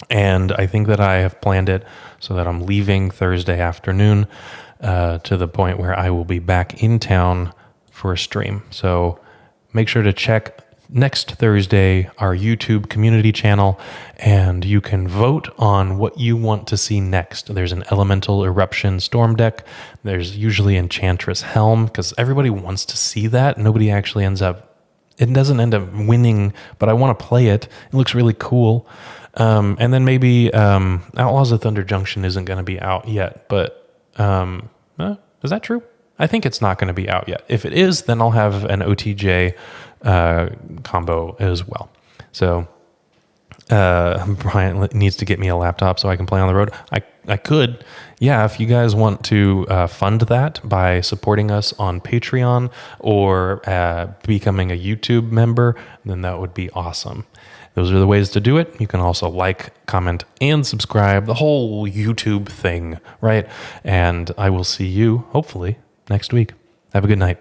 [SPEAKER 1] and I think that I have planned it so that I'm leaving Thursday afternoon to the point where I will be back in town for a stream. So make sure to check next Thursday, our YouTube community channel, and you can vote on what you want to see next. There's an Elemental Eruption Storm deck. There's usually Enchantress Helm, because everybody wants to see that. Nobody actually it doesn't end up winning, but I want to play it. It looks really cool. And then maybe Outlaws of Thunder Junction isn't going to be out yet, but is that true? I think it's not going to be out yet. If it is, then I'll have an OTJ combo as well. So Brian needs to get me a laptop so I can play on the road. I could. Yeah, if you guys want to fund that by supporting us on Patreon or becoming a YouTube member, then that would be awesome. Those are the ways to do it. You can also like, comment, and subscribe, the whole YouTube thing, right? And I will see you, hopefully, next week. Have a good night.